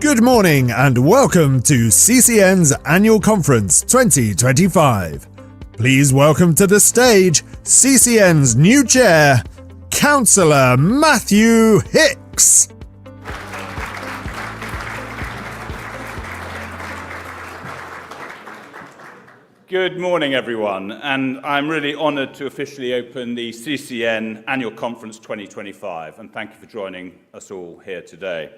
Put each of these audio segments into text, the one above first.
Good morning and welcome to CCN's Annual Conference 2025. Please welcome to the stage CCN's new chair, Cllr Matthew Hicks. Good morning, everyone, and I'm really honoured to officially open the CCN Annual Conference 2025, and thank you for joining us all here today.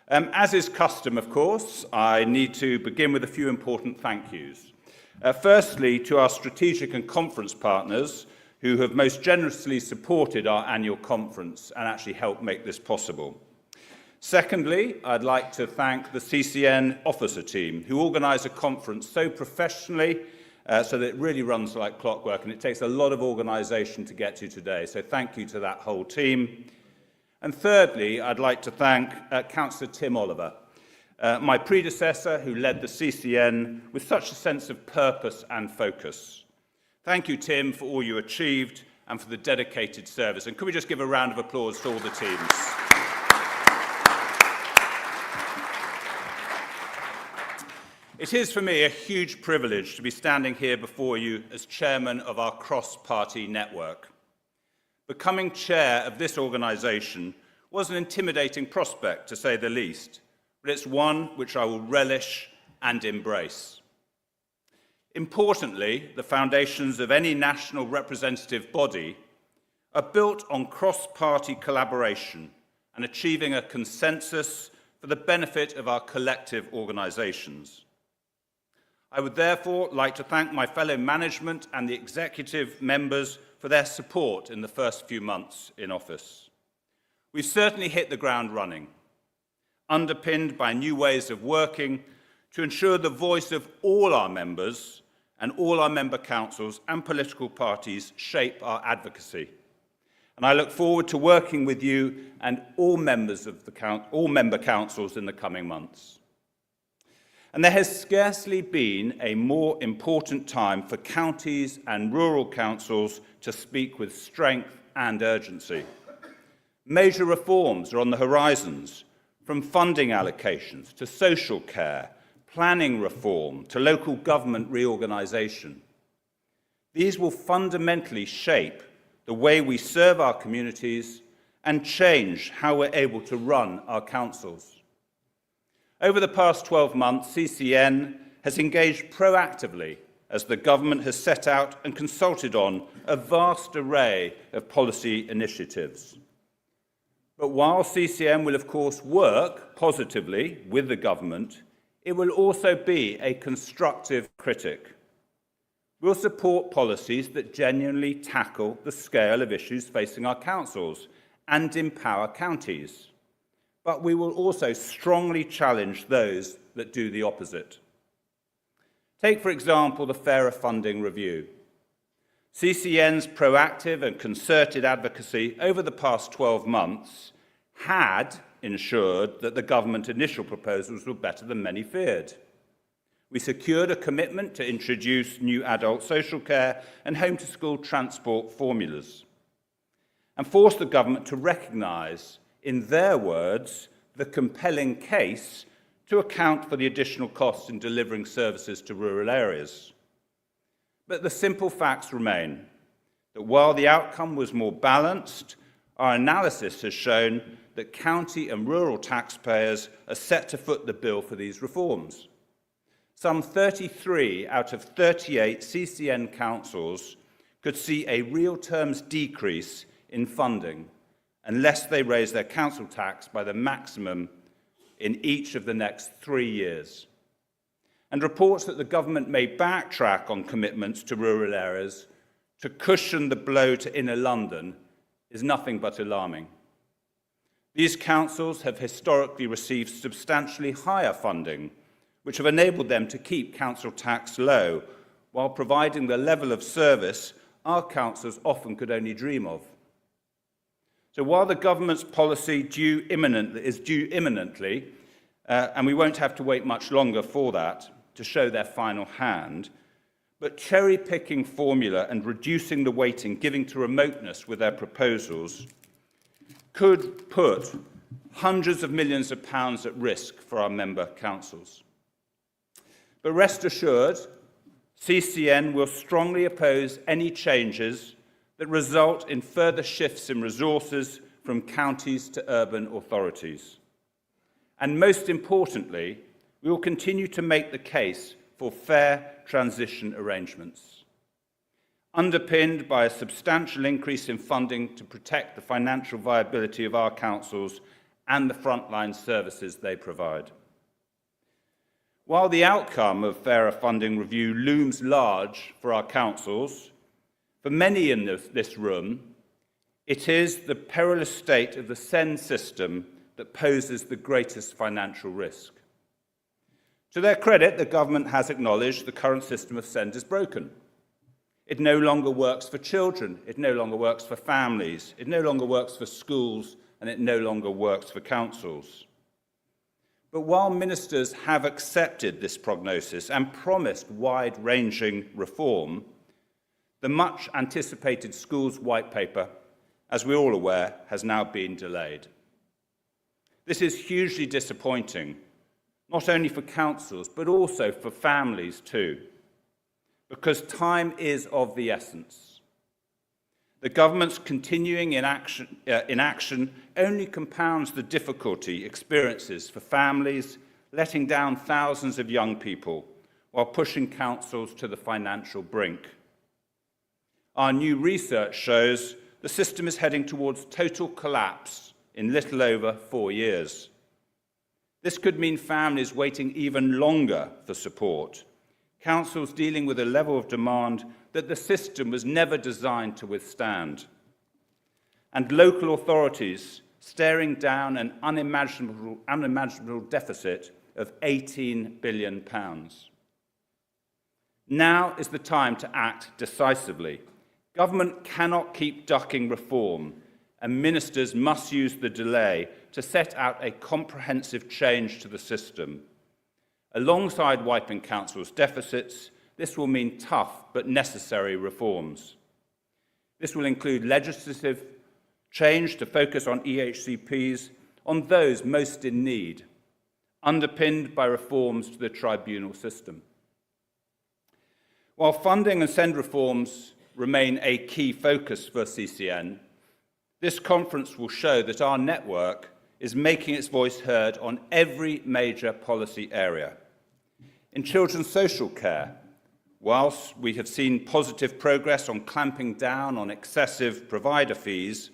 As is custom, of course, I need to begin with a few important thank yous. Firstly, to our strategic and conference partners who have most generously supported our annual conference and actually helped make this possible. Secondly, I'd like to thank the CCN officer team who organise a conference so professionally so that it really runs like clockwork, and it takes a lot of organisation to get to today. So thank you to that whole team. And thirdly, I'd like to thank Councillor Tim Oliver, my predecessor who led the CCN with such a sense of purpose and focus. Thank you, Tim, for all you achieved and for the dedicated service. And could we just give a round of applause to all the teams? It is for me a huge privilege to be standing here before you as chairman of our cross-party network. Becoming chair of this organisation was an intimidating prospect, to say the least, but it's one which I will relish and embrace. Importantly, the foundations of any national representative body are built on cross-party collaboration and achieving a consensus for the benefit of our collective organisations. I would therefore like to thank my fellow management and the executive members for their support in the first few months in office. We've certainly hit the ground running, underpinned by new ways of working to ensure the voice of all our members and all our member councils and political parties shape our advocacy. And I look forward to working with you and all members of all member councils in the coming months. And there has scarcely been a more important time for counties and rural councils to speak with strength and urgency. Major reforms are on the horizons, from funding allocations to social care, planning reform to local government reorganisation. These will fundamentally shape the way we serve our communities and change how we're able to run our councils. Over the past 12 months, CCN has engaged proactively as the government has set out and consulted on a vast array of policy initiatives. But while CCN will, of course, work positively with the government, it will also be a constructive critic. We'll support policies that genuinely tackle the scale of issues facing our councils and empower counties. But we will also strongly challenge those that do the opposite. Take, for example, the Fairer Funding Review. CCN's proactive and concerted advocacy over the past 12 months had ensured that the government initial proposals were better than many feared. We secured a commitment to introduce new adult social care and home-to-school transport formulas, and forced the government to recognise, in their words, the compelling case to account for the additional costs in delivering services to rural areas. But the simple facts remain that while the outcome was more balanced, our analysis has shown that county and rural taxpayers are set to foot the bill for these reforms. Some 33 out of 38 CCN councils could see a real terms decrease in funding unless they raise their council tax by the maximum in each of the next 3 years. And reports that the government may backtrack on commitments to rural areas to cushion the blow to inner London is nothing but alarming. These councils have historically received substantially higher funding, which have enabled them to keep council tax low, while providing the level of service our councils often could only dream of. So while the government's policy is due imminently, and we won't have to wait much longer for that to show their final hand, but cherry-picking formula and reducing the weighting, giving to remoteness with their proposals, could put hundreds of millions of pounds at risk for our member councils. But rest assured, CCN will strongly oppose any changes that result in further shifts in resources from counties to urban authorities. And most importantly, we will continue to make the case for fair transition arrangements, underpinned by a substantial increase in funding to protect the financial viability of our councils and the frontline services they provide. While the outcome of fairer funding review looms large for our councils, for many in this room, it is the perilous state of the SEND system that poses the greatest financial risk. To their credit, the government has acknowledged the current system of SEND is broken. It no longer works for children, it no longer works for families, it no longer works for schools, and it no longer works for councils. But while ministers have accepted this prognosis and promised wide-ranging reform, the much-anticipated schools white paper, as we're all aware, has now been delayed. This is hugely disappointing, not only for councils, but also for families too, because time is of the essence. The government's continuing inaction only compounds the difficulty experiences for families, letting down thousands of young people while pushing councils to the financial brink. Our new research shows the system is heading towards total collapse in little over 4 years. This could mean families waiting even longer for support, councils dealing with a level of demand that the system was never designed to withstand, and local authorities staring down an unimaginable deficit of £18 billion. Now is the time to act decisively. Government cannot keep ducking reform, and ministers must use the delay to set out a comprehensive change to the system. Alongside wiping councils' deficits, this will mean tough but necessary reforms. This will include legislative change to focus on EHCPs, on those most in need, underpinned by reforms to the tribunal system. While funding and SEND reforms remain a key focus for CCN, this conference will show that our network is making its voice heard on every major policy area. In children's social care, whilst we have seen positive progress on clamping down on excessive provider fees,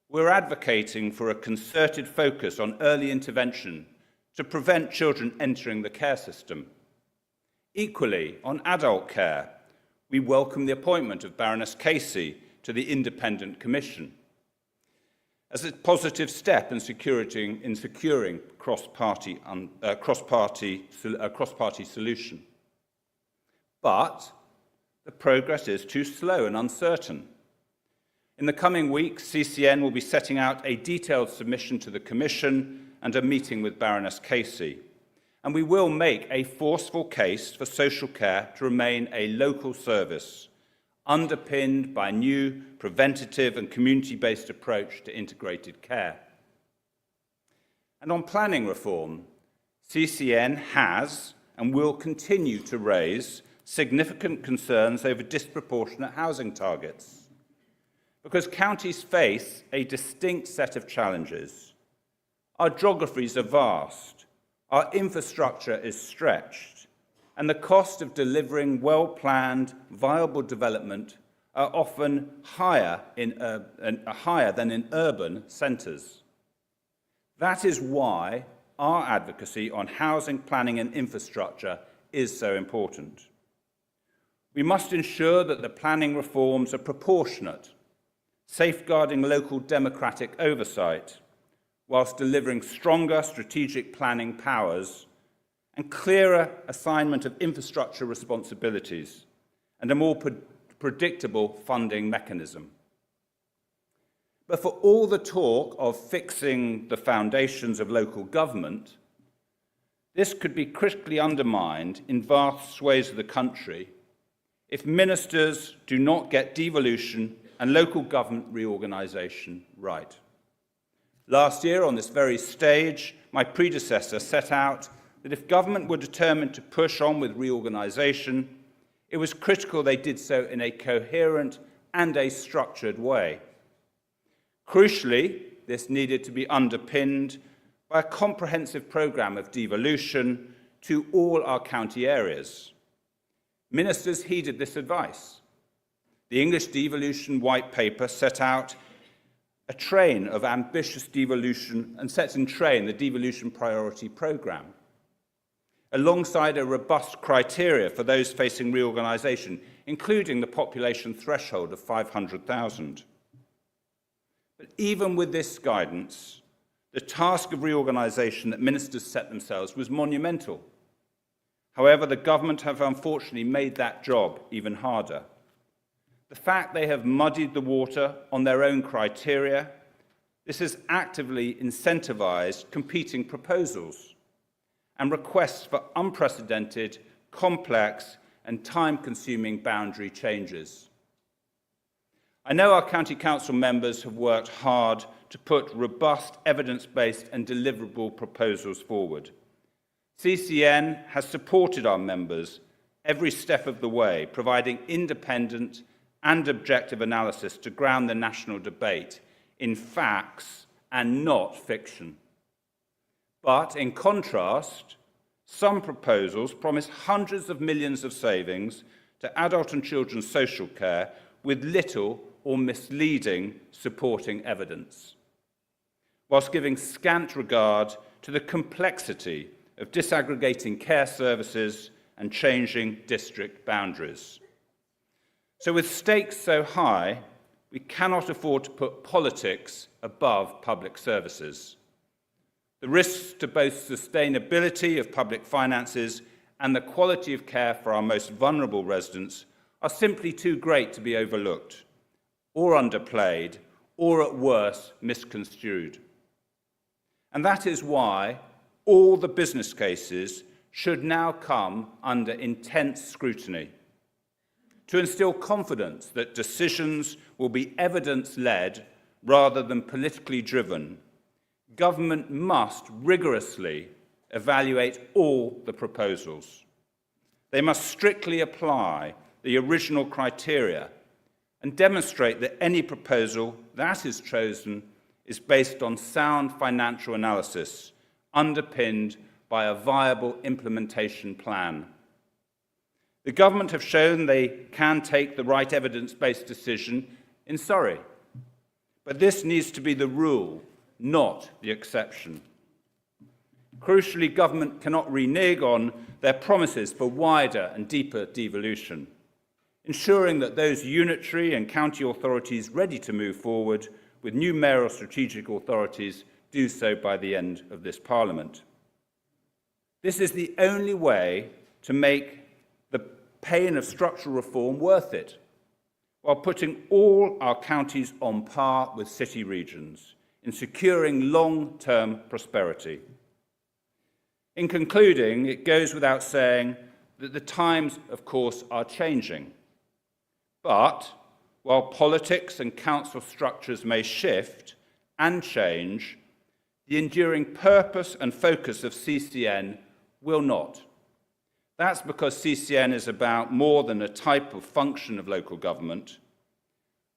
we're advocating for a concerted focus on early intervention to prevent children entering the care system. Equally, on adult care, we welcome the appointment of Baroness Casey to the Independent Commission as a positive step in securing cross-party solution. But the progress is too slow and uncertain. In the coming weeks, CCN will be setting out a detailed submission to the Commission and a meeting with Baroness Casey. And we will make a forceful case for social care to remain a local service, underpinned by a new preventative and community-based approach to integrated care. And on planning reform, CCN has and will continue to raise significant concerns over disproportionate housing targets, because counties face a distinct set of challenges. Our geographies are vast, our infrastructure is stretched, and the cost of delivering well-planned, viable development are often higher than in urban centres. That is why our advocacy on housing planning and infrastructure is so important. We must ensure that the planning reforms are proportionate, safeguarding local democratic oversight, whilst delivering stronger strategic planning powers and clearer assignment of infrastructure responsibilities and a more predictable funding mechanism. But for all the talk of fixing the foundations of local government, this could be critically undermined in vast swathes of the country if ministers do not get devolution and local government reorganisation right. Last year, on this very stage, my predecessor set out that if government were determined to push on with reorganisation, it was critical they did so in a coherent and a structured way. Crucially, this needed to be underpinned by a comprehensive programme of devolution to all our county areas. Ministers heeded this advice. The English Devolution White Paper set out a train of ambitious devolution and sets in train the devolution priority programme, alongside a robust criteria for those facing reorganisation, including the population threshold of 500,000. But even with this guidance, the task of reorganisation that ministers set themselves was monumental. However, the government have unfortunately made that job even harder. The fact they have muddied the water on their own criteria, this has actively incentivised competing proposals and requests for unprecedented, complex and time-consuming boundary changes. I know our County Council members have worked hard to put robust, evidence-based and deliverable proposals forward. CCN has supported our members every step of the way, providing independent and objective analysis to ground the national debate in facts and not fiction. But in contrast, some proposals promise hundreds of millions of savings to adult and children's social care with little or misleading supporting evidence, whilst giving scant regard to the complexity of disaggregating care services and changing district boundaries. So with stakes so high, we cannot afford to put politics above public services. The risks to both sustainability of public finances and the quality of care for our most vulnerable residents are simply too great to be overlooked, or underplayed, or at worst, misconstrued. And that is why all the business cases should now come under intense scrutiny, to instill confidence that decisions will be evidence-led rather than politically driven. Government must rigorously evaluate all the proposals. They must strictly apply the original criteria and demonstrate that any proposal that is chosen is based on sound financial analysis, underpinned by a viable implementation plan. The government have shown they can take the right evidence-based decision in Surrey, but this needs to be the rule, not the exception. Crucially, government cannot renege on their promises for wider and deeper devolution, ensuring that those unitary and county authorities ready to move forward with new mayoral strategic authorities do so by the end of this Parliament. This is the only way to make the pain of structural reform worth it, while putting all our counties on par with city regions in securing long-term prosperity. In concluding, it goes without saying that the times, of course, are changing. But while politics and council structures may shift and change, the enduring purpose and focus of CCN will not. That's because CCN is about more than a type of function of local government.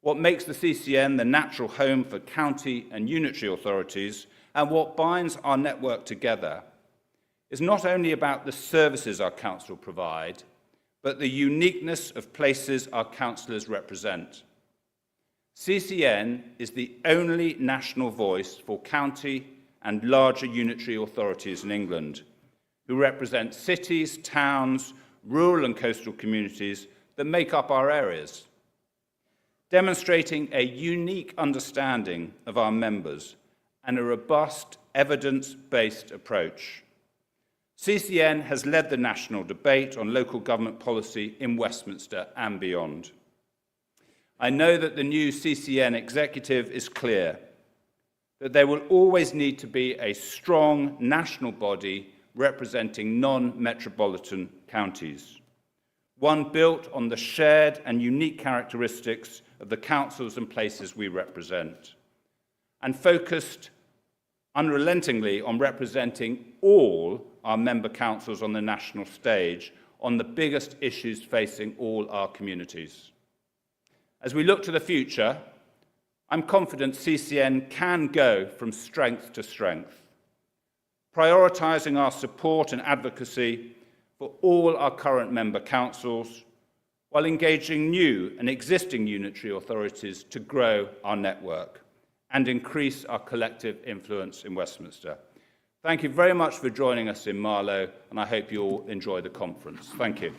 What makes the CCN the natural home for county and unitary authorities, and what binds our network together, is not only about the services our council provide, but the uniqueness of places our councillors represent. CCN is the only national voice for county and larger unitary authorities in England, who represent cities, towns, rural and coastal communities that make up our areas, demonstrating a unique understanding of our members and a robust, evidence-based approach. CCN has led the national debate on local government policy in Westminster and beyond. I know that the new CCN executive is clear that there will always need to be a strong national body representing non-metropolitan counties, one built on the shared and unique characteristics of the councils and places we represent, and focused unrelentingly on representing all our member councils on the national stage on the biggest issues facing all our communities. As we look to the future, I'm confident CCN can go from strength to strength, prioritising our support and advocacy for all our current member councils, while engaging new and existing unitary authorities to grow our network and increase our collective influence in Westminster. Thank you very much for joining us in Marlow, and I hope you all enjoy the conference. Thank you.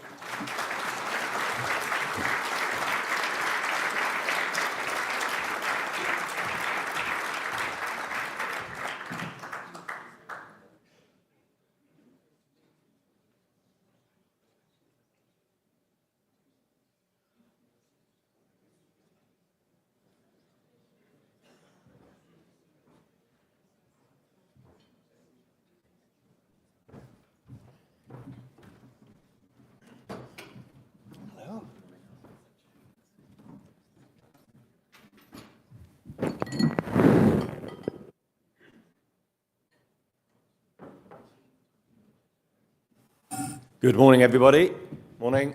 Good morning, everybody. Morning.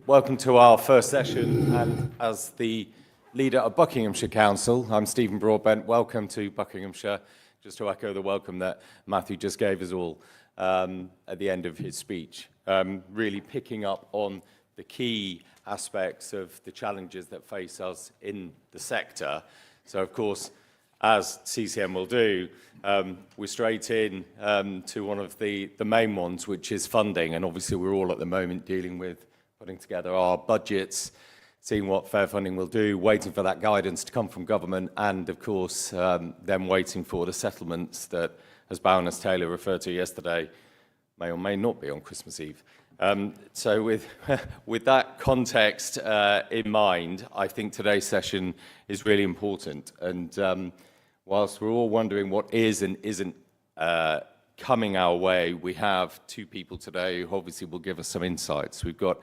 Welcome to our first session. And as the leader of Buckinghamshire Council, I'm Stephen Broadbent. Welcome to Buckinghamshire. Just to echo the welcome that Matthew just gave us all at the end of his speech. Really picking up on the key aspects of the challenges that face us in the sector. So, of course, as CCN will do, we're straight in to one of the main ones, which is funding. And obviously, we're all at the moment dealing with putting together our budgets, seeing what fair funding will do, waiting for that guidance to come from government, and, of course, then waiting for the settlements that, as Baroness Taylor referred to yesterday, may or may not be on Christmas Eve. So with that context in mind, I think today's session is really important. And whilst we're all wondering what is and isn't coming our way, we have two people today who obviously will give us some insights. We've got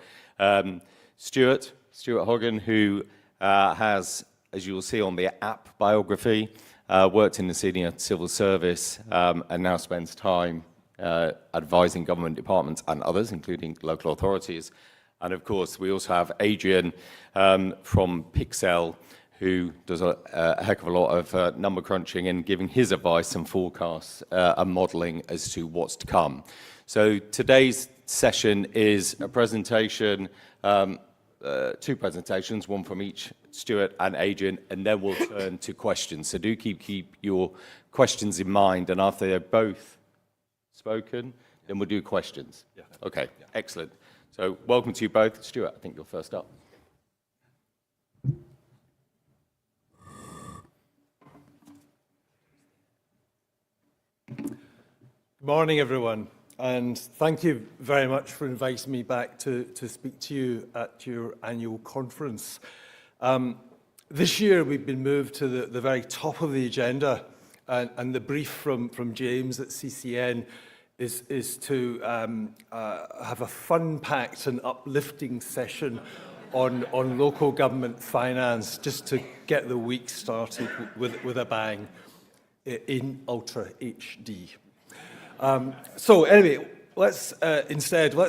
Stuart Hoggan, who has, as you will see on the app biography, worked in the senior civil service and now spends time advising government departments and others, including local authorities. And of course, we also have Adrian from Cllr, who does a heck of a lot of number crunching and giving his advice and forecasts and modelling as to what's to come. So today's session is a presentation, two presentations, one from each Stuart and Adrian, and then we'll turn to questions. So do keep your questions in mind, and after they're both spoken, then we'll do questions. Yeah. Okay, yeah. Excellent. So welcome to you both. Stuart, I think you're first up. Good morning, everyone, and thank you very much for inviting me back to speak to you at your annual conference. This year we've been moved to the very top of the agenda, and the brief from James at CCN is to have a fun-packed and uplifting session on local government finance, just to get the week started with a bang in Ultra HD. So anyway, let's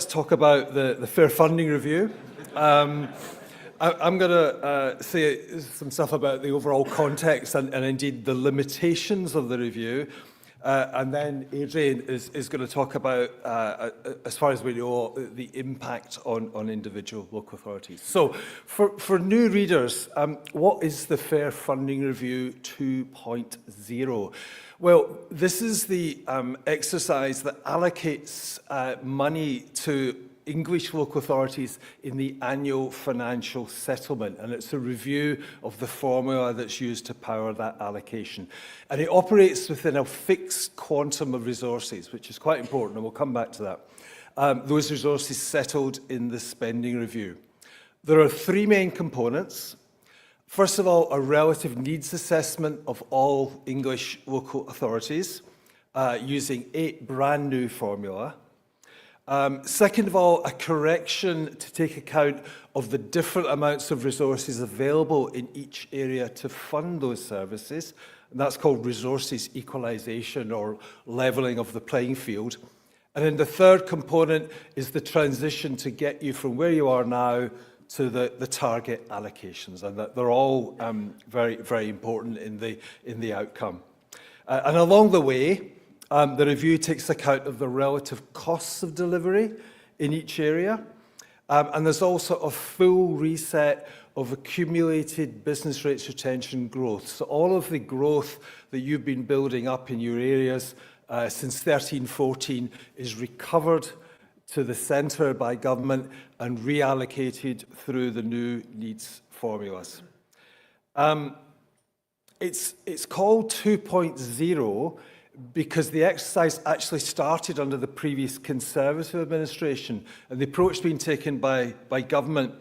talk about the fair funding review. I'm going to say some stuff about the overall context and indeed the limitations of the review. And then Adrian is going to talk about, as far as we know, the impact on individual local authorities. So for new readers, what is the Fair Funding Review 2.0? Well, this is the exercise that allocates money to English local authorities in the annual financial settlement, and it's a review of the formula that's used to power that allocation. And it operates within a fixed quantum of resources, which is quite important, and we'll come back to that. Those resources settled in the spending review. There are three main components. First of all, a relative needs assessment of all English local authorities using 8 brand new formula. Second of all, a correction to take account of the different amounts of resources available in each area to fund those services. And that's called resources equalisation or levelling of the playing field. And then the third component is the transition to get you from where you are now to the target allocations. And that they're all very, very important in the outcome. And along the way, the review takes account of the relative costs of delivery in each area. And there's also a full reset of accumulated business rates retention growth. So all of the growth that you've been building up in your areas since 13-14 is recovered to the centre by government and reallocated through the new needs formulas. It's called 2.0 because the exercise actually started under the previous Conservative administration, and the approach being taken by government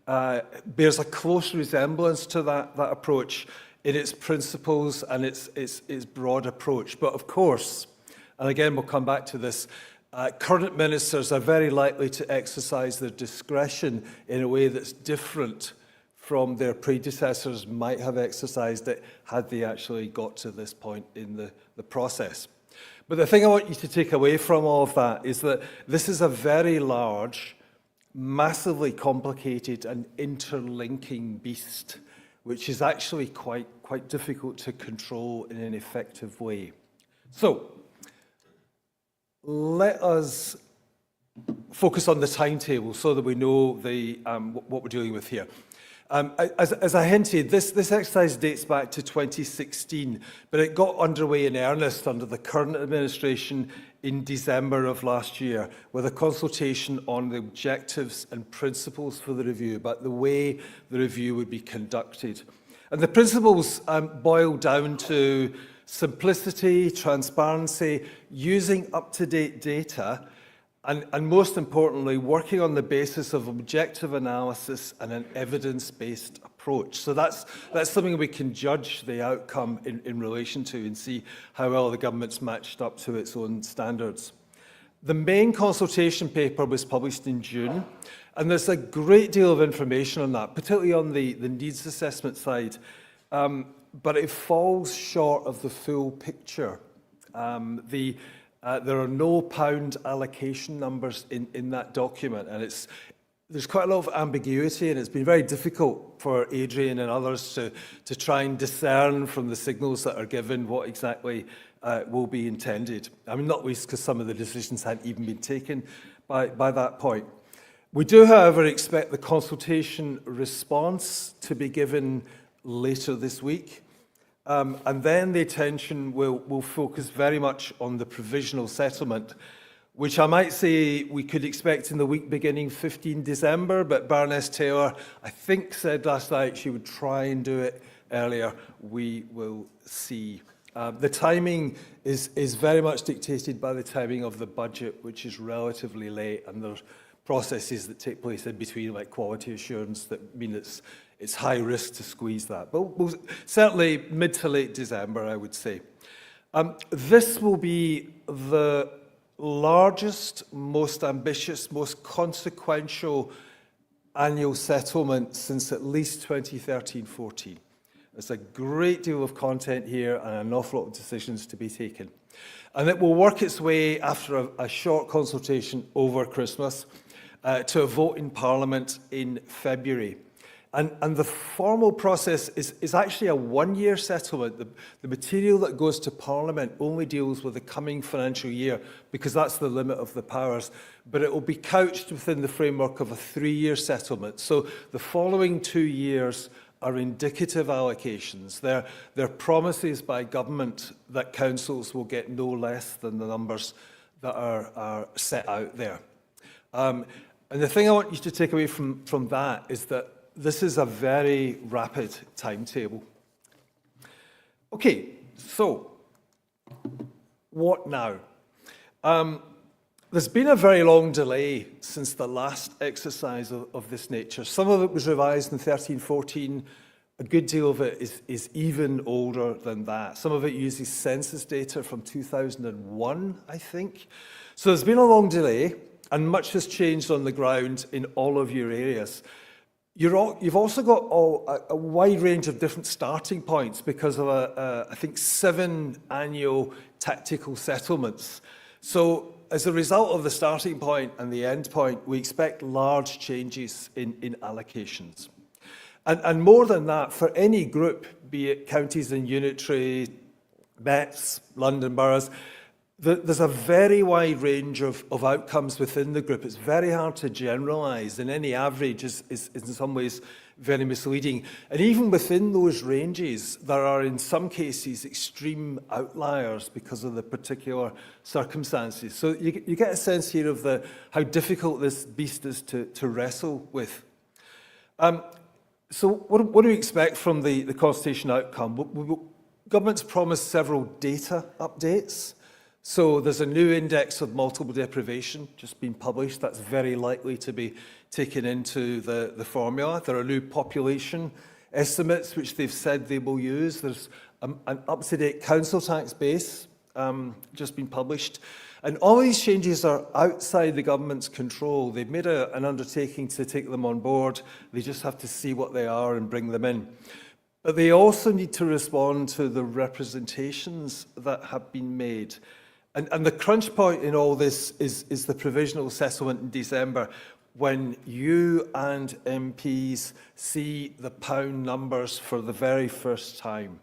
bears a close resemblance to that approach in its principles and its broad approach. But of course, and again we'll come back to this, current ministers are very likely to exercise their discretion in a way that's different from their predecessors might have exercised it had they actually got to this point in the process. But the thing I want you to take away from all of that is that this is a very large, massively complicated and interlinking beast, which is actually quite difficult to control in an effective way. So, let us focus on the timetable so that we know what we're dealing with here. As I hinted, this exercise dates back to 2016, but it got underway in earnest under the current administration in December of last year with a consultation on the objectives and principles for the review, about the way the review would be conducted. And the principles boil down to simplicity, transparency, using up-to-date data, and most importantly, working on the basis of objective analysis and an evidence-based approach. So that's something we can judge the outcome in relation to and see how well the government's matched up to its own standards. The main consultation paper was published in June, and there's a great deal of information on that, particularly on the needs assessment side, but it falls short of the full picture. There are no pound allocation numbers in that document, and there's quite a lot of ambiguity, and it's been very difficult for Adrian and others to try and discern from the signals that are given what exactly will be intended. I mean, not least because some of the decisions hadn't even been taken by that point. We do, however, expect the consultation response to be given later this week. And then the attention will focus very much on the provisional settlement, which I might say we could expect in the week beginning 15 December, but Baroness Taylor, I think, said last night she would try and do it earlier. We will see. The timing is very much dictated by the timing of the budget, which is relatively late, and there's processes that take place in between, like quality assurance, that mean it's high risk to squeeze that. But we'll, certainly mid to late December, I would say. This will be the largest, most ambitious, most consequential annual settlement since at least 2013-14. There's a great deal of content here and an awful lot of decisions to be taken. And it will work its way after a short consultation over Christmas to a vote in Parliament in February. And the formal process is actually a one-year settlement. The material that goes to Parliament only deals with the coming financial year because that's the limit of the powers. But it will be couched within the framework of a three-year settlement. So the following 2 years are indicative allocations. They're promises by government that councils will get no less than the numbers that are set out there. And the thing I want you to take away from that is that this is a very rapid timetable. Okay, so what now? There's been a very long delay since the last exercise of this nature. Some of it was revised in 13-14. A good deal of it is even older than that. Some of it uses census data from 2001, I think. So there's been a long delay. and much has changed on the ground in all of your areas. You've also got a wide range of different starting points because of, I think, 7 annual tactical settlements. So as a result of the starting point and the end point, we expect large changes in allocations. And more than that, for any group, be it counties and unitary, Mets, London boroughs, there's a very wide range of outcomes within the group. It's very hard to generalise, and any average is in some ways very misleading. And even within those ranges, there are in some cases extreme outliers because of the particular circumstances. So you get a sense here of how difficult this beast is to wrestle with. So what do we expect from the consultation outcome? Government's promised several data updates. So there's a new index of multiple deprivation just been published. That's very likely to be taken into the formula. There are new population estimates, which they've said they will use. There's an up-to-date council tax base just been published. And all these changes are outside the government's control. They've made an undertaking to take them on board. They just have to see what they are and bring them in. But they also need to respond to the representations that have been made. And the crunch point in all this is the provisional settlement in December, when you and MPs see the pound numbers for the very first time.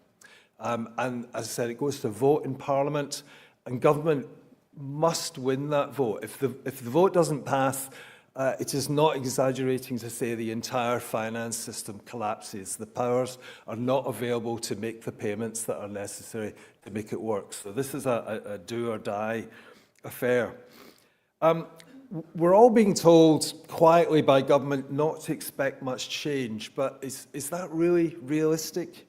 And as I said, it goes to vote in Parliament, and government must win that vote. If the vote doesn't pass, it is not exaggerating to say the entire finance system collapses. The powers are not available to make the payments that are necessary to make it work. So this is a do or die affair. We're all being told quietly by government not to expect much change, but is that really realistic?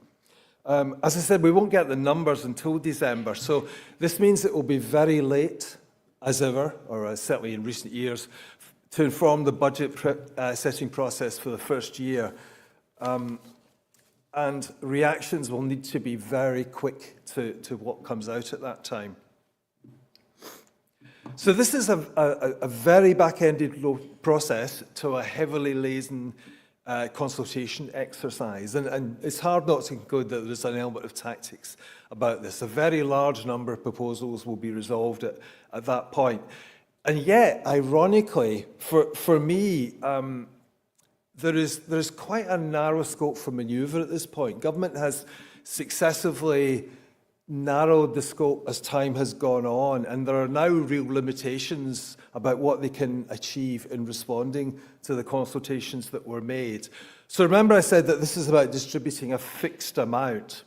As I said, we won't get the numbers until December, so this means it will be very late, as ever, or certainly in recent years, to inform the budget setting process for the first year. And reactions will need to be very quick to what comes out at that time. So this is a very back-ended process to a heavily laden consultation exercise. And it's hard not to conclude that there's an element of tactics about this. A very large number of proposals will be resolved at that point. And yet, ironically, for me, there's quite a narrow scope for manoeuvre at this point. Government has successively narrowed the scope as time has gone on, and there are now real limitations about what they can achieve in responding to the consultations that were made. So remember I said that this is about distributing a fixed amount,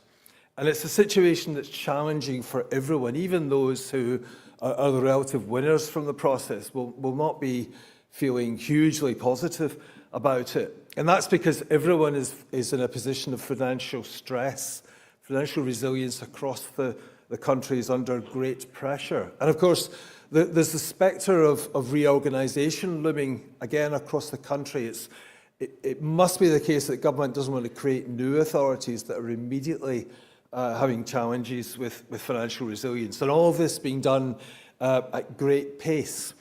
and it's a situation that's challenging for everyone, even those who are the relative winners from the process will not be feeling hugely positive about it. And that's because everyone is in a position of financial stress. Financial resilience across the country is under great pressure. And of course, there's the spectre of reorganisation looming again across the country. It must be the case that government doesn't want to create new authorities that are immediately having challenges with financial resilience. And all of this being done at great pace,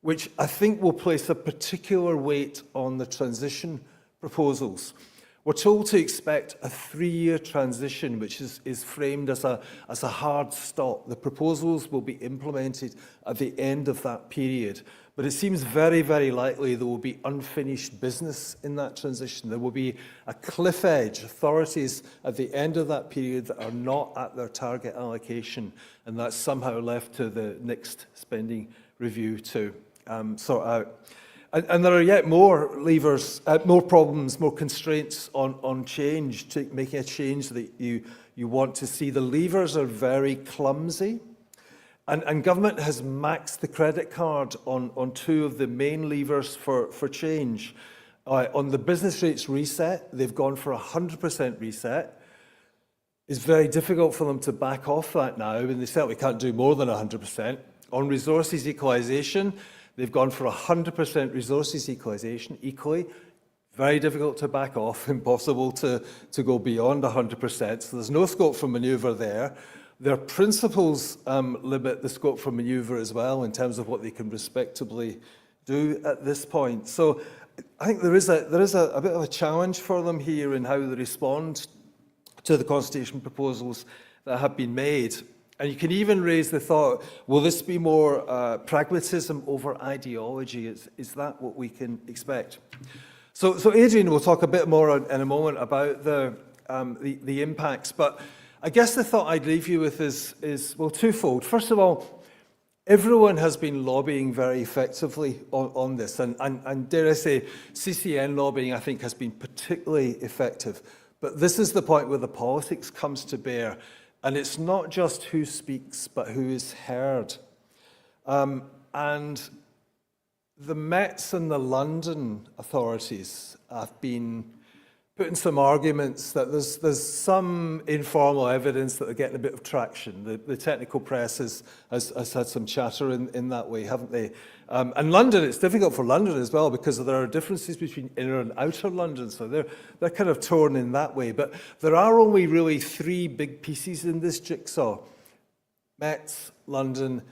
which I think will place a particular weight on the transition proposals. We're told to expect a 3-year transition, which is framed as a hard stop. The proposals will be implemented at the end of that period. But it seems very, very likely there will be unfinished business in that transition. There will be a cliff edge, authorities at the end of that period that are not at their target allocation, and that's somehow left to the next spending review to sort out. And there are yet more levers, more problems, more constraints on change, to making a change that you want to see. The levers are very clumsy. And government has maxed the credit card on 2 of the main levers for change. On the business rates reset, they've gone for 100% reset. It's very difficult for them to back off that now, and they certainly can't do more than 100%. On resources equalisation, they've gone for 100% resources equalisation equally. Very difficult to back off, impossible to go beyond 100%. So there's no scope for manoeuvre there. Their principles limit the scope for manoeuvre as well in terms of what they can respectably do at this point. So I think there is a bit of a challenge for them here in how they respond to the consultation proposals that have been made. And you can even raise the thought, will this be more pragmatism over ideology? Is that what we can expect? So Adrian will talk a bit more in a moment about the impacts, but I guess the thought I'd leave you with is well, twofold. First of all, everyone has been lobbying very effectively on this, and dare I say, CCN lobbying, I think, has been particularly effective. But this is the point where the politics comes to bear, and it's not just who speaks, but who is heard. And the Mets and the London authorities have been putting some arguments that there's some informal evidence that they're getting a bit of traction. The technical press has had some chatter in that way, haven't they? And London, it's difficult for London as well because there are differences between inner and outer London, so they're kind of torn in that way. But there are only really three big pieces in this jigsaw: Mets, London,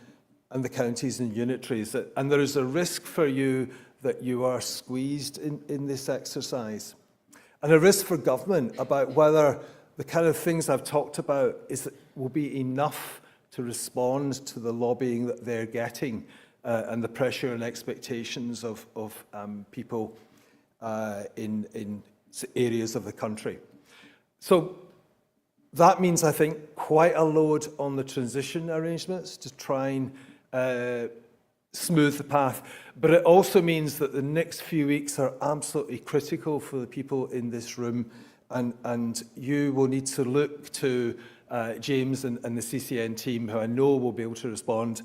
and the counties and unitaries. And there is a risk for you that you are squeezed in this exercise. And a risk for government about whether the kind of things I've talked about will be enough to respond to the lobbying that they're getting and the pressure and expectations of people in areas of the country. So that means, I think, quite a load on the transition arrangements to try and smooth the path, but it also means that the next few weeks are absolutely critical for the people in this room, and you will need to look to James and the CCN team, who I know will be able to respond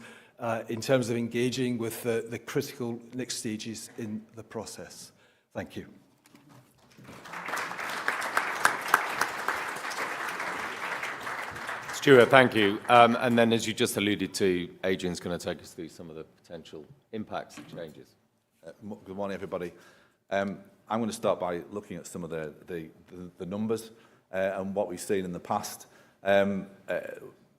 in terms of engaging with the critical next stages in the process. Thank you. Stuart, thank you. And then, as you just alluded to, Adrian's going to take us through some of the potential impacts and changes. Good morning, everybody. I'm going to start by looking at some of the numbers and what we've seen in the past. The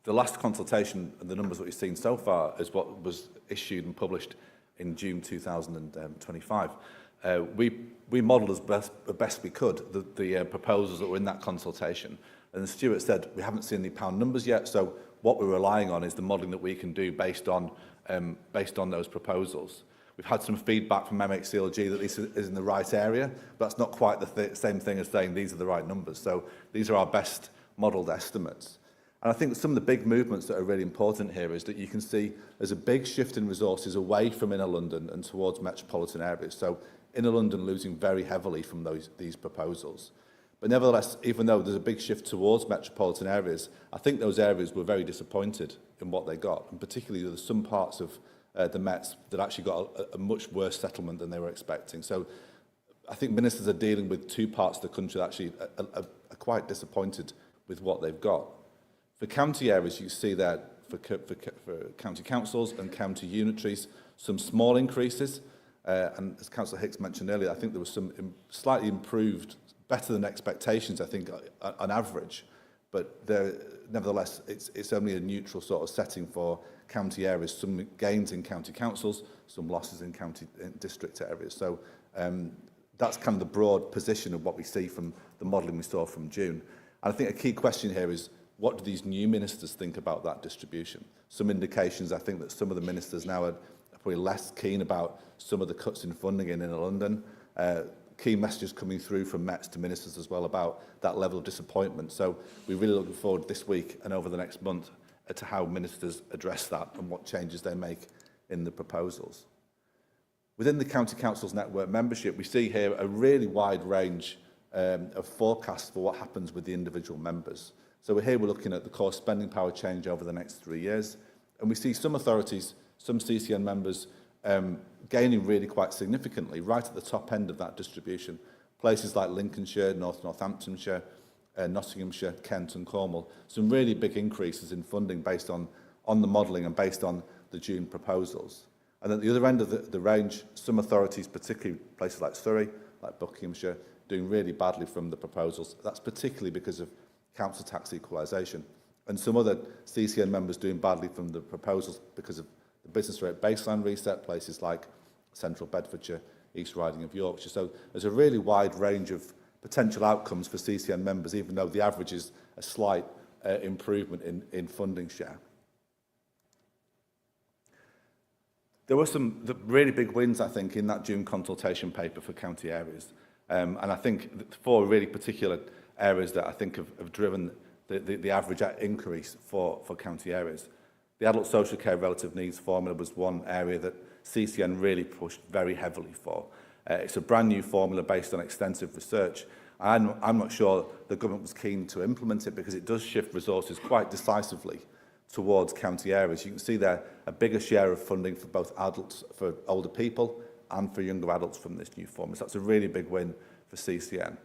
last consultation and the numbers that we've seen so far is what was issued and published in June 2025. We modelled as best we could the proposals that were in that consultation. And as Stuart said, we haven't seen the pound numbers yet, so what we're relying on is the modelling that we can do based on those proposals. We've had some feedback from MHCLG that this is in the right area, but that's not quite the same thing as saying these are the right numbers. So these are our best modelled estimates. And I think some of the big movements that are really important here is that you can see there's a big shift in resources away from inner London and towards metropolitan areas. So inner London losing very heavily from these proposals. But nevertheless, even though there's a big shift towards metropolitan areas, I think those areas were very disappointed in what they got. And particularly there's some parts of the Mets that actually got a much worse settlement than they were expecting. So I think ministers are dealing with two parts of the country that actually are quite disappointed with what they've got. For county areas, you see that for county councils and county unitaries, some small increases. And as Councillor Hicks mentioned earlier, I think there was some slightly improved, better than expectations, I think, on average. But nevertheless, it's only a neutral sort of setting for county areas. Some gains in county councils, some losses in district areas. So that's kind of the broad position of what we see from the modelling we saw from June. And I think a key question here is, what do these new ministers think about that distribution? Some indications, I think, that some of the ministers now are probably less keen about some of the cuts in funding in inner London. Key messages coming through from Mets to ministers as well about that level of disappointment. So we're really looking forward this week and over the next month to how ministers address that and what changes they make in the proposals. Within the County Council's network membership, we see here a really wide range of forecasts for what happens with the individual members. So we're looking at the core spending power change over the next 3 years. And we see some authorities, some CCN members, gaining really quite significantly right at the top end of that distribution. Places like Lincolnshire, Northamptonshire, Nottinghamshire, Kent and Cornwall. Some really big increases in funding based on the modelling and based on the June proposals. And at the other end of the range, some authorities, particularly places like Surrey, like Buckinghamshire, doing really badly from the proposals. That's particularly because of council tax equalisation. And some other CCN members doing badly from the proposals because of the business rate baseline reset, places like Central Bedfordshire, East Riding of Yorkshire. So there's a really wide range of potential outcomes for CCN members, even though the average is a slight improvement in funding share. There were some really big wins, I think, in that June consultation paper for county areas. And I think 4 really particular areas that I think have driven the average increase for county areas. The adult social care relative needs formula was one area that CCN really pushed very heavily for. It's a brand new formula based on extensive research. I'm not sure the government was keen to implement it because it does shift resources quite decisively towards county areas. You can see there a bigger share of funding for both adults, for older people and for younger adults from this new formula. So that's a really big win for CCN.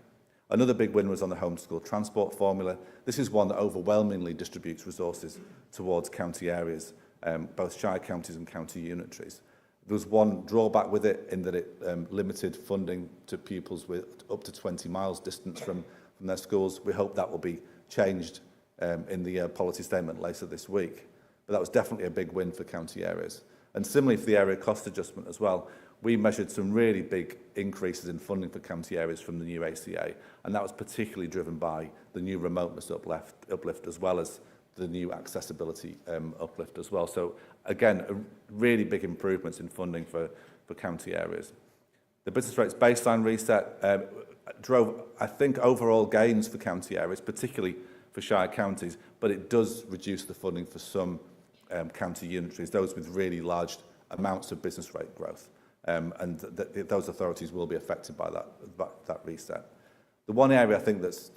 Another big win was on the homeschool transport formula. This is one that overwhelmingly distributes resources towards county areas, both shire counties and county unitaries. There was one drawback with it in that it limited funding to pupils with up to 20 miles distance from their schools. We hope that will be changed in the policy statement later this week. But that was definitely a big win for county areas. And similarly for the area cost adjustment as well, we measured some really big increases in funding for county areas from the new ACA, and that was particularly driven by the new remoteness uplift as well as the new accessibility uplift as well. So again, really big improvements in funding for county areas. The business rates baseline reset drove, I think, overall gains for county areas, particularly for shire counties, but it does reduce the funding for some county unitaries, those with really large amounts of business rate growth. And those authorities will be affected by that reset. The one area I think that's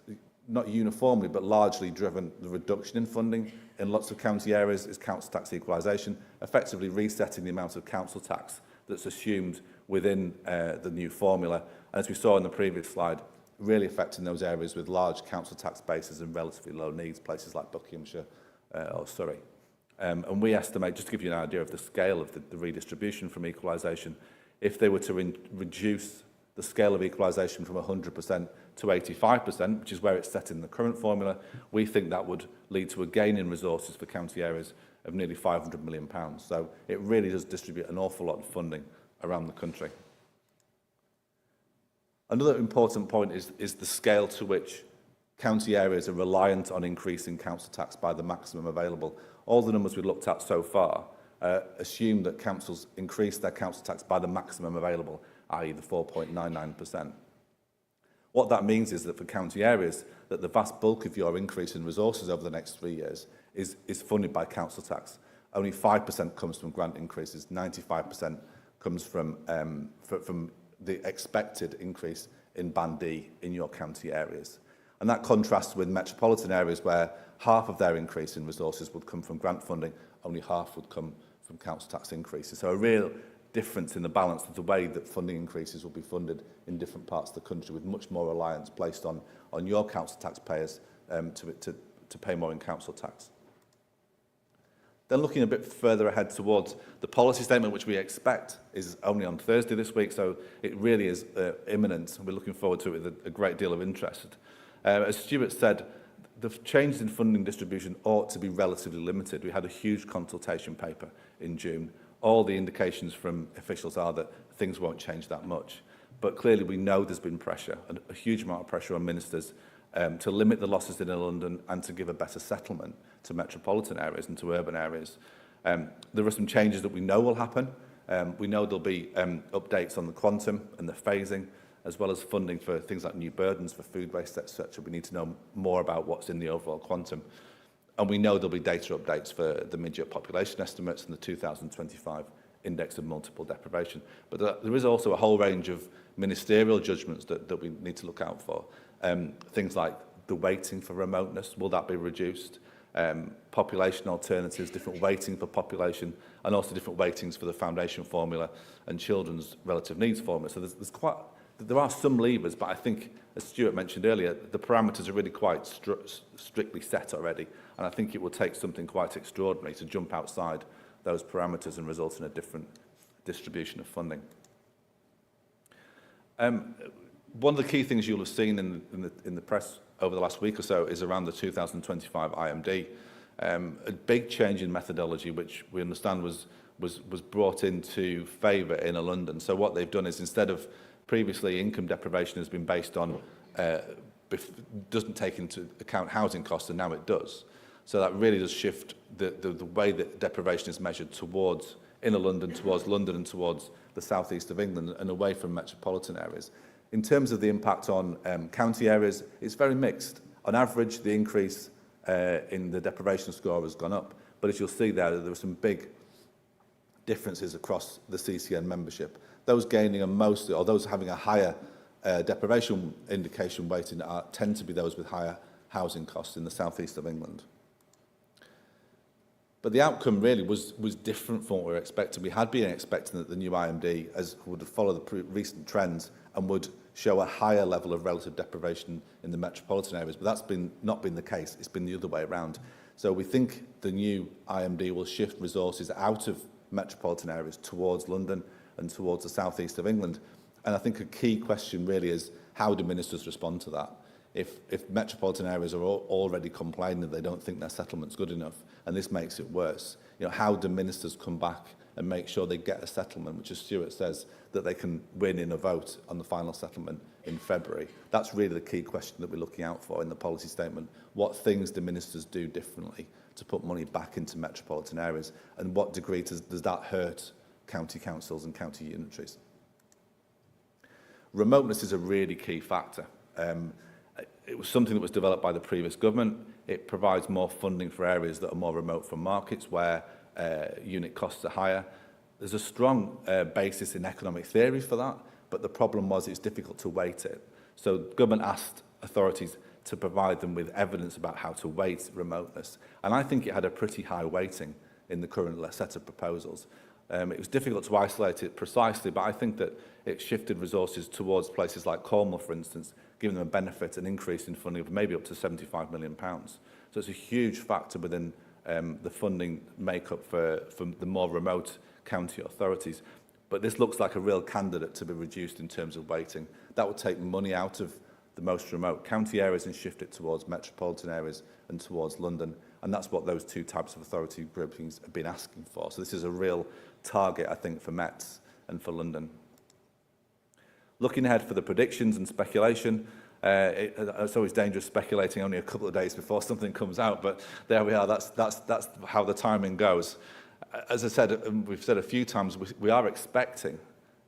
not uniformly but largely driven the reduction in funding in lots of county areas is council tax equalisation, effectively resetting the amount of council tax that's assumed within the new formula. And as we saw in the previous slide, really affecting those areas with large council tax bases and relatively low needs, places like Buckinghamshire or Surrey. And we estimate, just to give you an idea of the scale of the redistribution from equalisation, if they were to reduce the scale of equalisation from 100% to 85%, which is where it's set in the current formula, we think that would lead to a gain in resources for county areas of nearly £500 million. So it really does distribute an awful lot of funding around the country. Another important point is the scale to which county areas are reliant on increasing council tax by the maximum available. All the numbers we've looked at so far assume that councils increase their council tax by the maximum available, i.e. the 4.99%. What that means is that for county areas, that the vast bulk of your increase in resources over the next 3 years is funded by council tax. Only 5% comes from grant increases, 95% comes from the expected increase in Band D in your county areas. And that contrasts with metropolitan areas where half of their increase in resources would come from grant funding, only half would come from council tax increases. So a real difference in the balance of the way that funding increases will be funded in different parts of the country, with much more reliance placed on your council taxpayers to pay more in council tax. Then looking a bit further ahead towards the policy statement, which we expect is only on Thursday this week, so it really is imminent, and we're looking forward to it with a great deal of interest. As Stuart said, the changes in funding distribution ought to be relatively limited. We had a huge consultation paper in June. All the indications from officials are that things won't change that much. But clearly we know there's been pressure, a huge amount of pressure on ministers to limit the losses in London and to give a better settlement to metropolitan areas and to urban areas. There are some changes that we know will happen. We know there'll be updates on the quantum and the phasing, as well as funding for things like new burdens for food waste, etc. We need to know more about what's in the overall quantum. And we know there'll be data updates for the mid-year population estimates and the 2025 Index of Multiple Deprivation. But there is also a whole range of ministerial judgments that we need to look out for. Things like the weighting for remoteness, will that be reduced? Population alternatives, different weighting for population, and also different weightings for the foundation formula and children's relative needs formula. So there are some levers, but I think, as Stuart mentioned earlier, the parameters are really quite strictly set already, and I think it will take something quite extraordinary to jump outside those parameters and result in a different distribution of funding. One of the key things you'll have seen in the press over the last week or so is around the 2025 IMD. A big change in methodology, which we understand was was brought into favour in London. So what they've done is, instead of previously income deprivation has been based on, doesn't take into account housing costs, and now it does. So that really does shift the way that deprivation is measured towards inner London, and towards the southeast of England, and away from metropolitan areas. In terms of the impact on county areas, it's very mixed. On average, the increase in the deprivation score has gone up, but as you'll see there are some big differences across the CCN membership. Those gaining are mostly, or those having a higher deprivation indication weighting, tend to be those with higher housing costs in the southeast of England. But the outcome really was different from what we were expecting. We had been expecting that the new IMD would follow the recent trends and would show a higher level of relative deprivation in the metropolitan areas, but that's not been the case. It's been the other way around. So we think the new IMD will shift resources out of metropolitan areas towards London and towards the southeast of England. And I think a key question really is, how do ministers respond to that? If metropolitan areas are already complaining that they don't think their settlement's good enough, and this makes it worse, how do ministers come back and make sure they get a settlement, which, as Stuart says, that they can win in a vote on the final settlement in February? That's really the key question that we're looking out for in the policy statement. What things do ministers do differently to put money back into metropolitan areas, and what degree does that hurt county councils and county unitaries? Remoteness is a really key factor. It was something that was developed by the previous government. It provides more funding for areas that are more remote from markets, where unit costs are higher. There's a strong basis in economic theory for that, but the problem was it's difficult to weight it. So government asked authorities to provide them with evidence about how to weight remoteness. And I think it had a pretty high weighting in the current set of proposals. It was difficult to isolate it precisely, but I think that it shifted resources towards places like Cornwall, for instance, giving them a benefit, an increase in funding of maybe up to £75 million. So it's a huge factor within the funding makeup for the more remote county authorities. But this looks like a real candidate to be reduced in terms of weighting. That would take money out of the most remote county areas and shift it towards metropolitan areas and towards London. And that's what those two types of authority groupings have been asking for. So this is a real target, I think, for Mets and for London. Looking ahead for the predictions and speculation, it's always dangerous speculating only a couple of days before something comes out, but there we are. That's how the timing goes. As I said, and we've said a few times, we are expecting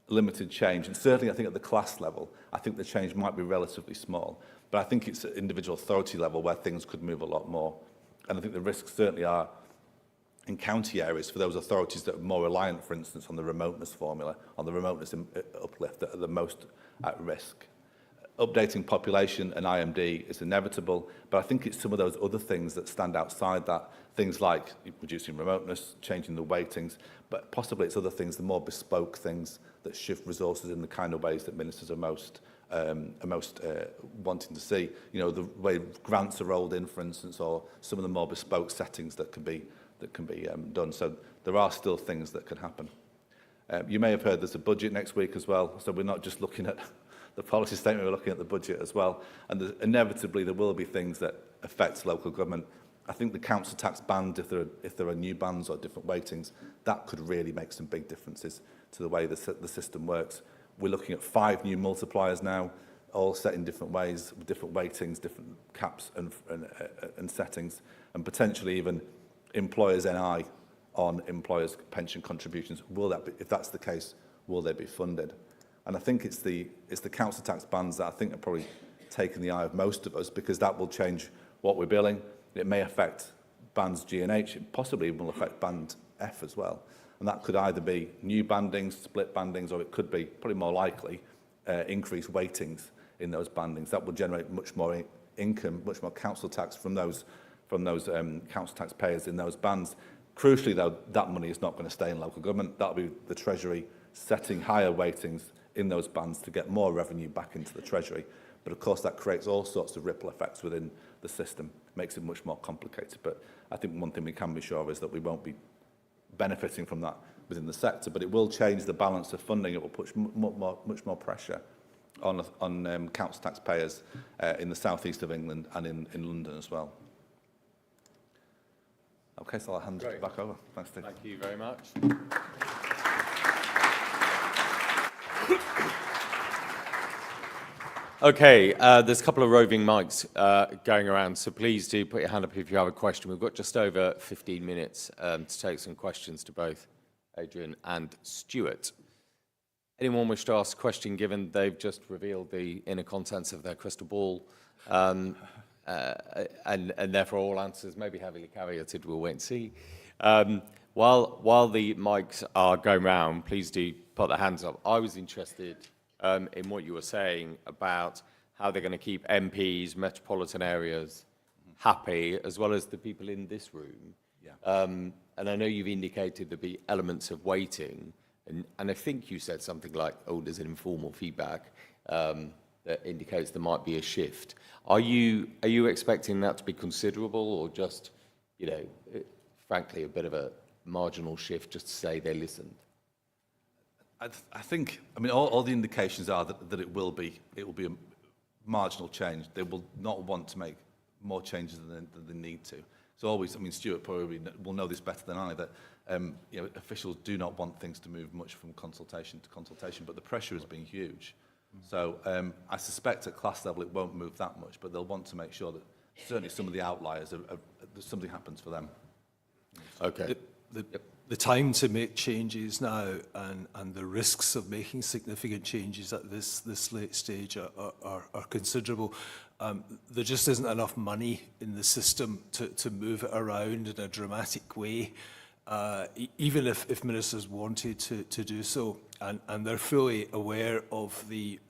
limited change, and certainly I think at the class level, I think the change might be relatively small, but I think it's at individual authority level where things could move a lot more. And I think the risks certainly are in county areas for those authorities that are more reliant, for instance, on the remoteness formula, on the remoteness uplift, that are the most at risk. Updating population and IMD is inevitable, but I think it's some of those other things that stand outside that, things like reducing remoteness, changing the weightings, but possibly it's other things, the more bespoke things that shift resources in the kind of ways that ministers are most wanting to see. The way grants are rolled in, for instance, or some of the more bespoke settings that can be done. So there are still things that can happen. You may have heard there's a budget next week as well, so we're not just looking at the policy statement, we're looking at the budget as well. And inevitably there will be things that affect local government. I think the council tax band, if there are new bands or different weightings, that could really make some big differences to the way the system works. We're looking at 5 new multipliers now, all set in different ways, with different weightings, different caps and settings, and potentially even employers' NI on employers' pension contributions. If that's the case, will they be funded? And I think it's the council tax bands that I think are probably taking the eye of most of us, because that will change what we're billing. It may affect bands G and H, it possibly even will affect band F as well. And that could either be new bandings, split bandings, or it could be, probably more likely, increased weightings in those bandings. That will generate much more income, much more council tax from those council tax payers in those bands. Crucially, though, that money is not going to stay in local government. That will be the Treasury setting higher weightings in those bands to get more revenue back into the Treasury. But of course, that creates all sorts of ripple effects within the system, makes it much more complicated. But I think one thing we can be sure of is that we won't be benefiting from that within the sector, but it will change the balance of funding. It will put much more pressure on council taxpayers in the southeast of England and in London as well. Okay, so I'll hand it back over. Thanks, Steve. Thank you very much. Okay, there's a couple of roving mics going around, so please do put your hand up if you have a question. We've got just over 15 minutes to take some questions to both Adrian and Stuart. Anyone wish to ask a question, given they've just revealed the inner contents of their crystal ball, and therefore all answers may be heavily caveated, we'll wait and see. While the mics are going round, please do put their hands up. I was interested in what you were saying about how they're going to keep MPs, metropolitan areas happy, as well as the people in this room. Yeah. And I know you've indicated there'll be elements of waiting, and I think you said something like, oh, there's an informal feedback that indicates there might be a shift. Are you expecting that to be considerable, or just, frankly, a bit of a marginal shift just to say they listened? I think, all the indications are that it will be a marginal change. They will not want to make more changes than they need to. So always, Stuart probably will know this better than I, that officials do not want things to move much from consultation to consultation, but the pressure has been huge. So I suspect at class level it won't move that much, but they'll want to make sure that certainly some of the outliers, something happens for them. Okay. The time to make changes now and the risks of making significant changes at this late stage are considerable. There just isn't enough money in the system to move it around in a dramatic way, even if ministers wanted to do so. And they're fully aware of the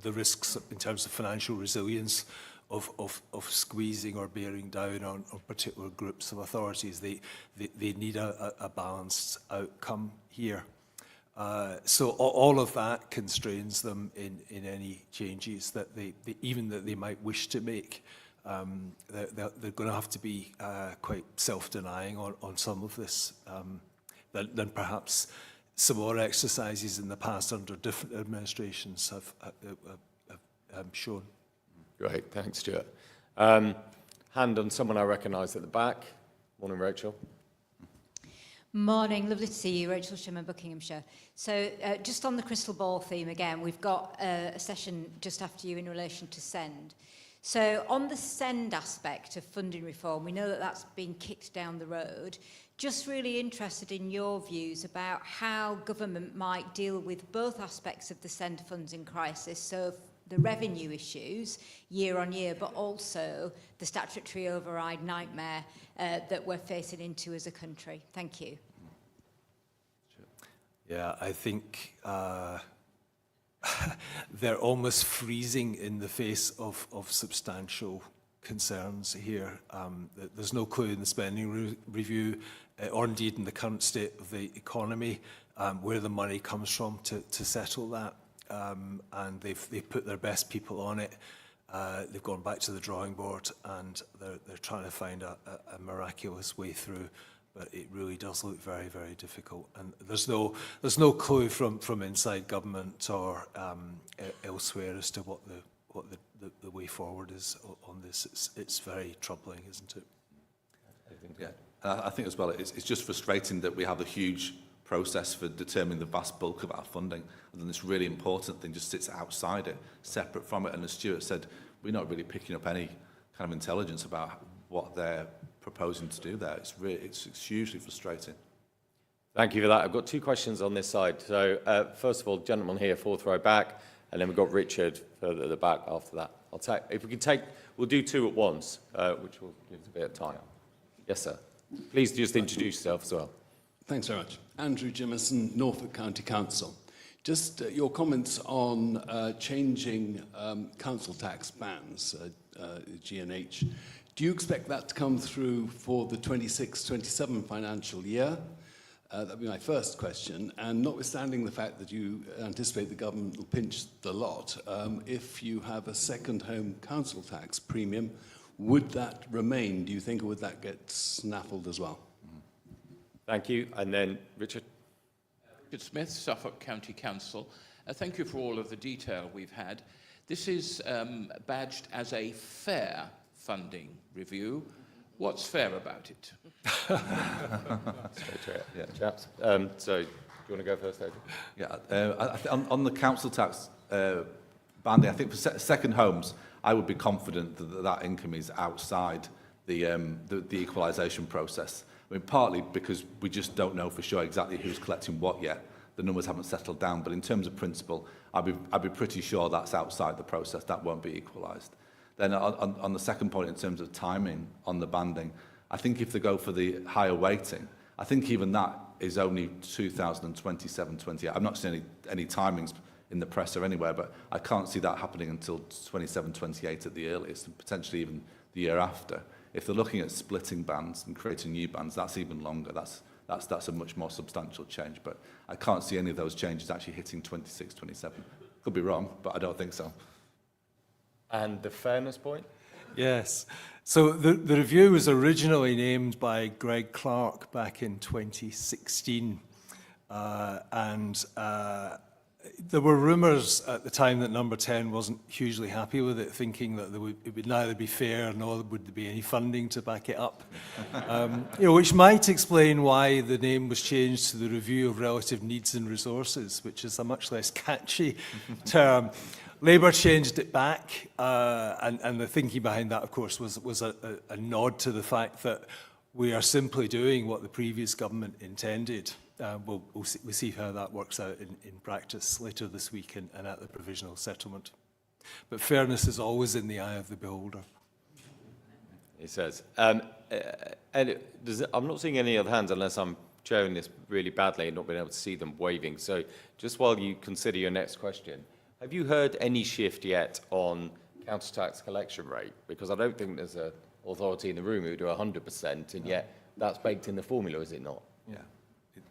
risks in terms of financial resilience of squeezing or bearing down on particular groups of authorities. They need a balanced outcome here. So all of that constrains them in any changes that they might wish to make. They're going to have to be quite self-denying on some of this than perhaps some more exercises in the past under different administrations have shown. Great, thanks, Stuart. Hand on someone I recognise at the back. Morning, Rachel. Morning, lovely to see you, Rachel Shimmer, Buckinghamshire. So just on the crystal ball theme again, we've got a session just after you in relation to SEND. So on the SEND aspect of funding reform, we know that that's been kicked down the road. Just really interested in your views about how government might deal with both aspects of the SEND funding crisis, so the revenue issues year on year, but also the statutory override nightmare that we're facing into as a country. Thank you. Yeah, I think they're almost freezing in the face of substantial concerns here. There's no clue in the spending review, or indeed in the current state of the economy, where the money comes from to settle that. And they've put their best people on it. They've gone back to the drawing board, and they're trying to find a miraculous way through. But it really does look very, very difficult. And there's no clue from inside government or elsewhere as to what the way forward is on this. It's very troubling, isn't it? Yeah, I think as well, it's just frustrating that we have a huge process for determining the vast bulk of our funding, and then this really important thing just sits outside it, separate from it. And as Stuart said, we're not really picking up any kind of intelligence about what they're proposing to do there. It's hugely frustrating. Thank you for that. I've got two questions on this side. So first of all, gentleman here, fourth row back, and then we've got Richard further at the back after that. We'll do two at once, which will give us a bit of time. Yes, sir. Please just introduce yourself as well. Thanks very much. Andrew Jimison, Norfolk County Council. Just your comments on changing council tax bands, G&H. Do you expect that to come through for the 26-27 financial year? That would be my first question. And notwithstanding the fact that you anticipate the government will pinch the lot, if you have a second home council tax premium, would that remain, do you think, or would that get snaffled as well? Thank you. And then Richard. Richard Smith, Suffolk County Council. Thank you for all of the detail we've had. This is badged as a fair funding review. What's fair about it? Straight to it, yeah, chaps. So, do you want to go first, Adrian? Yeah, on the council tax banding, I think for second homes, I would be confident that that income is outside the equalisation process. I mean, partly because we just don't know for sure exactly who's collecting what yet. The numbers haven't settled down, but in terms of principle, I'd be pretty sure that's outside the process. That won't be equalised. Then on the second point, in terms of timing on the banding, I think if they go for the higher weighting, I think even that is only 2027, 28. I'm not seeing any timings in the press or anywhere, but I can't see that happening until 27, 28 at the earliest, and potentially even the year after. If they're looking at splitting bands and creating new bands, that's even longer. That's a much more substantial change, but I can't see any of those changes actually hitting 26, 27. Could be wrong, but I don't think so. And the fairness point? Yes. So the review was originally named by Greg Clark back in 2016. There were rumours at the time that Number 10 wasn't hugely happy with it, thinking that it would neither be fair nor would there be any funding to back it up. Which might explain why the name was changed to the Review of Relative Needs and Resources, which is a much less catchy term. Labour changed it back, and the thinking behind that, of course, was a nod to the fact that we are simply doing what the previous government intended. We'll see how that works out in practice later this week and at the provisional settlement. But fairness is always in the eye of the beholder. He says. And I'm not seeing any other hands unless I'm showing this really badly and not being able to see them waving. So just while you consider your next question, have you heard any shift yet on council tax collection rate? Because I don't think there's an authority in the room who do 100%, and yet that's baked in the formula, is it not?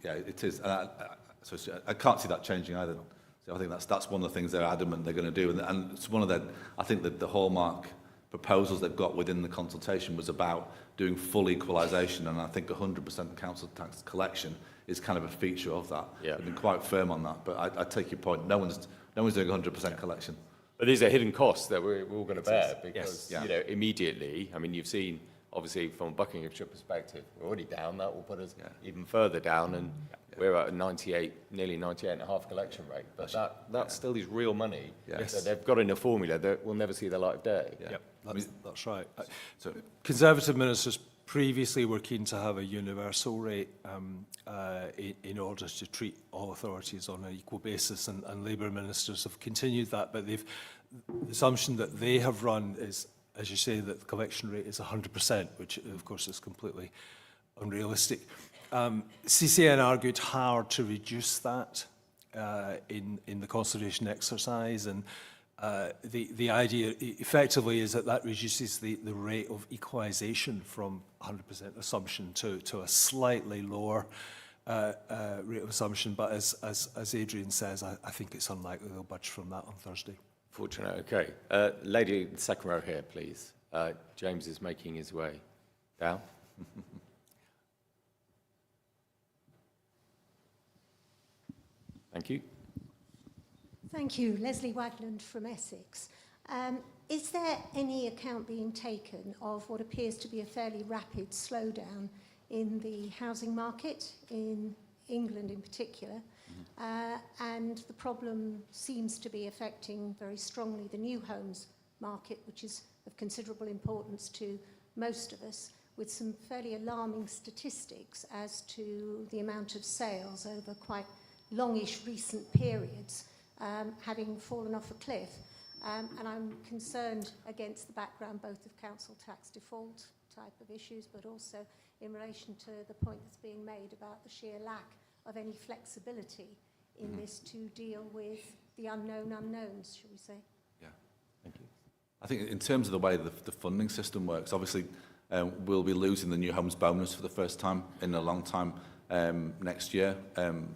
Yeah, it is. So I can't see that changing either. So I think that's one of the things they're adamant they're going to do. And it's one of the, I think that the hallmark proposals they've got within the consultation was about doing full equalisation. And I think 100% council tax collection is kind of a feature of that. Yeah. They've been quite firm on that. But I take your point. No one's doing 100% collection. But these are hidden costs that we're all going to bear because, Yes. immediately, I mean, you've seen, obviously, from a Buckinghamshire perspective, we're already down. That will put us even further down, and we're at a 98, nearly 98.5 collection rate. But that still is real money. Yes. So they've got in a formula that will never see the light of day. Yeah. Yep, that's right. So Conservative ministers previously were keen to have a universal rate in order to treat all authorities on an equal basis, and Labour ministers have continued that, but the assumption that they have run is, as you say, that the collection rate is 100%, which of course is completely unrealistic. CCN argued hard to reduce that in the consultation exercise, and the idea effectively is that reduces the rate of equalisation from 100% assumption to a slightly lower rate of assumption. But as Adrian says, I think it's unlikely they'll budge from that on Thursday. Fortunate, okay. Lady in the second row here, please. James is making his way down. Thank you. Thank you. Leslie Wagland from Essex. Is there any account being taken of what appears to be a fairly rapid slowdown in the housing market, in England in particular? And the problem seems to be affecting very strongly the new homes market, which is of considerable importance to most of us, with some fairly alarming statistics as to the amount of sales over quite longish recent periods having fallen off a cliff. And I'm concerned against the background both of council tax default type of issues, but also in relation to the point that's being made about the sheer lack of any flexibility in this to deal with the unknown unknowns, shall we say? Yeah, thank you. I think in terms of the way the funding system works, obviously we'll be losing the new homes bonus for the first time in a long time next year.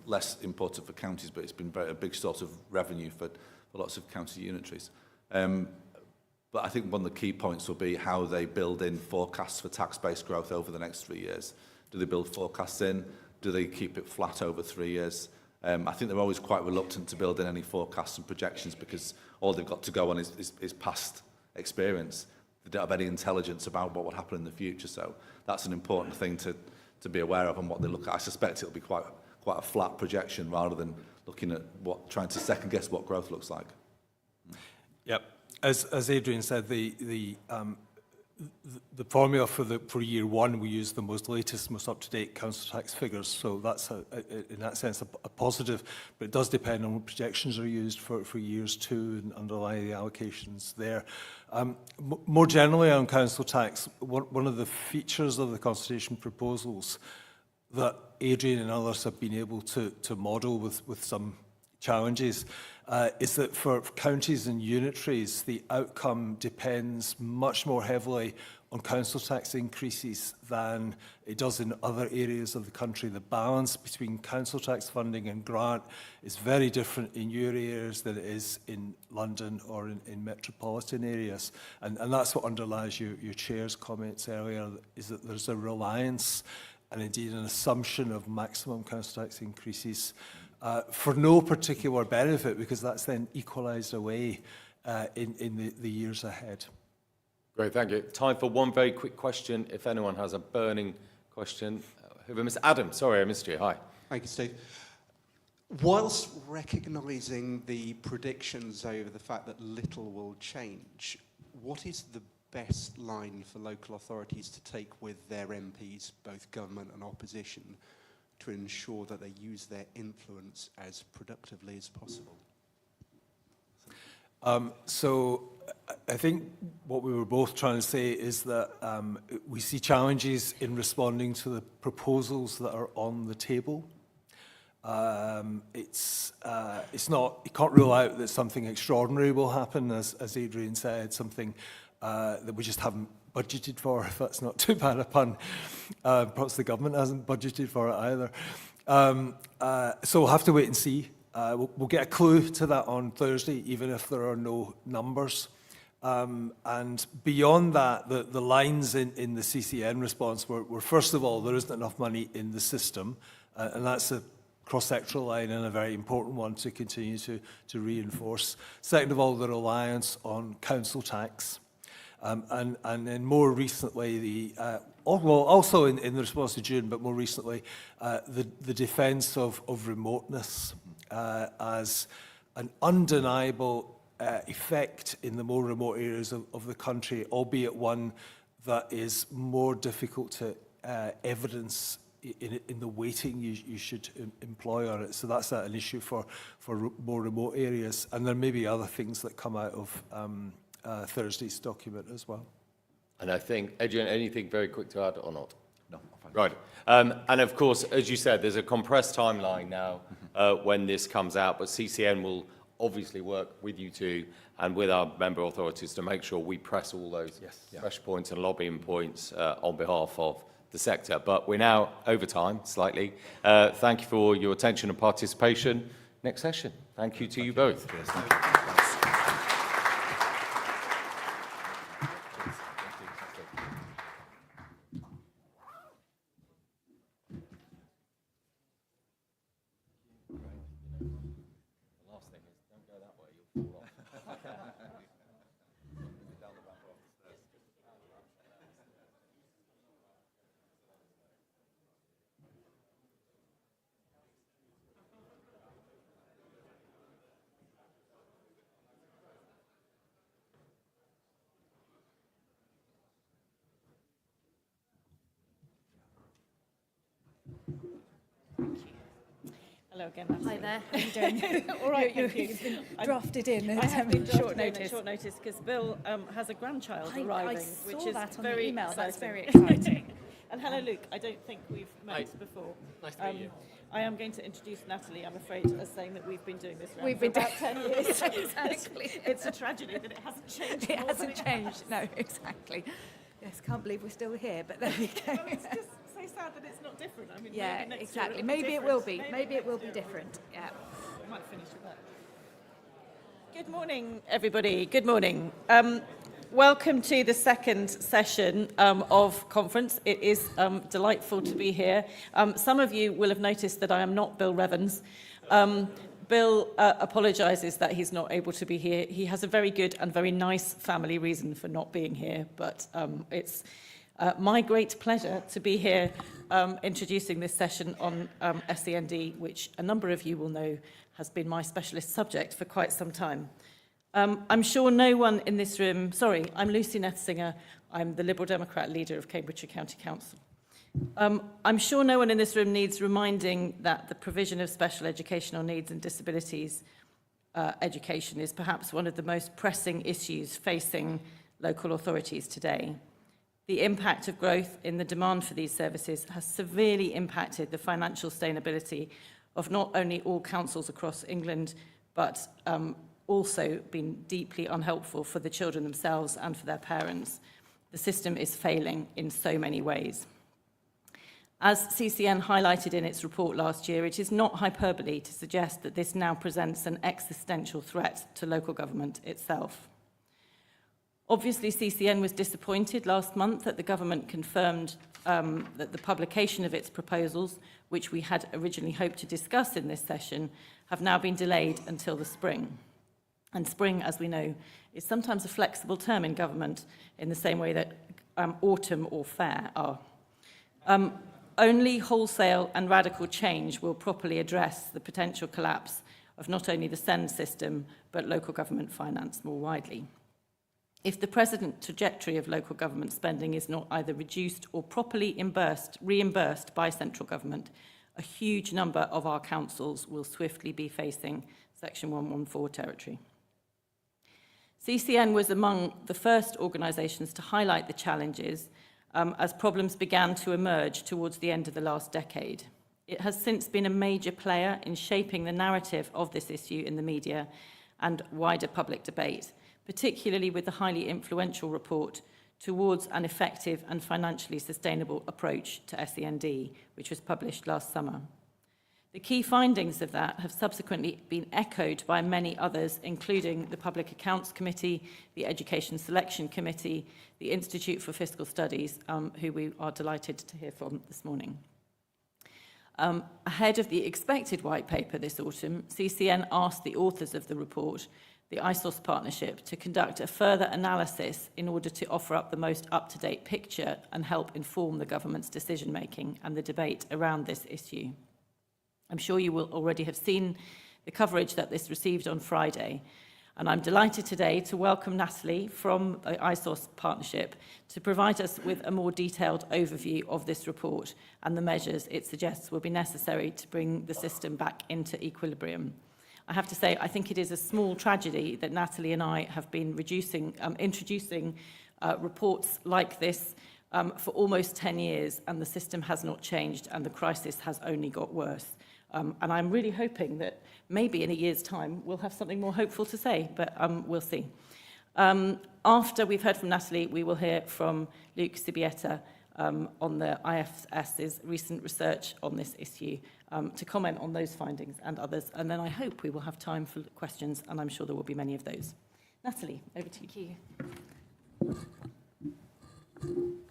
Less important for counties, but it's been a big source of revenue for lots of county unitaries. But I think one of the key points will be how they build in forecasts for tax-based growth over the next 3 years. Do they build forecasts in? Do they keep it flat over 3 years? I think they're always quite reluctant to build in any forecasts and projections because all they've got to go on is past experience. they don't have any intelligence about what would happen in the future. So that's an important thing to be aware of and what they look at. I suspect it'll be quite a flat projection rather than looking at trying to second guess what growth looks like. Yep. As Adrian said, the formula for year one, we use the most latest, most up-to-date council tax figures, so that's in that sense a positive, but it does depend on what projections are used for years two and underlie the allocations there. More generally on council tax, one of the features of the consultation proposals that Adrian and others have been able to model with some challenges is that for counties and unitaries, the outcome depends much more heavily on council tax increases than it does in other areas of the country. The balance between council tax funding and grant is very different in your areas than it is in London or in metropolitan areas. And that's what underlies your chair's comments earlier, is that there's a reliance and indeed an assumption of maximum council tax increases for no particular benefit, because that's then equalised away in the years ahead. Great, thank you. Time for one very quick question, if anyone has a burning question. Mr. Adam, sorry, I missed you. Hi. Thank you, Steve. Whilst recognising the predictions over the fact that little will change, what is the best line for local authorities to take with their MPs, both government and opposition, to ensure that they use their influence as productively as possible? So I think what we were both trying to say is that we see challenges in responding to the proposals that are on the table. It's not, you can't rule out that something extraordinary will happen, as Adrian said, something that we just haven't budgeted for, if that's not too bad a pun. Perhaps the government hasn't budgeted for it either. So we'll have to wait and see. We'll get a clue to that on Thursday, even if there are no numbers. And beyond that, the lines in the CCN response were, first of all, there isn't enough money in the system, and that's a cross-sectoral line and a very important one to continue to reinforce. Second of all, the reliance on council tax. And then more recently, also in the response to June, but more recently, the defence of remoteness as an undeniable effect in the more remote areas of the country, albeit one that is more difficult to evidence in the weighting you should employ on it. So that's an issue for more remote areas. And there may be other things that come out of Thursday's document as well. And I think, Adrian, anything very quick to add or not? No, I'm fine. Right. And of course, as you said, there's a compressed timeline now when this comes out, but CCN will obviously work with you two and with our member authorities to make sure we press all those fresh points and lobbying points on behalf of the sector. But we're now over time slightly. Thank you for your attention and participation. Next session. Thank you to you both. Cheers, thank you. Hello again. Hi there. How are you doing? All right, thank you. You've been drafted in I have been short drafted in notice. at short notice because Bill has a grandchild I arriving, saw which is that on very the email. exciting. That's very exciting. And hello, Luke. I don't think we've met before. Nice to meet you. I am going to introduce Natalie, I'm afraid, as saying that we've been doing this round We've for been about 10 years. Exactly. It's a tragedy that it hasn't changed. It more hasn't than changed. No, exactly. Yes, can't believe we're still here, but there we go. Well, it's just so sad that it's not different. I mean, Yeah, maybe next exactly. year Maybe it different. will be. Maybe it will be different. Yeah. I might finish with that. Good morning, everybody. Good morning. Welcome to the second session of conference. It is delightful to be here. Some of you will have noticed that I am not Bill Revens, Bill apologises that he's not able to be here. He has a very good and very nice family reason for not being here, but it's my great pleasure to be here introducing this session on SEND, which a number of you will know has been my specialist subject for quite some time. I'm sure no one in this room... Sorry, I'm Lucy Nethsinger. I'm the Liberal Democrat leader of Cambridgeshire County Council. I'm sure no one in this room needs reminding that the provision of special educational needs and disabilities education is perhaps one of the most pressing issues facing local authorities today. The impact of growth in the demand for these services has severely impacted the financial sustainability of not only all councils across England, but also been deeply unhelpful for the children themselves and for their parents. The system is failing in so many ways. As CCN highlighted in its report last year, it is not hyperbole to suggest that this now presents an existential threat to local government itself. Obviously, CCN was disappointed last month that the government confirmed that the publication of its proposals, which we had originally hoped to discuss in this session, have now been delayed until the spring. And spring, as we know, is sometimes a flexible term in government in the same way that autumn or fair are. Only wholesale and radical change will properly address the potential collapse of not only the SEND system, but local government finance more widely. If the present trajectory of local government spending is not either reduced or properly reimbursed by central government, a huge number of our councils will swiftly be facing Section 114 territory. CCN was among the first organisations to highlight the challenges as problems began to emerge towards the end of the last decade. It has since been a major player in shaping the narrative of this issue in the media and wider public debate, particularly with the highly influential report Towards an Effective and Financially Sustainable Approach to SEND, which was published last summer. The key findings of that have subsequently been echoed by many others, including the Public Accounts Committee, the Education Selection Committee, the Institute for Fiscal Studies, who we are delighted to hear from this morning. Ahead of the expected white paper this autumn, CCN asked the authors of the report, the ISOS partnership, to conduct a further analysis in order to offer up the most up-to-date picture and help inform the government's decision-making and the debate around this issue. I'm sure you will already have seen the coverage that this received on Friday, and I'm delighted today to welcome Natalie from the ISOS partnership to provide us with a more detailed overview of this report and the measures it suggests will be necessary to bring the system back into equilibrium. I have to say, I think it is a small tragedy that Natalie and I have been introducing reports like this for almost 10 years, and the system has not changed, and the crisis has only got worse. And I'm really hoping that maybe in a year's time we'll have something more hopeful to say, but we'll see. After we've heard from Natalie, we will hear from Luke Sibieta on the IFS's recent research on this issue to comment on those findings and others. And then I hope we will have time for questions, and I'm sure there will be many of those. Natalie, over to you. Thank you.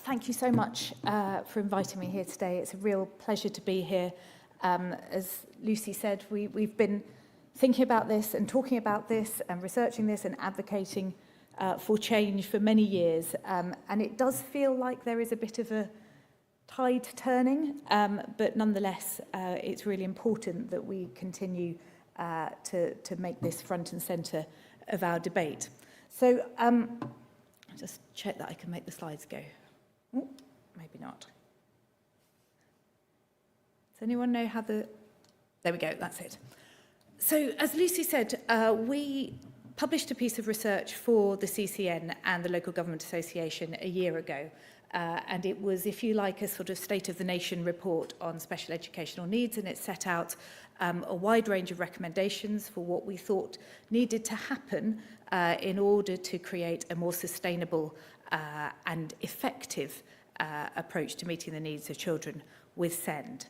Thank you so much for inviting me here today. It's a real pleasure to be here. As Lucy said, we've been thinking about this and talking about this and researching this and advocating for change for many years. And it does feel like there is a bit of a tide turning, but nonetheless, it's really important that we continue to make this front and centre of our debate. So I'll just check that I can make the slides go. Ooh, maybe not. Does anyone know how the... There we go, that's it. So, as Lucy said, we published a piece of research for the CCN and the Local Government Association a year ago. And it was, if you like, a sort of State of the Nation report on special educational needs, and it set out a wide range of recommendations for what we thought needed to happen in order to create a more sustainable and effective approach to meeting the needs of children with SEND.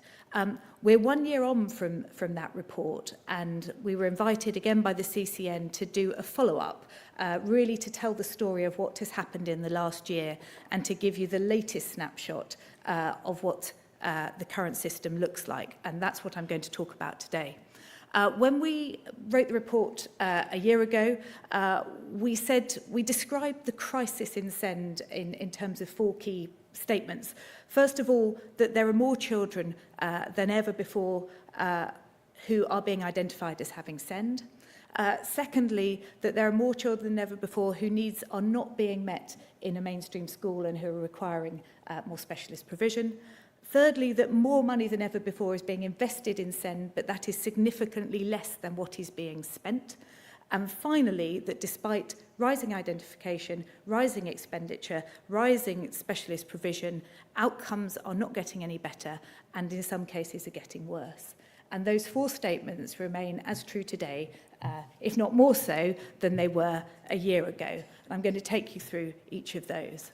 We're 1 year on from that report, and we were invited again by the CCN to do a follow-up, really to tell the story of what has happened in the last year and to give you the latest snapshot of what the current system looks like, and that's what I'm going to talk about today. When we wrote the report a year ago, we described the crisis in SEND in terms of 4 key statements. First of all, that there are more children than ever before who are being identified as having SEND. Secondly, that there are more children than ever before whose needs are not being met in a mainstream school and who are requiring more specialist provision. Thirdly, that more money than ever before is being invested in SEND, but that is significantly less than what is being spent. And finally, that despite rising identification, rising expenditure, rising specialist provision, outcomes are not getting any better and in some cases are getting worse. And those 4 statements remain as true today, if not more so, than they were a year ago. And I'm going to take you through each of those.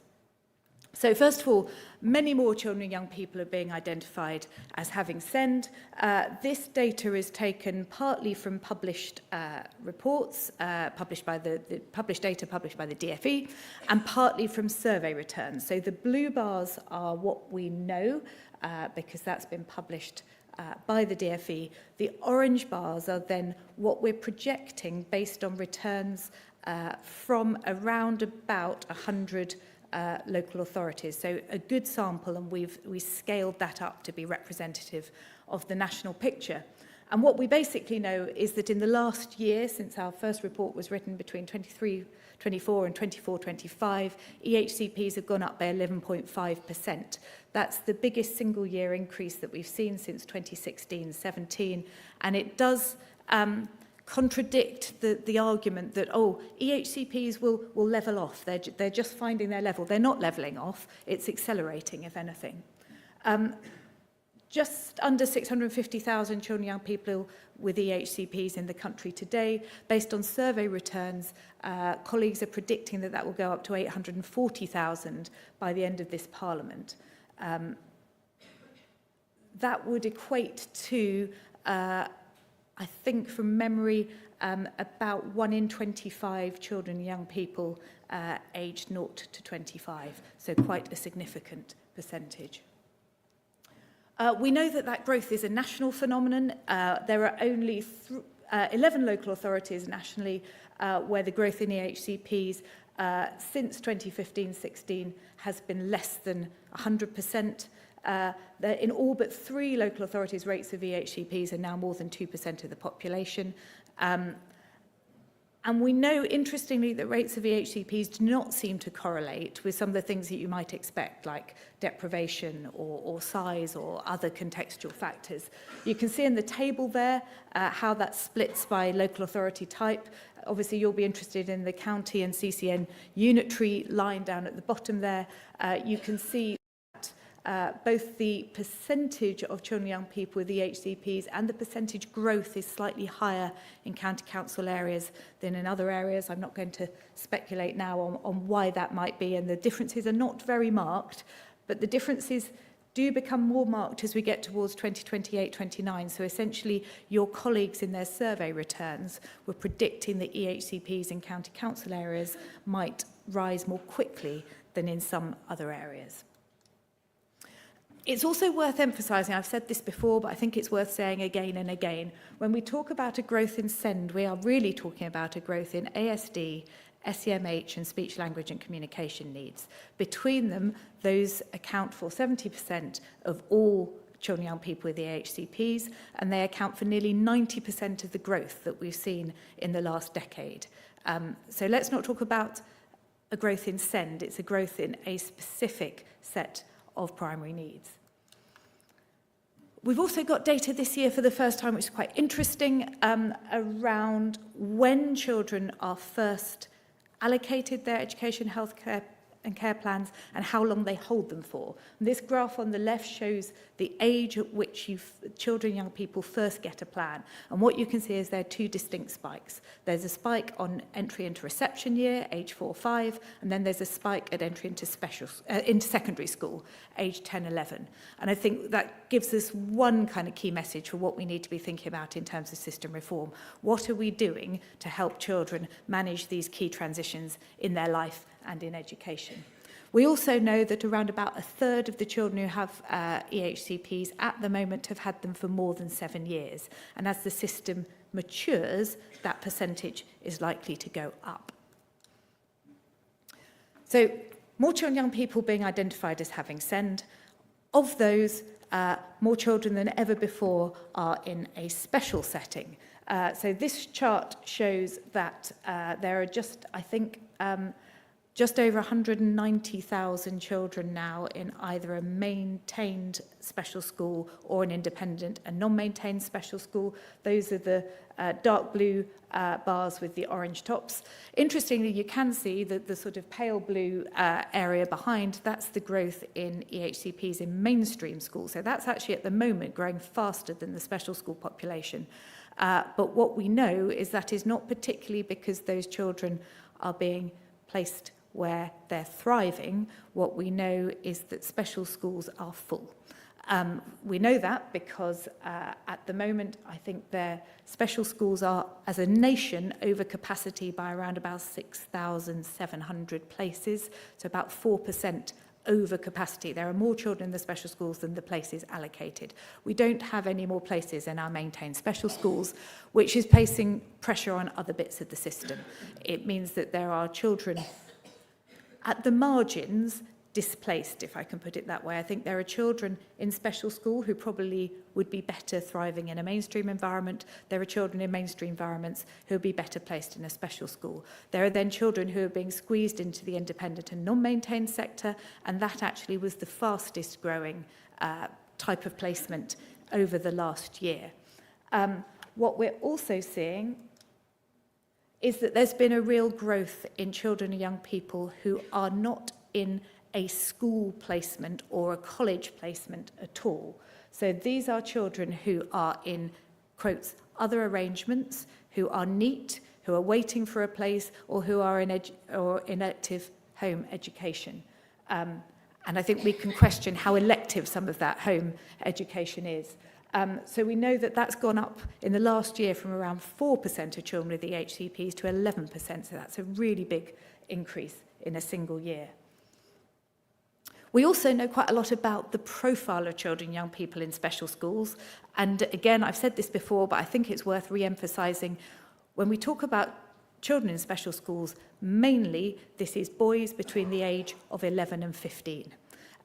So first of all, many more children and young people are being identified as having SEND. This data is taken partly from published reports, published data published by the DFE, and partly from survey returns. So the blue bars are what we know, because that's been published by the DFE. The orange bars are then what we're projecting based on returns from around about 100 local authorities. So a good sample, and we scaled that up to be representative of the national picture. And what we basically know is that in the last year, since our first report was written between 23-24 and 24-25, EHCPs have gone up by 11.5%. That's the biggest single year increase that we've seen since 2016-17, and it does contradict the argument that, oh, EHCPs will level off. They're just finding their level. They're not levelling off. It's accelerating, if anything. Just under 650,000 children and young people with EHCPs in the country today. Based on survey returns, colleagues are predicting that that will go up to 840,000 by the end of this Parliament. That would equate to I think from memory, about 1 in 25 children and young people aged 0 to 25, so quite a significant percentage. We know that growth is a national phenomenon. There are only 11 local authorities nationally where the growth in EHCPs since 2015-16 has been less than 100%. In all but 3 local authorities, rates of EHCPs are now more than 2% of the population. And we know, interestingly, that rates of EHCPs do not seem to correlate with some of the things that you might expect, like deprivation or size or other contextual factors. You can see in the table there how that splits by local authority type. Obviously, you'll be interested in the county and CCN unitary line down at the bottom there. You can see both the percentage of children and young people with EHCPs and the percentage growth is slightly higher in county council areas than in other areas. I'm not going to speculate now on why that might be, and the differences are not very marked, but the differences do become more marked as we get towards 2028-29. So essentially, your colleagues in their survey returns were predicting that EHCPs in county council areas might rise more quickly than in some other areas. It's also worth emphasising, I've said this before, but I think it's worth saying again and again, when we talk about a growth in SEND, we are really talking about a growth in ASD, SEMH and speech, language and communication needs. Between them, those account for 70% of all children and young people with EHCPs, and they account for nearly 90% of the growth that we've seen in the last decade. So let's not talk about a growth in SEND, it's a growth in a specific set of primary needs. We've also got data this year for the first time, which is quite interesting, around when children are first allocated their education, healthcare and care plans and how long they hold them for. And this graph on the left shows the age at which children and young people first get a plan. And what you can see is there are 2 distinct spikes. There's a spike on entry into reception year, age 4-5, and then there's a spike at entry into into secondary school, age 10-11. And I think that gives us one kind of key message for what we need to be thinking about in terms of system reform. What are we doing to help children manage these key transitions in their life and in education? We also know that around about a third of the children who have EHCPs at the moment have had them for more than 7 years. And as the system matures, that percentage is likely to go up. So more children and young people being identified as having SEND. Of those, more children than ever before are in a special setting. So this chart shows that there are just, I think, just over 190,000 children now in either a maintained special school or an independent and non-maintained special school. Those are the dark blue bars with the orange tops. Interestingly, you can see that the sort of pale blue area behind, that's the growth in EHCPs in mainstream schools. So that's actually at the moment growing faster than the special school population. But what we know is that is not particularly because those children are being placed where they're thriving. What we know is that special schools are full. We know that because at the moment, I think their special schools are, as a nation, over capacity by around about 6,700 places, so about 4% over capacity. There are more children in the special schools than the places allocated. We don't have any more places in our maintained special schools, which is placing pressure on other bits of the system. It means that there are children at the margins displaced, if I can put it that way. I think there are children in special school who probably would be better thriving in a mainstream environment. There are children in mainstream environments who would be better placed in a special school. There are then children who are being squeezed into the independent and non-maintained sector, and that actually was the fastest growing type of placement over the last year. What we're also seeing is that there's been a real growth in children and young people who are not in a school placement or a college placement at all. So these are children who are in, quotes, other arrangements, who are NEET, who are waiting for a place, or who are in active home education. And I think we can question how elective some of that home education is. So we know that that's gone up in the last year from around 4% of children with EHCPs to 11%. So that's a really big increase in a single year. We also know quite a lot about the profile of children and young people in special schools. And again, I've said this before, but I think it's worth re-emphasising. When we talk about children in special schools, mainly this is boys between the age of 11 and 15.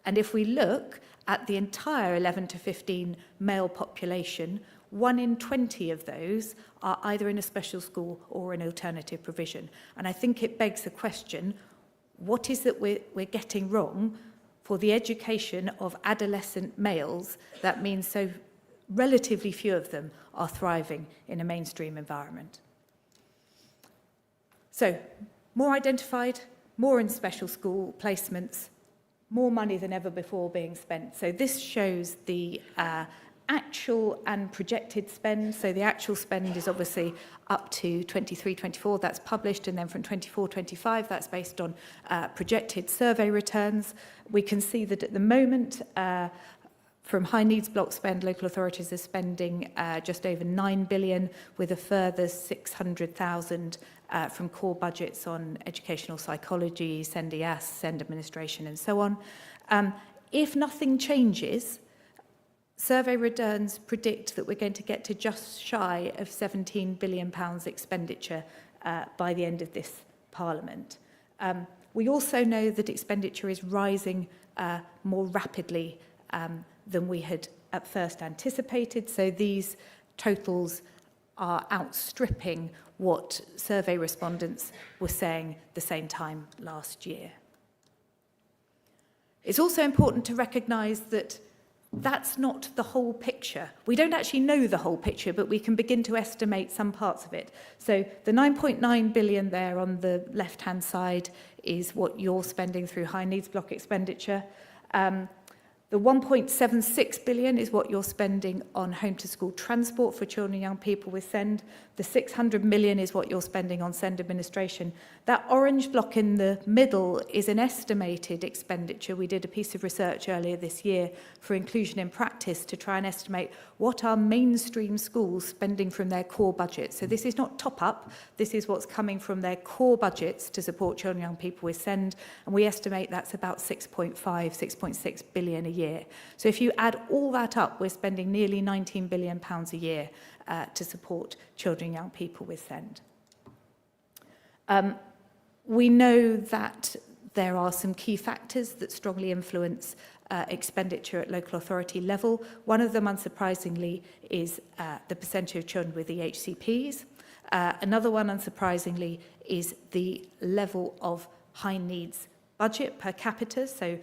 And if we look at the entire 11 to 15 male population, 1 in 20 of those are either in a special school or an alternative provision. And I think it begs the question, what is it we're getting wrong for the education of adolescent males that means so relatively few of them are thriving in a mainstream environment? So, more identified, more in special school placements, more money than ever before being spent. So this shows the actual and projected spend. So the actual spend is obviously up to 23-24, that's published, and then from 24-25, that's based on projected survey returns. We can see that at the moment, from high needs block spend, local authorities are spending just over 9 billion, with a further 600,000 from core budgets on educational psychology, SEND ES, SEND administration, and so on. If nothing changes, survey returns predict that we're going to get to just shy of £17 billion expenditure by the end of this Parliament. We also know that expenditure is rising more rapidly than we had at first anticipated, so these totals are outstripping what survey respondents were saying the same time last year. It's also important to recognise that that's not the whole picture. We don't actually know the whole picture, but we can begin to estimate some parts of it. So the 9.9 billion there on the left-hand side is what you're spending through high needs block expenditure. The 1.76 billion is what you're spending on home-to-school transport for children and young people with SEND. The 600 million is what you're spending on SEND administration. That orange block in the middle is an estimated expenditure. We did a piece of research earlier this year for Inclusion in Practice to try and estimate what are mainstream schools spending from their core budget. So this is not top-up. This is what's coming from their core budgets to support children and young people with SEND. And we estimate that's about 6.6 billion a year. So if you add all that up, we're spending nearly £19 billion a year to support children and young people with SEND. We know that there are some key factors that strongly influence expenditure at local authority level. One of them, unsurprisingly, is the percentage of children with EHCPs. Another one, unsurprisingly, is the level of high needs budget per capita. So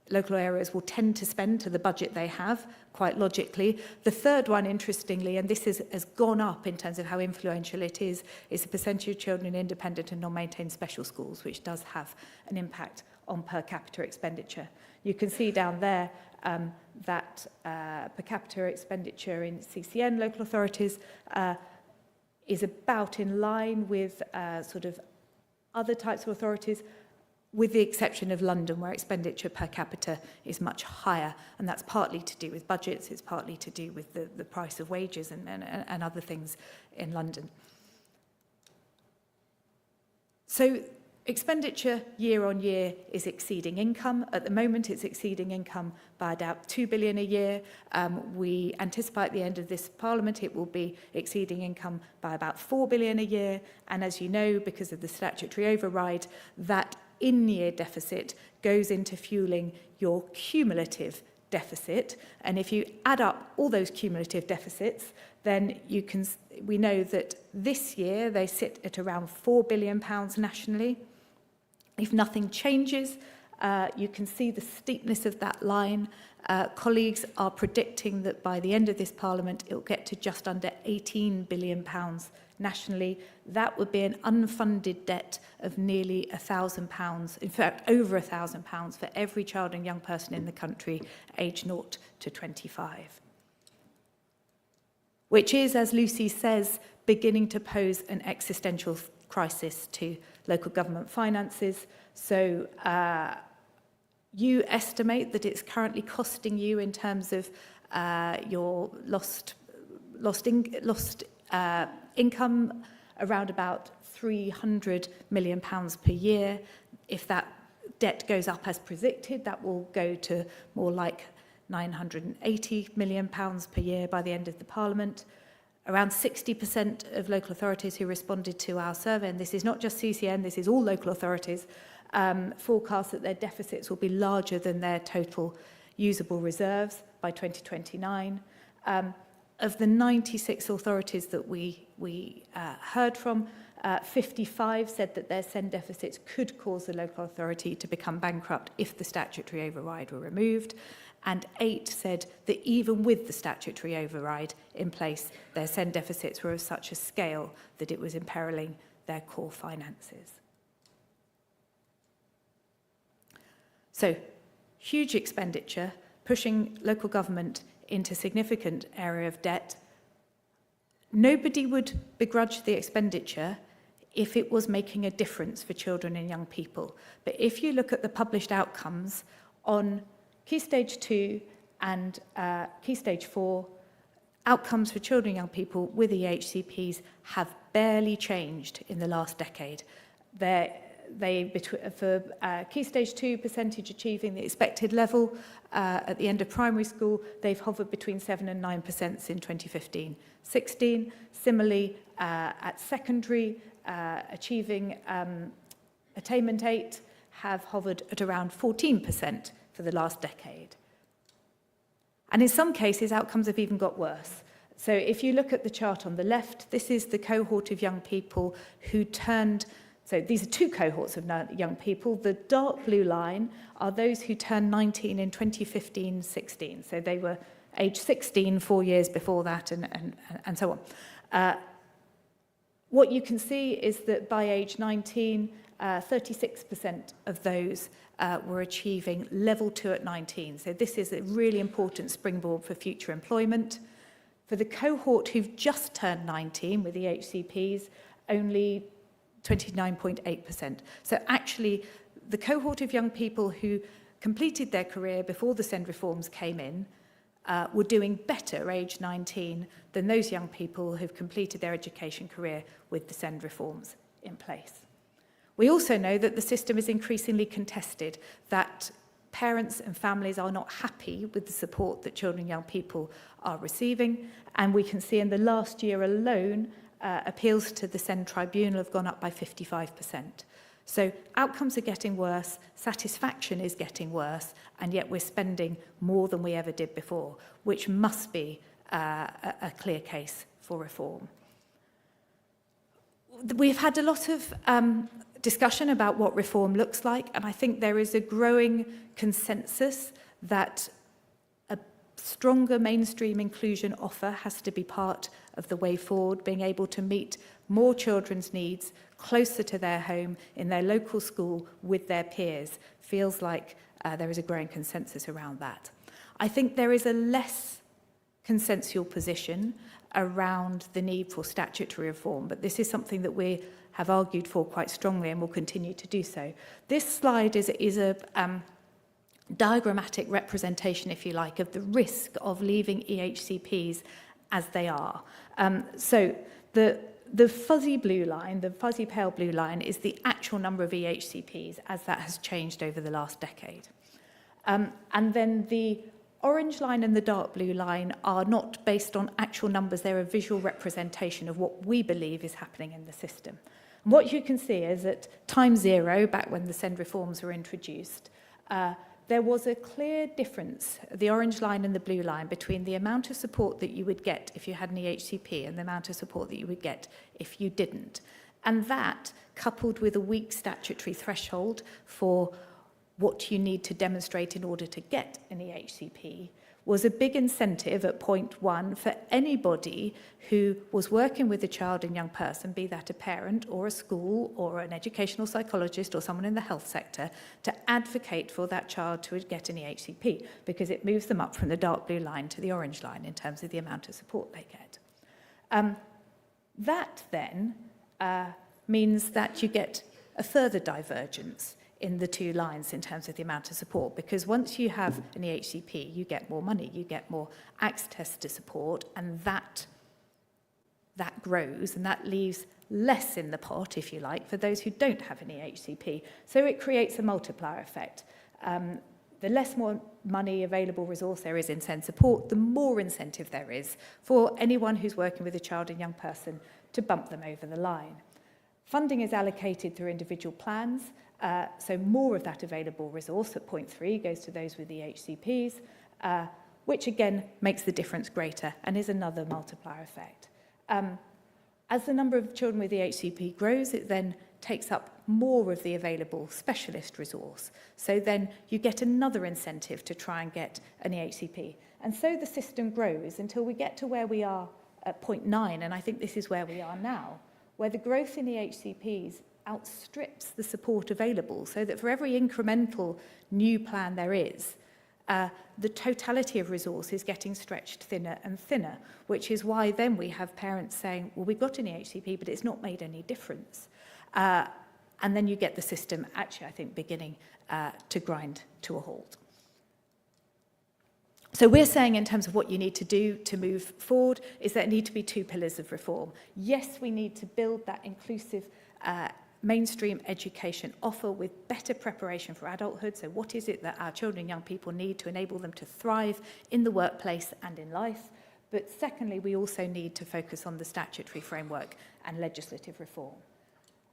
local areas will tend to spend to the budget they have, quite logically. The third one, interestingly, and this has gone up in terms of how influential it is the percentage of children in independent and non-maintained special schools, which does have an impact on per capita expenditure. You can see down there that per capita expenditure in CCN local authorities is about in line with sort of other types of authorities, with the exception of London, where expenditure per capita is much higher. And that's partly to do with budgets, it's partly to do with the price of wages and other things in London. So expenditure year on year is exceeding income. At the moment, it's exceeding income by about 2 billion a year. We anticipate at the end of this Parliament, it will be exceeding income by about 4 billion a year. And as you know, because of the statutory override, that in-year deficit goes into fueling your cumulative deficit. And if you add up all those cumulative deficits, then we know that this year they sit at around £4 billion nationally. If nothing changes, you can see the steepness of that line. Colleagues are predicting that by the end of this Parliament, it will get to just under £18 billion nationally. That would be an unfunded debt of nearly £1,000, in fact, over £1,000 for every child and young person in the country aged 0 to 25. Which is, as Lucy says, beginning to pose an existential crisis to local government finances. So you estimate that it's currently costing you in terms of your lost income around about £300 million per year. If that debt goes up as predicted, that will go to more like £980 million per year by the end of the Parliament. Around 60% of local authorities who responded to our survey, and this is not just CCN, this is all local authorities, forecast that their deficits will be larger than their total usable reserves by 2029. Of the 96 authorities that we heard from, 55 said that their SEND deficits could cause the local authority to become bankrupt if the statutory override were removed. And 8 said that even with the statutory override in place, their SEND deficits were of such a scale that it was imperiling their core finances. So, huge expenditure, pushing local government into significant area of debt. Nobody would begrudge the expenditure if it was making a difference for children and young people. But if you look at the published outcomes on Key Stage 2 and Key Stage 4, outcomes for children and young people with EHCPs have barely changed in the last decade. For Key Stage 2 percentage achieving the expected level at the end of primary school, they've hovered between 7 and 9% in 2015-16. Similarly, at secondary, achieving attainment 8 have hovered at around 14% for the last decade. And in some cases, outcomes have even got worse. So if you look at the chart on the left, this is the cohort of young people who turned. So these are two cohorts of young people. The dark blue line are those who turned 19 in 2015-16. So they were age 16 4 years before that and so on. What you can see is that by age 19, 36% of those were achieving level 2 at 19. So this is a really important springboard for future employment. For the cohort who've just turned 19 with the HCPs, only 29.8%. So actually, the cohort of young people who completed their career before the SEND reforms came in were doing better age 19 than those young people who've completed their education career with the SEND reforms in place. We also know that the system is increasingly contested, that parents and families are not happy with the support that children and young people are receiving, and we can see in the last year alone, appeals to the SEND Tribunal have gone up by 55%. So outcomes are getting worse, satisfaction is getting worse, and yet we're spending more than we ever did before, which must be a clear case for reform. We've had a lot of discussion about what reform looks like, and I think there is a growing consensus that a stronger mainstream inclusion offer has to be part of the way forward, being able to meet more children's needs closer to their home, in their local school, with their peers. Feels like there is a growing consensus around that. I think there is a less consensual position around the need for statutory reform, but this is something that we have argued for quite strongly and will continue to do so. This slide is a diagrammatic representation, if you like, of the risk of leaving EHCPs as they are. So the fuzzy blue line, the fuzzy pale blue line, is the actual number of EHCPs as that has changed over the last decade. And then the orange line and the dark blue line are not based on actual numbers, they're a visual representation of what we believe is happening in the system. And what you can see is at time zero, back when the SEND reforms were introduced, there was a clear difference, the orange line and the blue line, between the amount of support that you would get if you had an EHCP and the amount of support that you would get if you didn't. And that, coupled with a weak statutory threshold for what you need to demonstrate in order to get an EHCP, was a big incentive at point one for anybody who was working with a child and young person, be that a parent or a school or an educational psychologist or someone in the health sector, to advocate for that child to get an EHCP, because it moves them up from the dark blue line to the orange line in terms of the amount of support they get. That then means that you get a further divergence in the two lines in terms of the amount of support, because once you have an EHCP, you get more money, you get more access to support, and that grows, and that leaves less in the pot, if you like, for those who don't have an EHCP. So it creates a multiplier effect. The less more money, available resource there is in SEND support, the more incentive there is for anyone who's working with a child and young person to bump them over the line. Funding is allocated through individual plans, so more of that available resource at point 3 goes to those with the HCPs, which again makes the difference greater and is another multiplier effect. As the number of children with the HCP grows, it then takes up more of the available specialist resource. So then you get another incentive to try and get an EHCP. And so the system grows until we get to where we are at point 9, and I think this is where we are now, where the growth in the HCPs outstrips the support available, so that for every incremental new plan there is, the totality of resource is getting stretched thinner and thinner, which is why then we have parents saying, well, we got an EHCP, but it's not made any difference. And then you get the system actually, I think, beginning to grind to a halt. So we're saying in terms of what you need to do to move forward is there need to be 2 pillars of reform. Yes, we need to build that inclusive mainstream education offer with better preparation for adulthood. So what is it that our children and young people need to enable them to thrive in the workplace and in life? But secondly, we also need to focus on the statutory framework and legislative reform.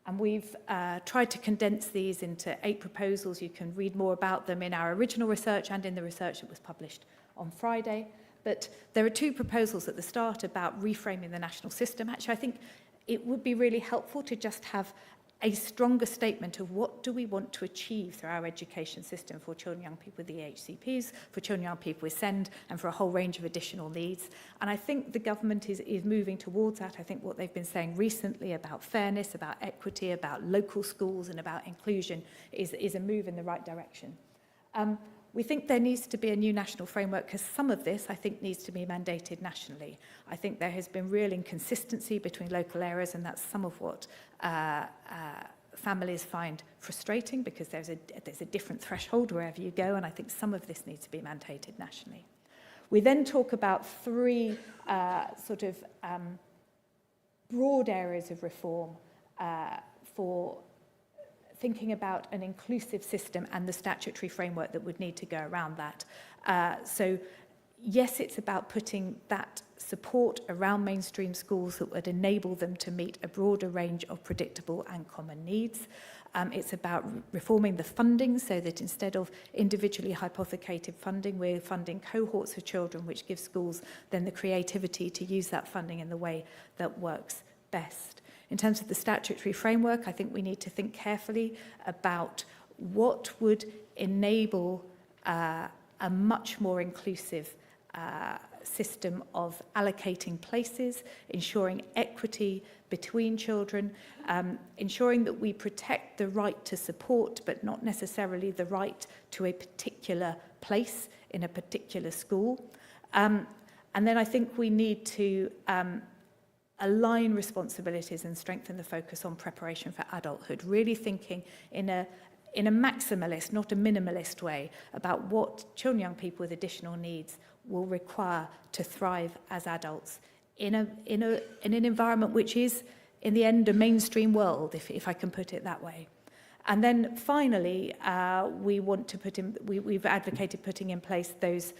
And we've tried to condense these into 8 proposals. You can read more about them in our original research and in the research that was published on Friday. But there are 2 proposals at the start about reframing the national system. Actually, I think it would be really helpful to just have a stronger statement of what do we want to achieve through our education system for children and young people with EHCPs, for children and young people with SEND, and for a whole range of additional needs. And I think the government is moving towards that. I think what they've been saying recently about fairness, about equity, about local schools and about inclusion is a move in the right direction. We think there needs to be a new national framework because some of this, I think, needs to be mandated nationally. I think there has been real inconsistency between local areas, and that's some of what families find frustrating because there's a different threshold wherever you go, and I think some of this needs to be mandated nationally. We then talk about three broad areas of reform for thinking about an inclusive system and the statutory framework that would need to go around that. So yes, it's about putting that support around mainstream schools that would enable them to meet a broader range of predictable and common needs. It's about reforming the funding so that instead of individually hypothecated funding, we're funding cohorts of children, which gives schools then the creativity to use that funding in the way that works best. In terms of the statutory framework, I think we need to think carefully about what would enable a much more inclusive system of allocating places, ensuring equity between children, ensuring that we protect the right to support, but not necessarily the right to a particular place in a particular school. And then I think we need to align responsibilities and strengthen the focus on preparation for adulthood, really thinking in a maximalist, not a minimalist way about what children and young people with additional needs will require to thrive as adults in an environment which is, in the end, a mainstream world, if I can put it that way. And then finally, we've advocated putting in place those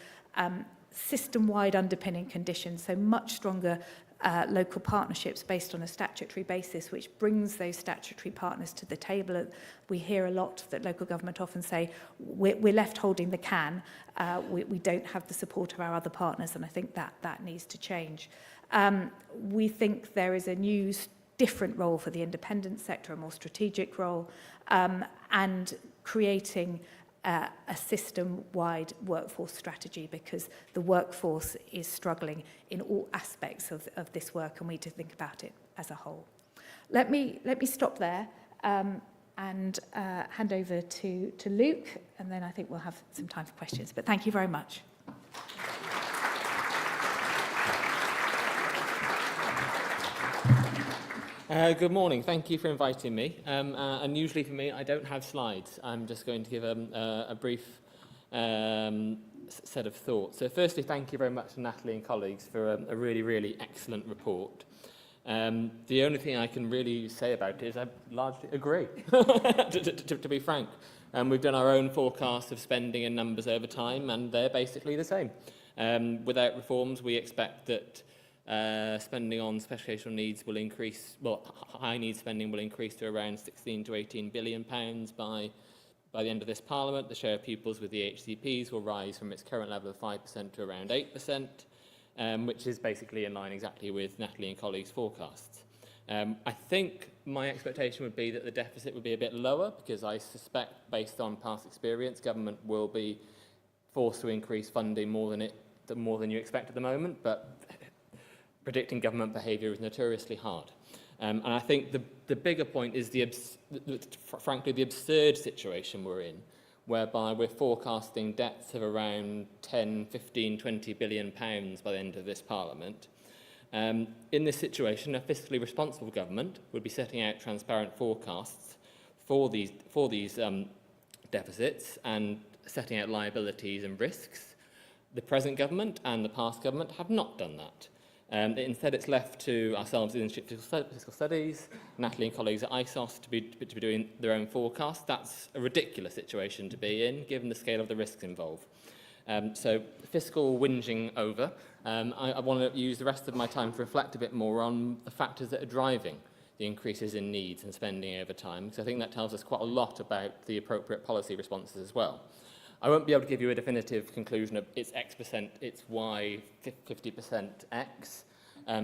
system-wide underpinning conditions, so much stronger local partnerships based on a statutory basis, which brings those statutory partners to the table. We hear a lot that local government often say, we're left holding the can, we don't have the support of our other partners, and I think that needs to change. We think there is a new, different role for the independent sector, a more strategic role, and creating a system-wide workforce strategy, because the workforce is struggling in all aspects of this work, and we need to think about it as a whole. Let me stop there and hand over to Luke, and then I think we'll have some time for questions. But thank you very much. Good morning. Thank you for inviting me. And usually for me, I don't have slides. I'm just going to give a brief set of thoughts. So firstly, thank you very much to Natalie and colleagues for a really, really excellent report. The only thing I can really say about it is I largely agree, to be frank. We've done our own forecasts of spending and numbers over time, and they're basically the same. Without reforms, we expect that spending on special educational needs will increase, high needs spending will increase to around 16 to 18 billion pounds by the end of this Parliament. The share of pupils with the EHCPs will rise from its current level of 5% to around 8%, which is basically in line exactly with Natalie and colleagues' forecasts. I think my expectation would be that the deficit would be a bit lower, because I suspect, based on past experience, government will be forced to increase funding more than you expect at the moment, but predicting government behaviour is notoriously hard. And I think the bigger point is frankly the absurd situation we're in, whereby we're forecasting debts of around 10, 15, 20 billion pounds by the end of this Parliament. In this situation, a fiscally responsible government would be setting out transparent forecasts for these deficits and setting out liabilities and risks. The present government and the past government have not done that. Instead, it's left to ourselves in the Institute of Fiscal Studies, Natalie and colleagues at ISOS to be doing their own forecasts. That's a ridiculous situation to be in, given the scale of the risks involved. So fiscal whinging over. I want to use the rest of my time to reflect a bit more on the factors that are driving the increases in needs and spending over time, because I think that tells us quite a lot about the appropriate policy responses as well. I won't be able to give you a definitive conclusion of it's X%, it's Y, 50% X,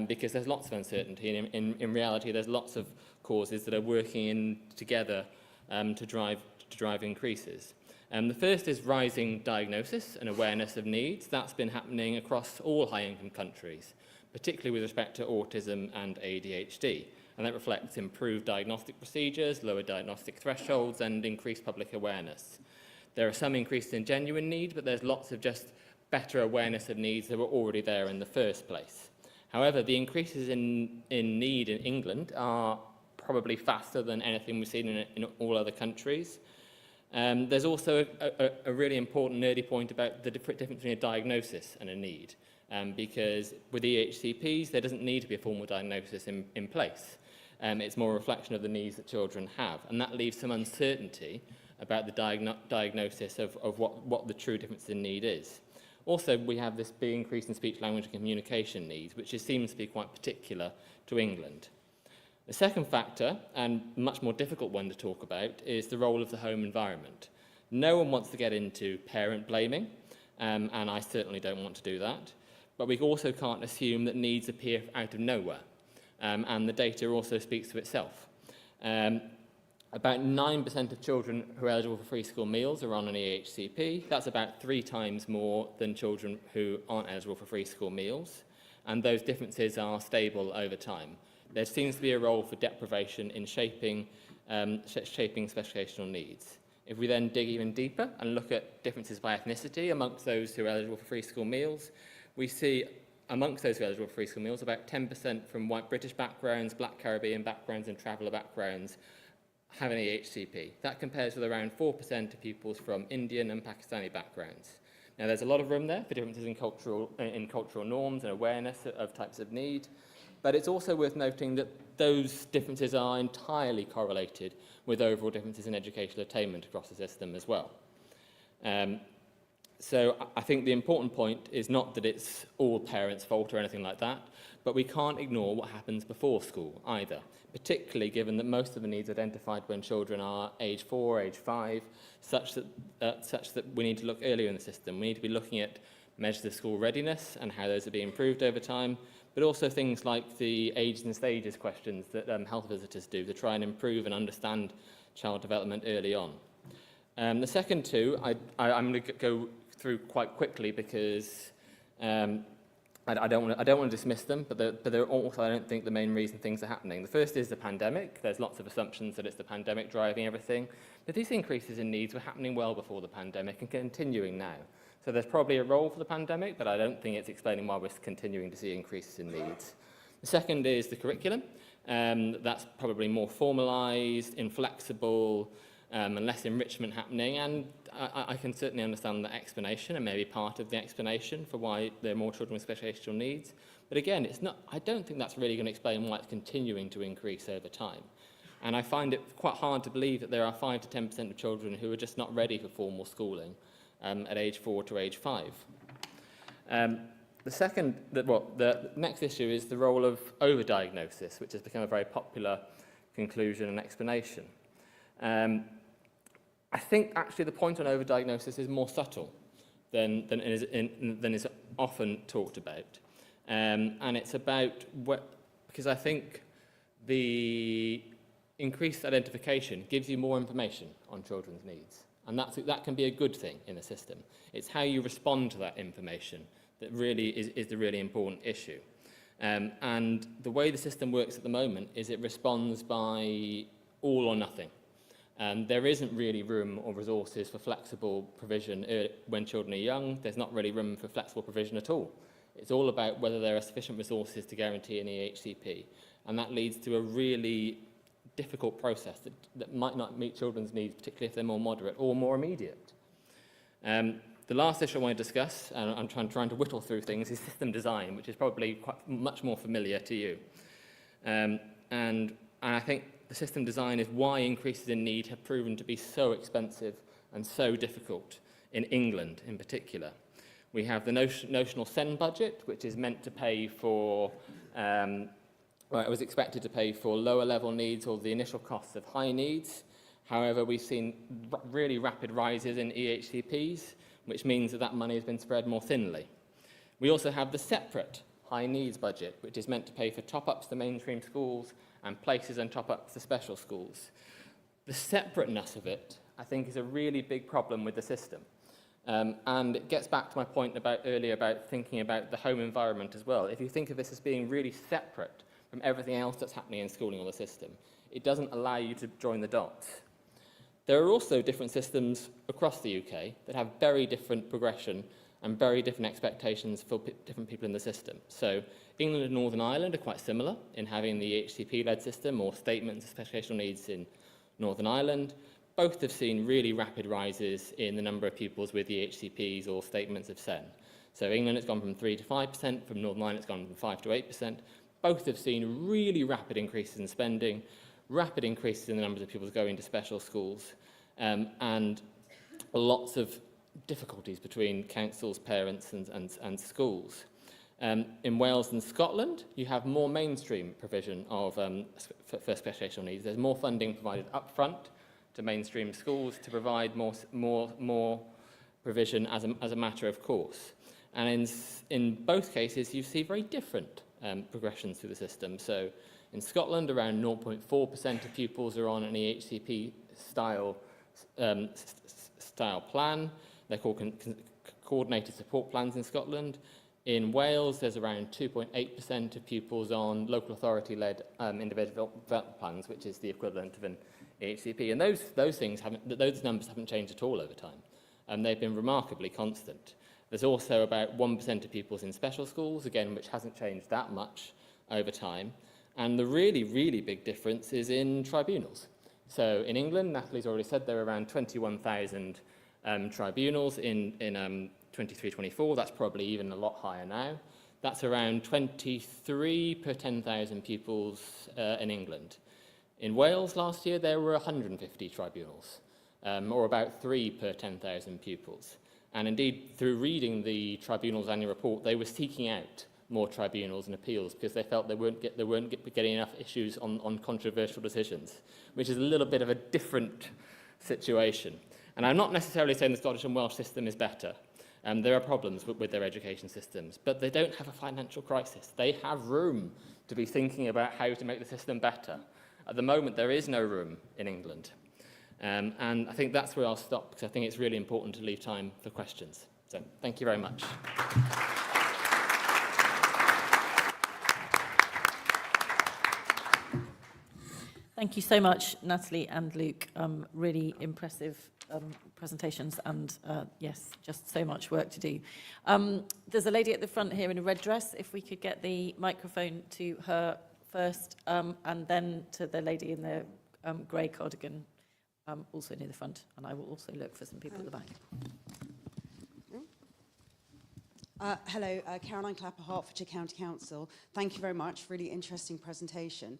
because there's lots of uncertainty. And in reality, there's lots of causes that are working in together to drive increases. The first is rising diagnosis and awareness of needs. That's been happening across all high-income countries, particularly with respect to autism and ADHD. And that reflects improved diagnostic procedures, lower diagnostic thresholds, and increased public awareness. There are some increases in genuine need, but there's lots of just better awareness of needs that were already there in the first place. However, the increases in need in England are probably faster than anything we've seen in all other countries. There's also a really important nerdy point about the difference between a diagnosis and a need, because with EHCPs, there doesn't need to be a formal diagnosis in place. It's more a reflection of the needs that children have, and that leaves some uncertainty about the diagnosis of what the true difference in need is. Also, we have this big increase in speech, language and communication needs, which seems to be quite particular to England. The second factor, and much more difficult one to talk about, is the role of the home environment. No one wants to get into parent blaming, and I certainly don't want to do that. But we also can't assume that needs appear out of nowhere, and the data also speaks to itself. About 9% of children who are eligible for free school meals are on an EHCP. That's about 3 times more than children who aren't eligible for free school meals, and those differences are stable over time. There seems to be a role for deprivation in shaping special educational needs. If we then dig even deeper and look at differences by ethnicity amongst those who are eligible for free school meals, we see amongst those who are eligible for free school meals, about 10% from white British backgrounds, black Caribbean backgrounds and traveller backgrounds have an EHCP. That compares with around 4% of pupils from Indian and Pakistani backgrounds. Now, there's a lot of room there for differences in cultural norms and awareness of types of need, but it's also worth noting that those differences are entirely correlated with overall differences in educational attainment across the system as well. So I think the important point is not that it's all parents' fault or anything like that, but we can't ignore what happens before school either, particularly given that most of the needs identified when children are age 4, age 5, such that we need to look earlier in the system. We need to be looking at measures of school readiness and how those are being improved over time, but also things like the ages and stages questions that health visitors do to try and improve and understand child development early on. The second two, I'm going to go through quite quickly because I don't want to dismiss them, but they're also, I don't think, the main reason things are happening. The first is the pandemic. There's lots of assumptions that it's the pandemic driving everything, but these increases in needs were happening well before the pandemic and continuing now. So there's probably a role for the pandemic, but I don't think it's explaining why we're continuing to see increases in needs. The second is the curriculum. That's probably more formalised, inflexible, and less enrichment happening, and I can certainly understand the explanation and maybe part of the explanation for why there are more children with special educational needs. But again, I don't think that's really going to explain why it's continuing to increase over time. And I find it quite hard to believe that there are 5 to 10% of children who are just not ready for formal schooling at age 4 to age 5. The next issue is the role of overdiagnosis, which has become a very popular conclusion and explanation. I think actually the point on overdiagnosis is more subtle than is often talked about. And it's about because I think the increased identification gives you more information on children's needs. And that can be a good thing in a system. It's how you respond to that information that really is the really important issue. And the way the system works at the moment is it responds by all or nothing. There isn't really room or resources for flexible provision when children are young. There's not really room for flexible provision at all. It's all about whether there are sufficient resources to guarantee an EHCP. And that leads to a really difficult process that might not meet children's needs, particularly if they're more moderate or more immediate. The last issue I want to discuss, and I'm trying to whittle through things, is system design, which is probably much more familiar to you. And I think the system design is why increases in need have proven to be so expensive and so difficult in England in particular. We have the notional SEN budget, which is meant to pay for, it was expected to pay for lower level needs or the initial costs of high needs. However, we've seen really rapid rises in EHCPs, which means that money has been spread more thinly. We also have the separate high needs budget, which is meant to pay for top-ups to mainstream schools and places and top-ups to special schools. The separateness of it, I think, is a really big problem with the system. And it gets back to my point earlier about thinking about the home environment as well. If you think of this as being really separate from everything else that's happening in schooling or the system, it doesn't allow you to join the dots. There are also different systems across the UK that have very different progression and very different expectations for different people in the system. So England and Northern Ireland are quite similar in having the HCP-led system or statements of special educational needs in Northern Ireland. Both have seen really rapid rises in the number of pupils with the HCPs or statements of SEN. So England has gone from 3 to 5%, from Northern Ireland it's gone from 5 to 8%. Both have seen really rapid increases in spending, rapid increases in the numbers of pupils going to special schools, and lots of difficulties between councils, parents and schools. In Wales and Scotland, you have more mainstream provision of for special educational needs. There's more funding provided up front to mainstream schools to provide more provision as a matter of course. And in both cases, you see very different progressions through the system. So in Scotland, around 0.4% of pupils are on an EHCP style plan. They're called coordinated support plans in Scotland. In Wales, there's around 2.8% of pupils on local authority-led individual development plans, which is the equivalent of an EHCP. And those numbers haven't changed at all over time. They've been remarkably constant. There's also about 1% of pupils in special schools, again, which hasn't changed that much over time. And the really, really big difference is in tribunals. So in England, Natalie's already said there are around 21,000 tribunals in 23-24. That's probably even a lot higher now. That's around 23 per 10,000 pupils in England. In Wales last year, there were 150 tribunals, or about 3 per 10,000 pupils. And indeed, through reading the Tribunal's annual report, they were seeking out more tribunals and appeals because they felt they weren't getting enough issues on controversial decisions, which is a little bit of a different situation. And I'm not necessarily saying the Scottish and Welsh system is better. There are problems with their education systems, but they don't have a financial crisis. They have room to be thinking about how to make the system better. At the moment, there is no room in England. And I think that's where I'll stop, because I think it's really important to leave time for questions. So thank you very much. Thank you so much, Natalie and Luke. Really impressive presentations and, yes, just so much work to do. There's a lady at the front here in a red dress. If we could get the microphone to her first, and then to the lady in the grey cardigan, also near the front. And I will also look for some people at the back. Hello, Caroline Clapper, Hertfordshire County Council. Thank you very much. Really interesting presentation.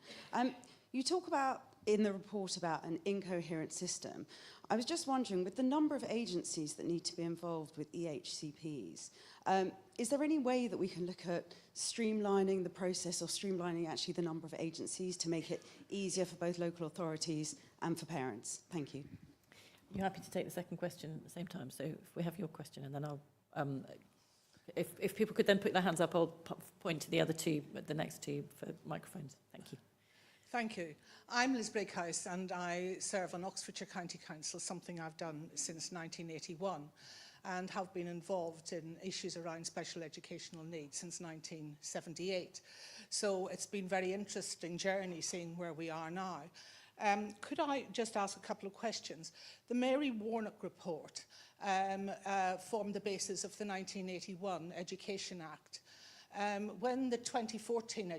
You talk about, in the report, about an incoherent system. I was just wondering, with the number of agencies that need to be involved with EHCPs, is there any way that we can look at streamlining the process or streamlining actually the number of agencies to make it easier for both local authorities and for parents? Thank you. You're happy to take the second question at the same time. So if we have your question, and then I'll, if people could then put their hands up, I'll point to the other two, the next two for microphones. Thank you. Thank you. I'm Liz Brighouse and I serve on Oxfordshire County Council, something I've done since 1981, and have been involved in issues around special educational needs since 1978. So it's been a very interesting journey seeing where we are now. Could I just ask a couple of questions? The Mary Warnock report formed the basis of the 1981 Education Act. When the 2014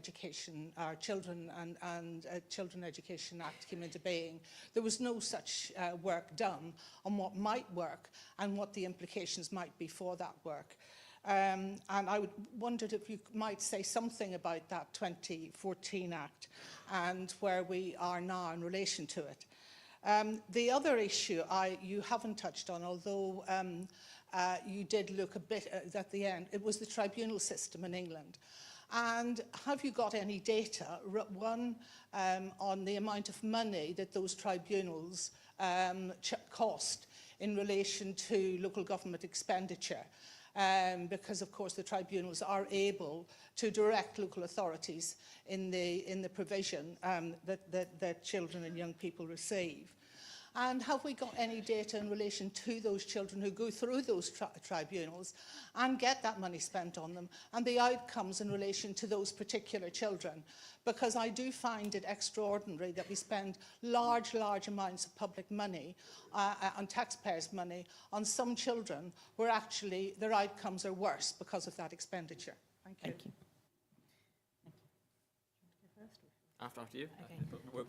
Children Education Act came into being, there was no such work done on what might work and what the implications might be for that work. And I wondered if you might say something about that 2014 Act and where we are now in relation to it. The other issue you haven't touched on, although you did look a bit at the end, it was the tribunal system in England. And have you got any data, one, on the amount of money that those tribunals cost in relation to local government expenditure? Because, of course, the tribunals are able to direct local authorities in the provision that children and young people receive. And have we got any data in relation to those children who go through those tribunals and get that money spent on them, and the outcomes in relation to those particular children? Because I do find it extraordinary that we spend large amounts of public money, on taxpayers' money, on some children where actually their outcomes are worse because of that expenditure. Thank you. Thank you. After you. Okay.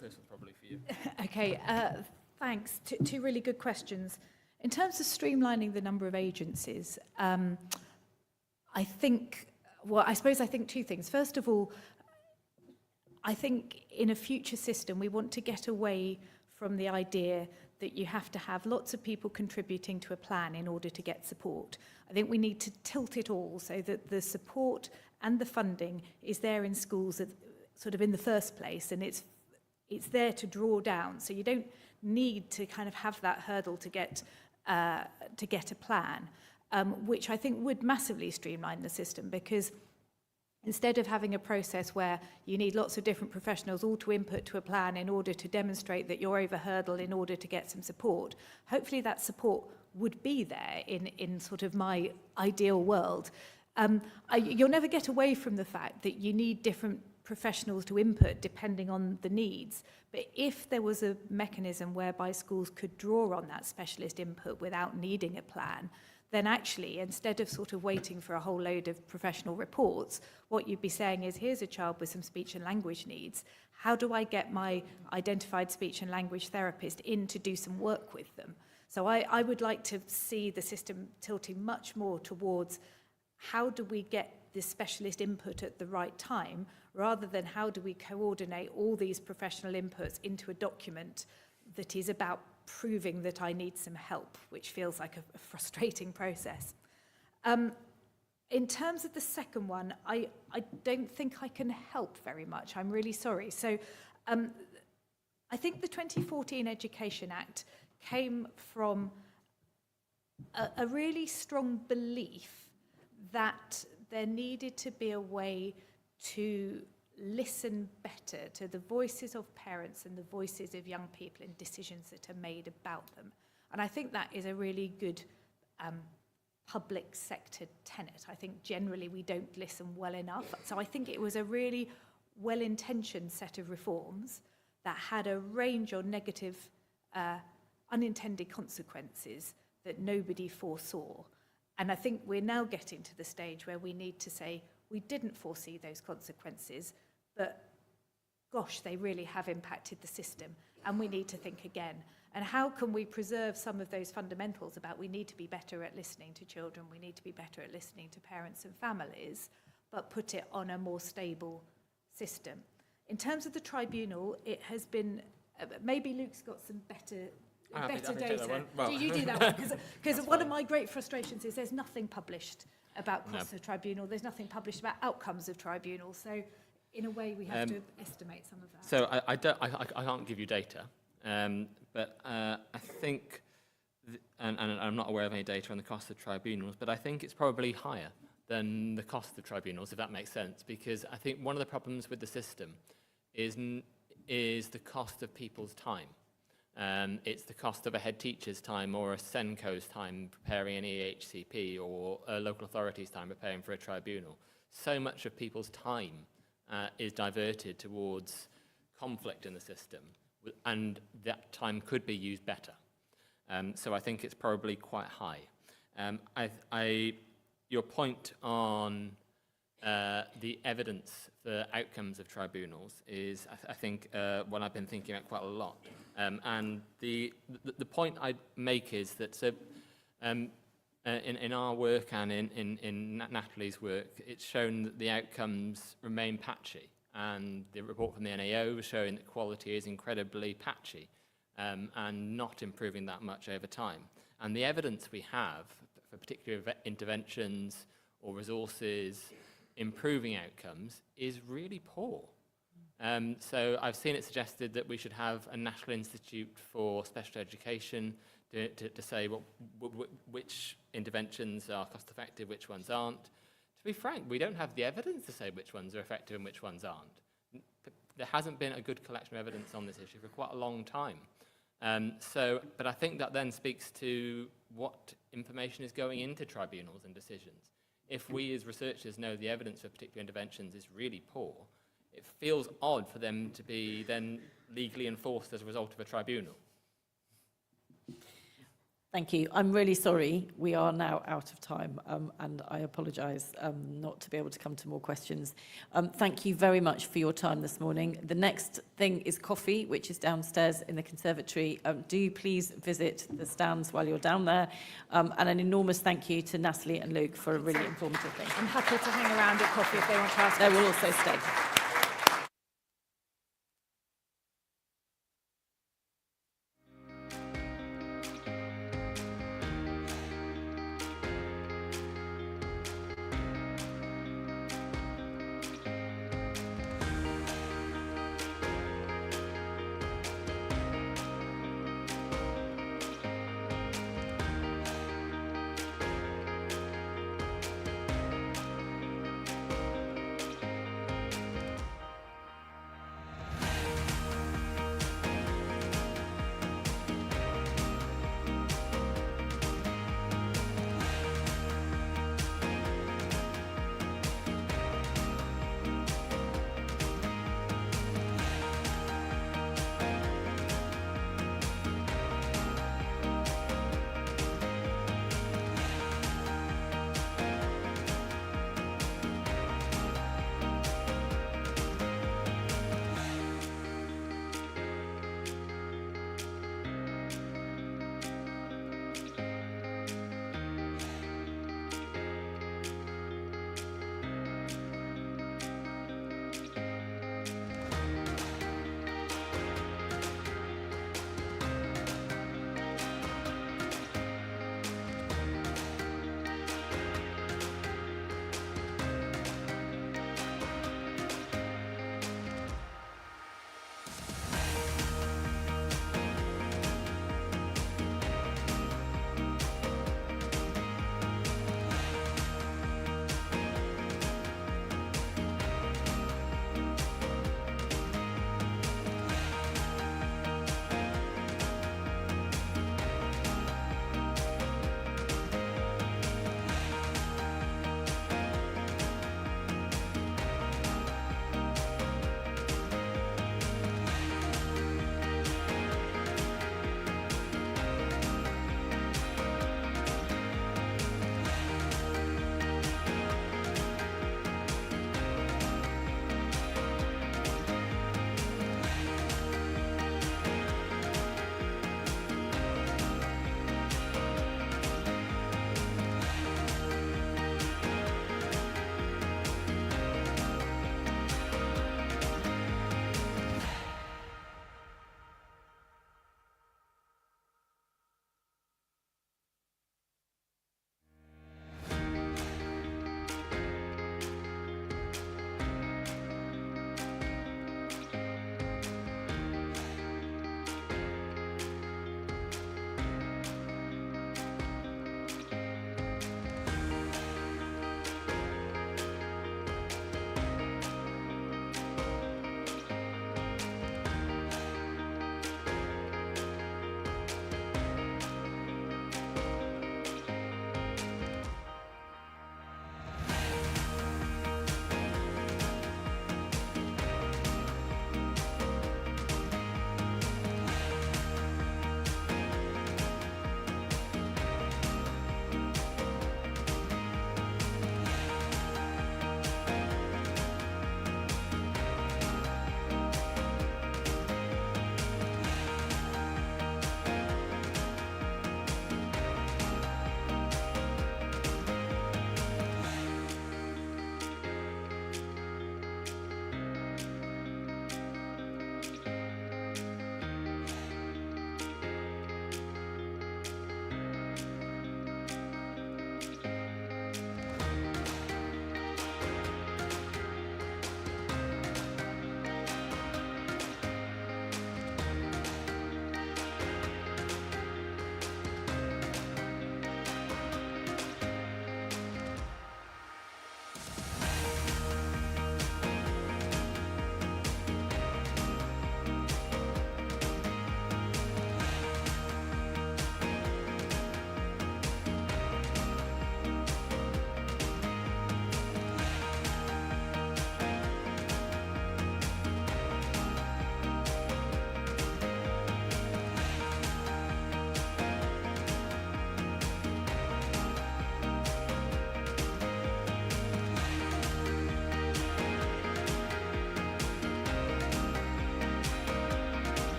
First one probably for you. Okay, thanks. Two really good questions. In terms of streamlining the number of agencies, I think two things. First of all, I think in a future system, we want to get away from the idea that you have to have lots of people contributing to a plan in order to get support. I think we need to tilt it all so that the support and the funding is there in schools sort of in the first place, and it's there to draw down. So you don't need to kind of have that hurdle to get a plan, which I think would massively streamline the system, because instead of having a process where you need lots of different professionals all to input to a plan in order to demonstrate that you're over hurdle in order to get some support, hopefully that support would be there in sort of my ideal world. You'll never get away from the fact that you need different professionals to input depending on the needs. But if there was a mechanism whereby schools could draw on that specialist input without needing a plan, then actually, instead of sort of waiting for a whole load of professional reports, what you'd be saying is, here's a child with some speech and language needs. How do I get my identified speech and language therapist in to do some work with them? So I would like to see the system tilting much more towards how do we get this specialist input at the right time, rather than how do we coordinate all these professional inputs into a document that is about proving that I need some help, which feels like a frustrating process. In terms of the second one, I don't think I can help very much. I'm really sorry. So I think the 2014 Education Act came from a really strong belief that there needed to be a way to listen better to the voices of parents and the voices of young people in decisions that are made about them. And I think that is a really good public sector tenet. I think generally we don't listen well enough. So I think it was a really well-intentioned set of reforms that had a range of negative unintended consequences that nobody foresaw. And I think we're now getting to the stage where we need to say, we didn't foresee those consequences, but gosh, they really have impacted the system, and we need to think again. And how can we preserve some of those fundamentals about we need to be better at listening to children, we need to be better at listening to parents and families, but put it on a more stable system. In terms of the tribunal, it has been, maybe Luke's got some better data. Well, do you do that one? Because one of my great frustrations is there's nothing published about costs of tribunal. There's nothing published about outcomes of tribunal. So in a way, we have to estimate some of that. So I can't give you data, but I think, and I'm not aware of any data on the cost of tribunals, but I think it's probably higher than the cost of tribunals, if that makes sense, because I think one of the problems with the system is the cost of people's time. It's the cost of a head teacher's time or a SENCO's time preparing an EHCP or a local authority's time preparing for a tribunal. So much of people's time is diverted towards conflict in the system, and that time could be used better. So I think it's probably quite high. Your point on the evidence for outcomes of tribunals is, I think, one I've been thinking about quite a lot. And the point I'd make is that in our work and in Natalie's work, it's shown that the outcomes remain patchy. And the report from the NAO was showing that quality is incredibly patchy and not improving that much over time. And the evidence we have for particular interventions or resources improving outcomes is really poor. So I've seen it suggested that we should have a National Institute for Special Education to say which interventions are cost effective, which ones aren't. To be frank, we don't have the evidence to say which ones are effective and which ones aren't. There hasn't been a good collection of evidence on this issue for quite a long time. But I think that then speaks to what information is going into tribunals and decisions. If we as researchers know the evidence for particular interventions is really poor, it feels odd for them to be then legally enforced as a result of a tribunal. Thank you. I'm really sorry. We are now out of time, and I apologise not to be able to come to more questions. Thank you very much for your time this morning. The next thing is coffee, which is downstairs in the conservatory. Do please visit the stands while you're down there. And an enormous thank you to Natalie and Luke for a really informative thing. I'm happy to hang around at coffee if they want to ask. They will also stay.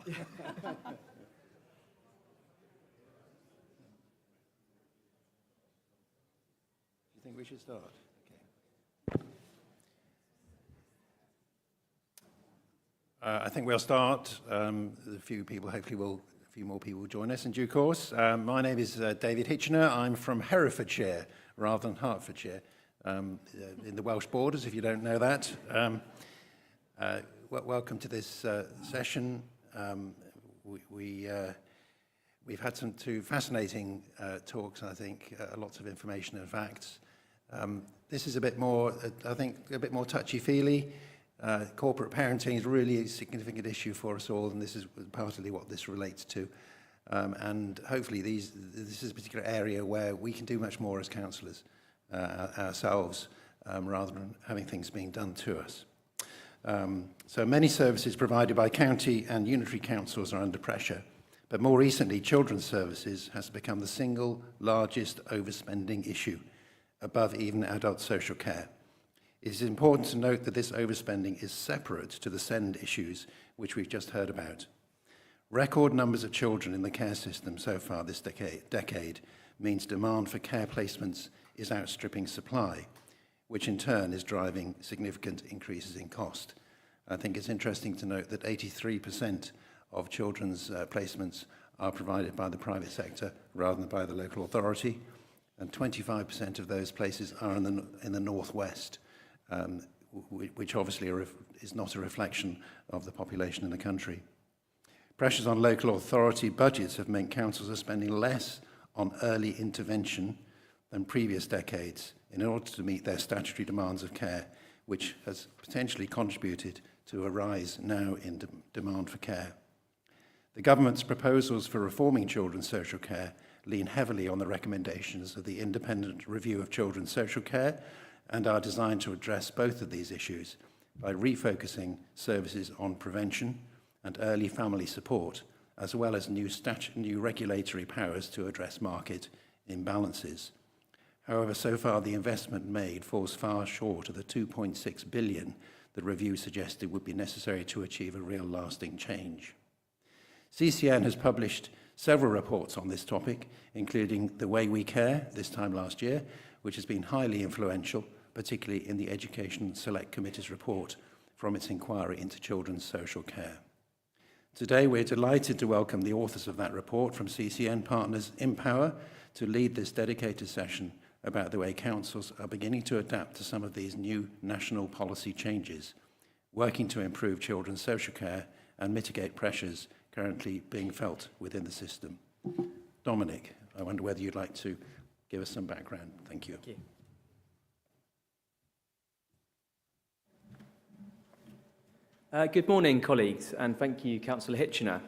Do you think we should start? Okay. I think we'll start. A few people, hopefully, a few more people will join us in due course. My name is David Hitchener. I'm from Herefordshire rather than Hertfordshire, in the Welsh borders, if you don't know that. Welcome to this session. We've had two fascinating talks, I think, lots of information and facts. This is a bit more, I think, a bit more touchy-feely. Corporate parenting is really a significant issue for us all, and this is partly what this relates to. And hopefully this is a particular area where we can do much more as councillors ourselves, rather than having things being done to us. So many services provided by county and unitary councils are under pressure, but more recently, children's services has become the single largest overspending issue, above even adult social care. It is important to note that this overspending is separate to the SEND issues, which we've just heard about. Record numbers of children in the care system so far this decade means demand for care placements is outstripping supply, which in turn is driving significant increases in cost. I think it's interesting to note that 83% of children's placements are provided by the private sector rather than by the local authority, and 25% of those places are in the northwest, which obviously is not a reflection of the population in the country. Pressures on local authority budgets have meant councils are spending less on early intervention than previous decades in order to meet their statutory demands of care, which has potentially contributed to a rise now in demand for care. The government's proposals for reforming children's social care lean heavily on the recommendations of the Independent Review of Children's Social Care and are designed to address both of these issues by refocusing services on prevention and early family support, as well as new regulatory powers to address market imbalances. However, so far the investment made falls far short of the 2.6 billion the review suggested would be necessary to achieve a real lasting change. CCN has published several reports on this topic, including The Way We Care, this time last year, which has been highly influential, particularly in the Education Select Committee's report from its inquiry into children's social care. Today, we're delighted to welcome the authors of that report from CCN partners Empower to lead this dedicated session about the way councils are beginning to adapt to some of these new national policy changes, working to improve children's social care and mitigate pressures currently being felt within the system. Dominic, I wonder whether you'd like to give us some background. Thank you. Thank you. Good morning, colleagues, and thank you, Councillor Hitchener.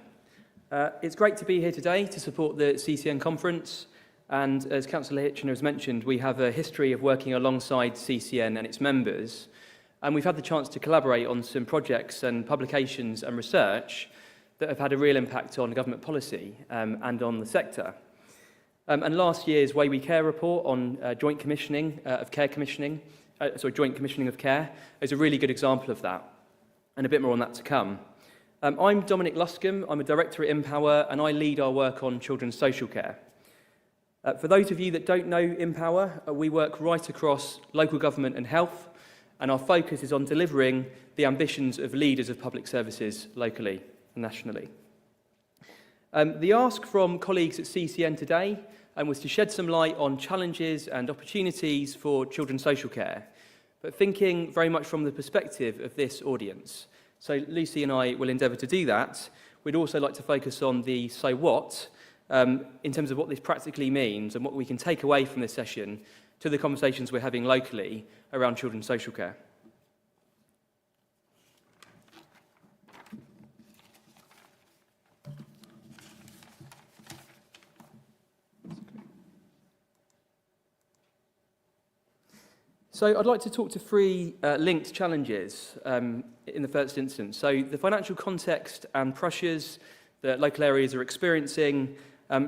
It's great to be here today to support the CCN conference, and as Councillor Hitchener has mentioned, we have a history of working alongside CCN and its members, and we've had the chance to collaborate on some projects and publications and research that have had a real impact on government policy and on the sector. And last year's Way We Care report on joint commissioning of care is a really good example of that, and a bit more on that to come. I'm Dominic Luscombe, I'm a director at Empower, and I lead our work on children's social care. For those of you that don't know Empower, we work right across local government and health, and our focus is on delivering the ambitions of leaders of public services locally and nationally. The ask from colleagues at CCN today was to shed some light on challenges and opportunities for children's social care, but thinking very much from the perspective of this audience. So Lucy and I will endeavour to do that. We'd also like to focus on the so what, in terms of what this practically means and what we can take away from this session to the conversations we're having locally around children's social care. So I'd like to talk to three linked challenges in the first instance. So the financial context and pressures that local areas are experiencing,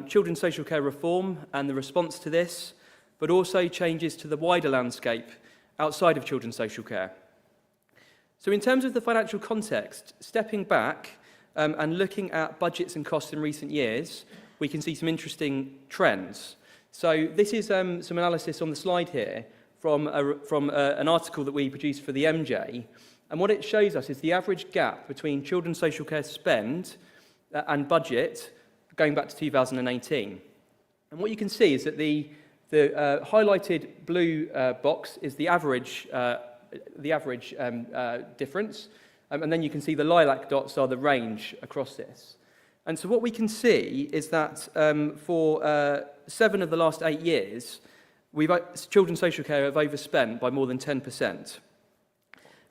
children's social care reform and the response to this, but also changes to the wider landscape outside of children's social care. So in terms of the financial context, stepping back, and looking at budgets and costs in recent years, we can see some interesting trends. So this is some analysis on the slide here from an article that we produced for the MJ. And what it shows us is the average gap between children's social care spend and budget going back to 2018. And what you can see is that the highlighted blue box is the average difference, and then you can see the lilac dots are the range across this. And so what we can see is that for 7 of the last 8 years, children's social care have overspent by more than 10%.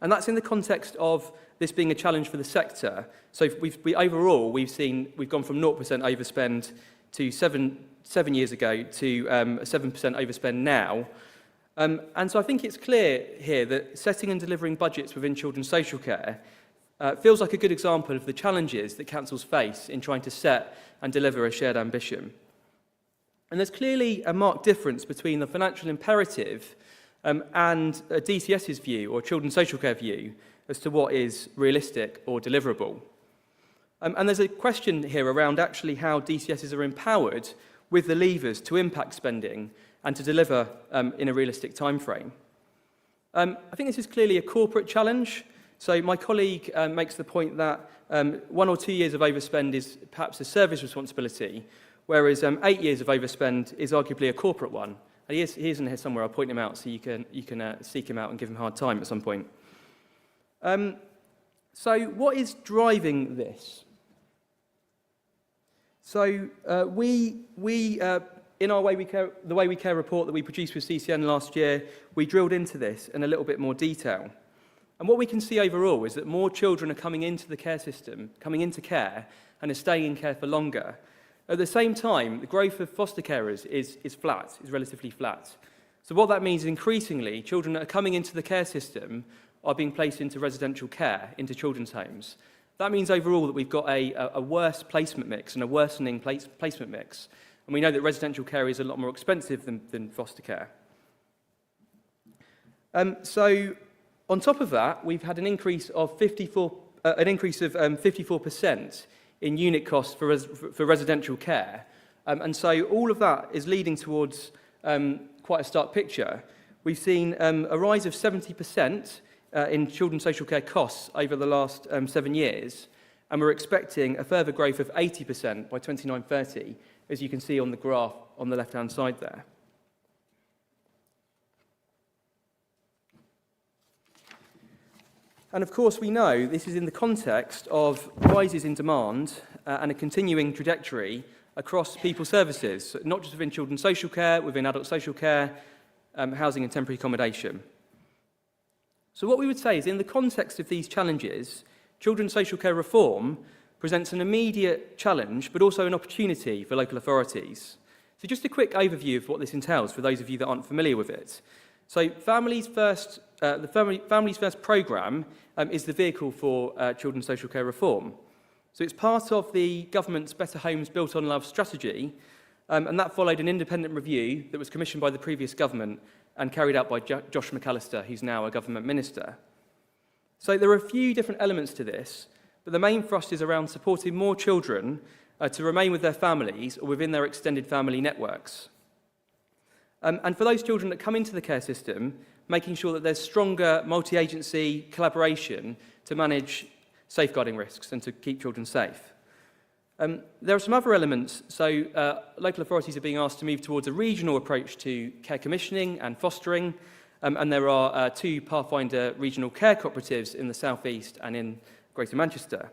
And that's in the context of this being a challenge for the sector. So overall, we've gone from 0% overspend to 7 years ago to 7% overspend now. And so I think it's clear here that setting and delivering budgets within children's social care feels like a good example of the challenges that councils face in trying to set and deliver a shared ambition. And there's clearly a marked difference between the financial imperative and a DCS's view, or children's social care view, as to what is realistic or deliverable. And there's a question here around actually how DCSs are empowered with the levers to impact spending and to deliver in a realistic timeframe. I think this is clearly a corporate challenge. So my colleague makes the point that 1 or 2 years of overspend is perhaps a service responsibility, whereas 8 years of overspend is arguably a corporate one. And he is in here somewhere. I'll point him out so you can seek him out and give him a hard time at some point. So what is driving this? So we in our the Way We Care report that we produced with CCN last year, we drilled into this in a little bit more detail. And what we can see overall is that more children are coming into the care system, coming into care, and are staying in care for longer. At the same time, the growth of foster carers is flat, is relatively flat. So what that means is increasingly, children that are coming into the care system are being placed into residential care, into children's homes. That means overall that we've got a worse placement mix and a worsening placement mix. And we know that residential care is a lot more expensive than foster care. So on top of that, we've had an increase of 54% in unit costs for residential care. And so all of that is leading towards quite a stark picture. We've seen a rise of 70% in children's social care costs over the last 7 years, and we're expecting a further growth of 80% by 2930, as you can see on the graph on the left-hand side there. And of course, we know this is in the context of rises in demand and a continuing trajectory across people's services, not just within children's social care, within adult social care, housing and temporary accommodation. So what we would say is, in the context of these challenges, children's social care reform presents an immediate challenge, but also an opportunity for local authorities. So just a quick overview of what this entails for those of you that aren't familiar with it. So Families First, the Families First programme is the vehicle for children's social care reform. So it's part of the government's Better Homes Built on Love strategy, and that followed an independent review that was commissioned by the previous government and carried out by Josh McAllister, who's now a government minister. So there are a few different elements to this, but the main thrust is around supporting more children to remain with their families or within their extended family networks. And for those children that come into the care system, making sure that there's stronger multi-agency collaboration to manage safeguarding risks and to keep children safe. There are some other elements. So local authorities are being asked to move towards a regional approach to care commissioning and fostering, and there are 2 Pathfinder regional care cooperatives in the South East and in Greater Manchester.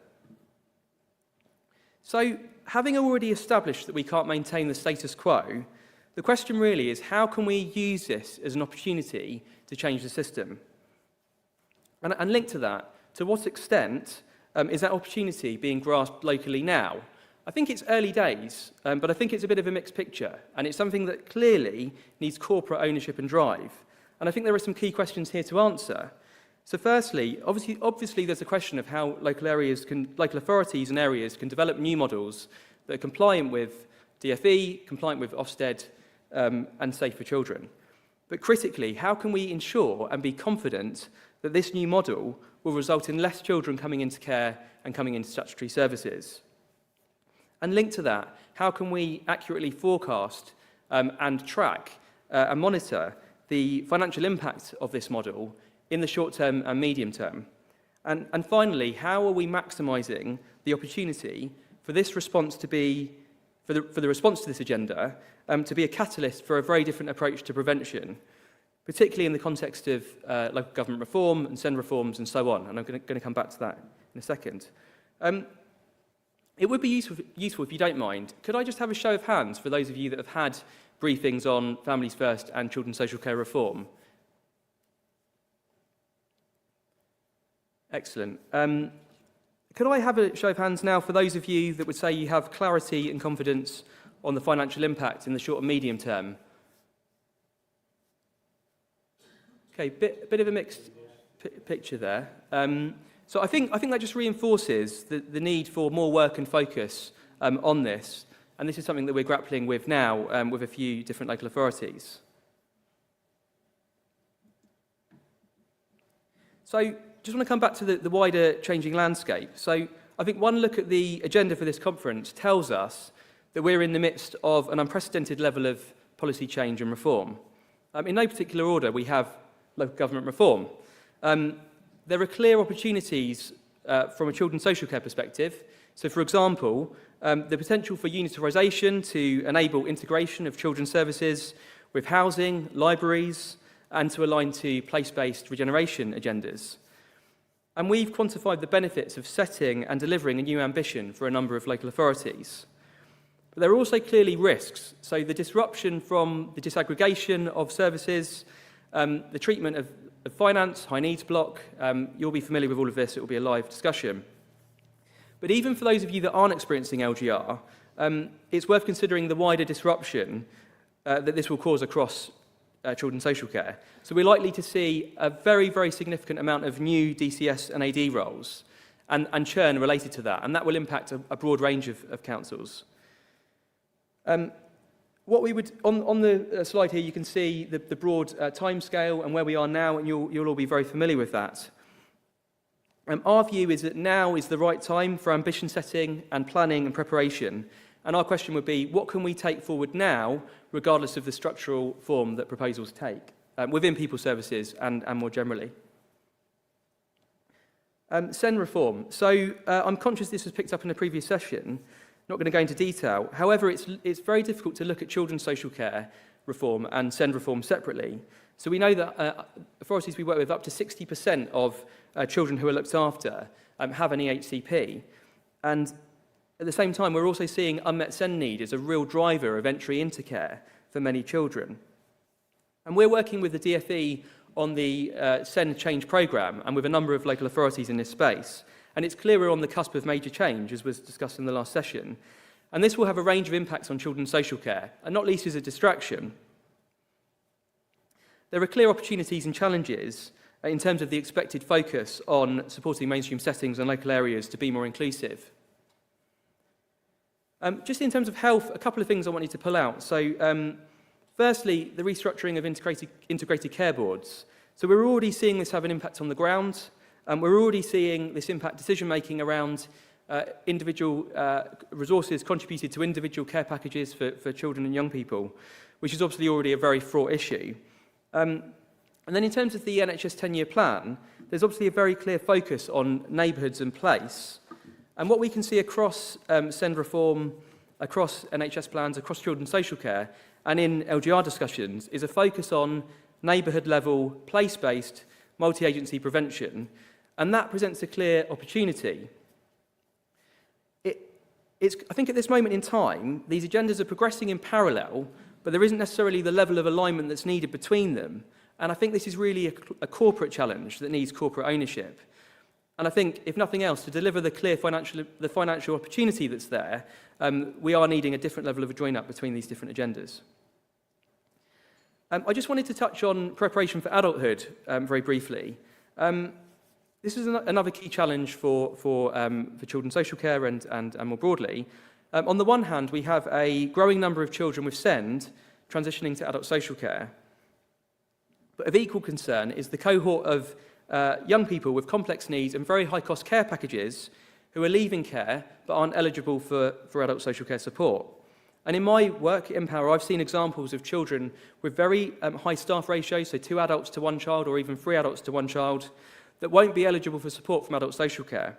So having already established that we can't maintain the status quo, the question really is, how can we use this as an opportunity to change the system? And linked to that, to what extent is that opportunity being grasped locally now? I think it's early days, but I think it's a bit of a mixed picture, and it's something that clearly needs corporate ownership and drive. And I think there are some key questions here to answer. So firstly, obviously there's a question of how local authorities and areas can develop new models that are compliant with DfE, compliant with Ofsted, and safe for children. But critically, how can we ensure and be confident that this new model will result in less children coming into care and coming into statutory services? And linked to that, how can we accurately forecast and track and monitor the financial impact of this model in the short term and medium term? And finally, how are we maximising the opportunity for this response to be, for the response to this agenda, to be a catalyst for a very different approach to prevention, particularly in the context of local government reform and SEND reforms and so on. And I'm going to come back to that in a second. It would be useful, if you don't mind, could I just have a show of hands for those of you that have had briefings on Families First and Children's Social Care reform? Excellent. Could I have a show of hands now for those of you that would say you have clarity and confidence on the financial impact in the short and medium term? Okay, bit of a mixed picture there. So I think that just reinforces the need for more work and focus on this, and this is something that we're grappling with now with a few different local authorities. So just want to come back to the wider changing landscape. So I think one look at the agenda for this conference tells us that we're in the midst of an unprecedented level of policy change and reform. In no particular order, we have local government reform. There are clear opportunities from a children's social care perspective. So, for example, the potential for unitarisation to enable integration of children's services with housing, libraries, and to align to place-based regeneration agendas. And we've quantified the benefits of setting and delivering a new ambition for a number of local authorities. But there are also clearly risks. So the disruption from the disaggregation of services, the treatment of finance, high needs block, you'll be familiar with all of this, it will be a live discussion. But even for those of you that aren't experiencing LGR, it's worth considering the wider disruption that this will cause across children's social care. So we're likely to see a very, very significant amount of new DCS and AD roles and churn related to that, and that will impact a broad range of councils. What we would, on the slide here, you can see the broad timescale and where we are now, and you'll all be very familiar with that. Our view is that now is the right time for ambition setting and planning and preparation. And our question would be, what can we take forward now, regardless of the structural form that proposals take, within people services and more generally? SEND reform. So I'm conscious this was picked up in a previous session. Not going to go into detail. However, it's very difficult to look at children's social care reform and SEND reform separately. So we know that authorities we work with, up to 60% of children who are looked after have an EHCP. And at the same time, we're also seeing unmet SEND need as a real driver of entry into care for many children. And we're working with the DfE on the SEND change programme and with a number of local authorities in this space. And it's clear we're on the cusp of major change, as was discussed in the last session. And this will have a range of impacts on children's social care, and not least as a distraction. There are clear opportunities and challenges in terms of the expected focus on supporting mainstream settings and local areas to be more inclusive. Just in terms of health, a couple of things I wanted to pull out. So, firstly, the restructuring of integrated care boards. So we're already seeing this have an impact on the ground. We're already seeing this impact decision-making around individual resources contributed to individual care packages for children and young people, which is obviously already a very fraught issue. And then in terms of the NHS 10-year plan, there's obviously a very clear focus on neighbourhoods and place. And what we can see across SEND reform, across NHS plans, across children's social care, and in LGR discussions, is a focus on neighbourhood-level, place-based, multi-agency prevention, and that presents a clear opportunity. I think at this moment in time, these agendas are progressing in parallel, but there isn't necessarily the level of alignment that's needed between them. And I think this is really a corporate challenge that needs corporate ownership. And I think, if nothing else, to deliver the clear financial opportunity that's there, we are needing a different level of join-up between these different agendas. I just wanted to touch on preparation for adulthood very briefly. This is another key challenge for children's social care and more broadly. On the one hand, we have a growing number of children with SEND transitioning to adult social care. But of equal concern is the cohort of young people with complex needs and very high-cost care packages who are leaving care but aren't eligible for adult social care support. And in my work at Empower, I've seen examples of children with very high staff ratios, so 2 adults to 1 child or even 3 adults to 1 child, that won't be eligible for support from adult social care.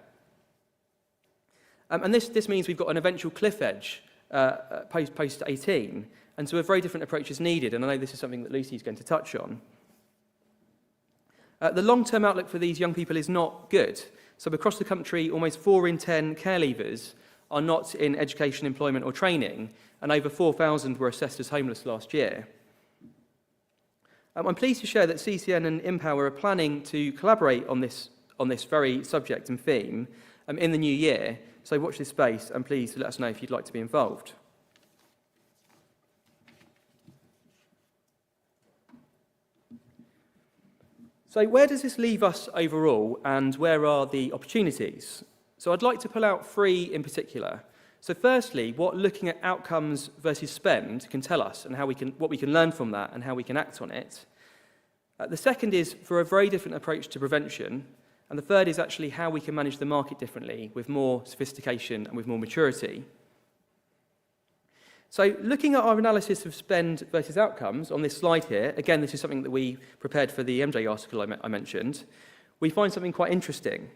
And this means we've got an eventual cliff edge post 18, and so a very different approach is needed, and I know this is something that Lucy is going to touch on. The long-term outlook for these young people is not good. So across the country, almost 4 in 10 care leavers are not in education, employment or training, and over 4,000 were assessed as homeless last year. I'm pleased to share that CCN and Empower are planning to collaborate on this very subject and theme in the new year, so watch this space and please let us know if you'd like to be involved. So where does this leave us overall, and where are the opportunities? So I'd like to pull out 3 in particular. So firstly, what looking at outcomes versus spend can tell us, and what we can learn from that and how we can act on it. The second is for a very different approach to prevention, and the third is actually how we can manage the market differently with more sophistication and with more maturity. So looking at our analysis of spend versus outcomes on this slide here, again, this is something that we prepared for the MJ article I mentioned, we find something quite interesting.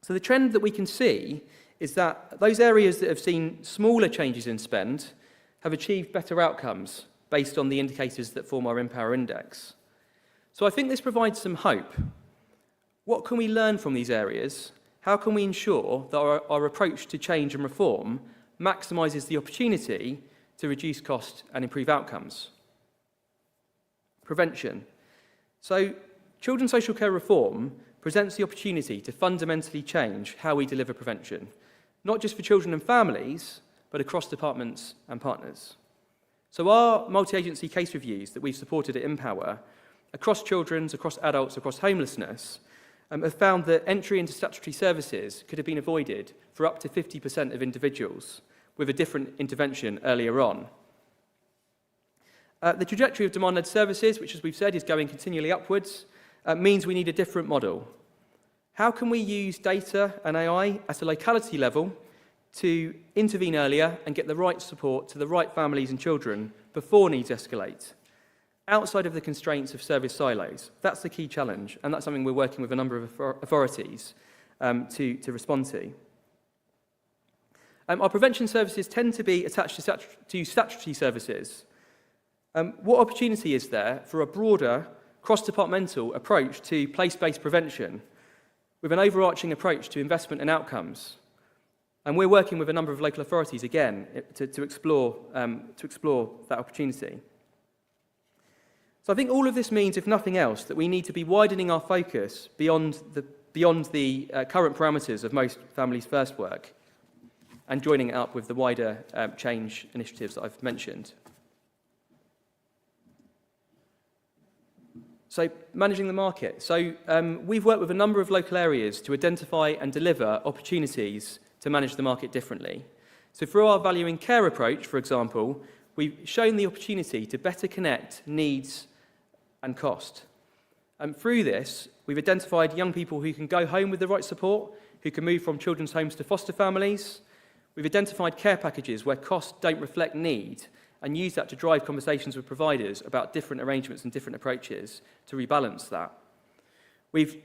So the trend that we can see is that those areas that have seen smaller changes in spend have achieved better outcomes based on the indicators that form our Empower Index. So I think this provides some hope. What can we learn from these areas? How can we ensure that our approach to change and reform maximises the opportunity to reduce cost and improve outcomes? Prevention. So children's social care reform presents the opportunity to fundamentally change how we deliver prevention, not just for children and families, but across departments and partners. So our multi-agency case reviews that we've supported at Empower, across children's, across adults, across homelessness, have found that entry into statutory services could have been avoided for up to 50% of individuals with a different intervention earlier on. The trajectory of demand-led services, which as we've said is going continually upwards, means we need a different model. How can we use data and AI at a locality level to intervene earlier and get the right support to the right families and children before needs escalate, outside of the constraints of service silos? That's the key challenge, and that's something we're working with a number of authorities to respond to. Our prevention services tend to be attached to statutory services. What opportunity is there for a broader cross-departmental approach to place-based prevention with an overarching approach to investment and outcomes? And we're working with a number of local authorities, again, to explore that opportunity. So I think all of this means, if nothing else, that we need to be widening our focus beyond the current parameters of most families' first work and joining it up with the wider change initiatives that I've mentioned. So managing the market. So we've worked with a number of local areas to identify and deliver opportunities to manage the market differently. So through our value in care approach, for example, we've shown the opportunity to better connect needs and cost. And through this, we've identified young people who can go home with the right support, who can move from children's homes to foster families. We've identified care packages where costs don't reflect need and use that to drive conversations with providers about different arrangements and different approaches to rebalance that. We've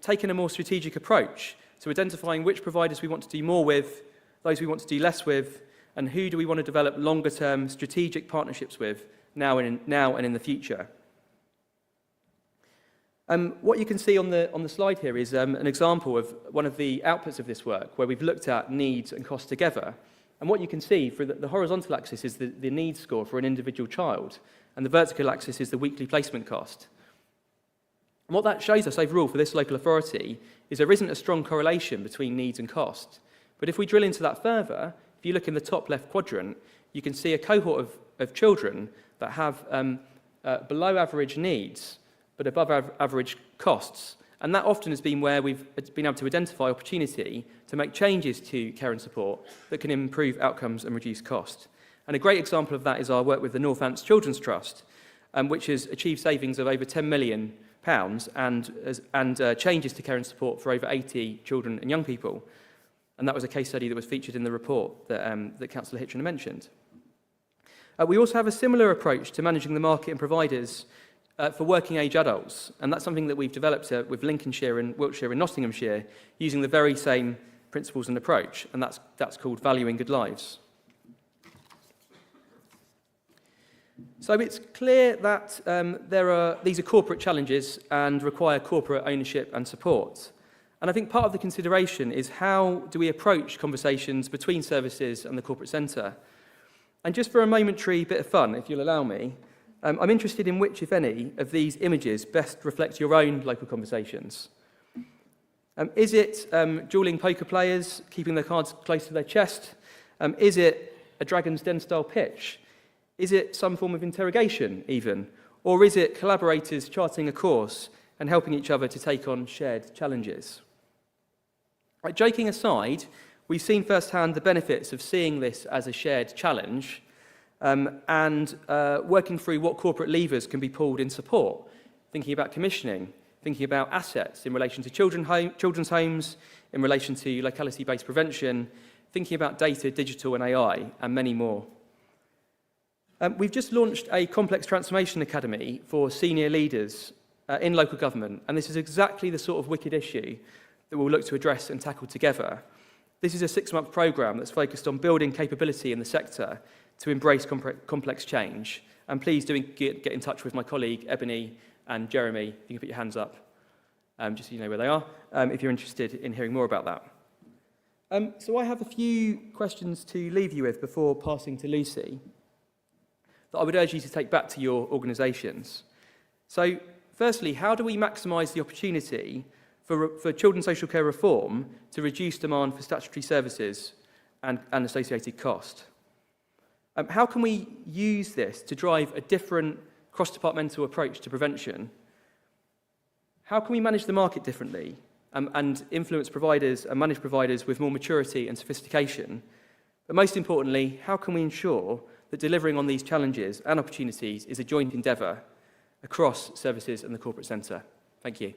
taken a more strategic approach to identifying which providers we want to do more with, those we want to do less with, and who do we want to develop longer-term strategic partnerships with now and in the future. What you can see on the slide here is an example of one of the outputs of this work, where we've looked at needs and costs together. And what you can see, for the horizontal axis is the needs score for an individual child, and the vertical axis is the weekly placement cost. And what that shows us overall for this local authority is there isn't a strong correlation between needs and cost. But if we drill into that further, if you look in the top left quadrant, you can see a cohort of children that have below average needs, but above average costs. And that often has been where we've been able to identify opportunity to make changes to care and support that can improve outcomes and reduce cost. And a great example of that is our work with the Northants Children's Trust, which has achieved savings of over £10 million and changes to care and support for over 80 children and young people. And that was a case study that was featured in the report that Councillor Hitchin mentioned. We also have a similar approach to managing the market and providers for working age adults, and that's something that we've developed with Lincolnshire and Wiltshire and Nottinghamshire using the very same principles and approach, and that's called Valuing Good Lives. So it's clear that these are corporate challenges and require corporate ownership and support. And I think part of the consideration is how do we approach conversations between services and the corporate centre. And just for a momentary bit of fun, if you'll allow me, I'm interested in which, if any, of these images best reflect your own local conversations. Is it dueling poker players keeping their cards close to their chest? Is it a Dragon's Den-style pitch? Is it some form of interrogation, even? Or is it collaborators charting a course and helping each other to take on shared challenges? Right, joking aside, we've seen firsthand the benefits of seeing this as a shared challenge and working through what corporate levers can be pulled in support, thinking about commissioning, thinking about assets in relation to children's homes, in relation to locality-based prevention, thinking about data, digital and AI, and many more. We've just launched a complex transformation academy for senior leaders in local government, and this is exactly the sort of wicked issue that we'll look to address and tackle together. This is a 6-month programme that's focused on building capability in the sector to embrace complex change. And please do get in touch with my colleague Ebony and Jeremy. You can put your hands up, just so you know where they are, if you're interested in hearing more about that. So I have a few questions to leave you with before passing to Lucy that I would urge you to take back to your organisations. So firstly, how do we maximise the opportunity for children's social care reform to reduce demand for statutory services and associated cost? How can we use this to drive a different cross-departmental approach to prevention? How can we manage the market differently and influence providers and manage providers with more maturity and sophistication? But most importantly, how can we ensure that delivering on these challenges and opportunities is a joint endeavour across services and the corporate centre? Thank you.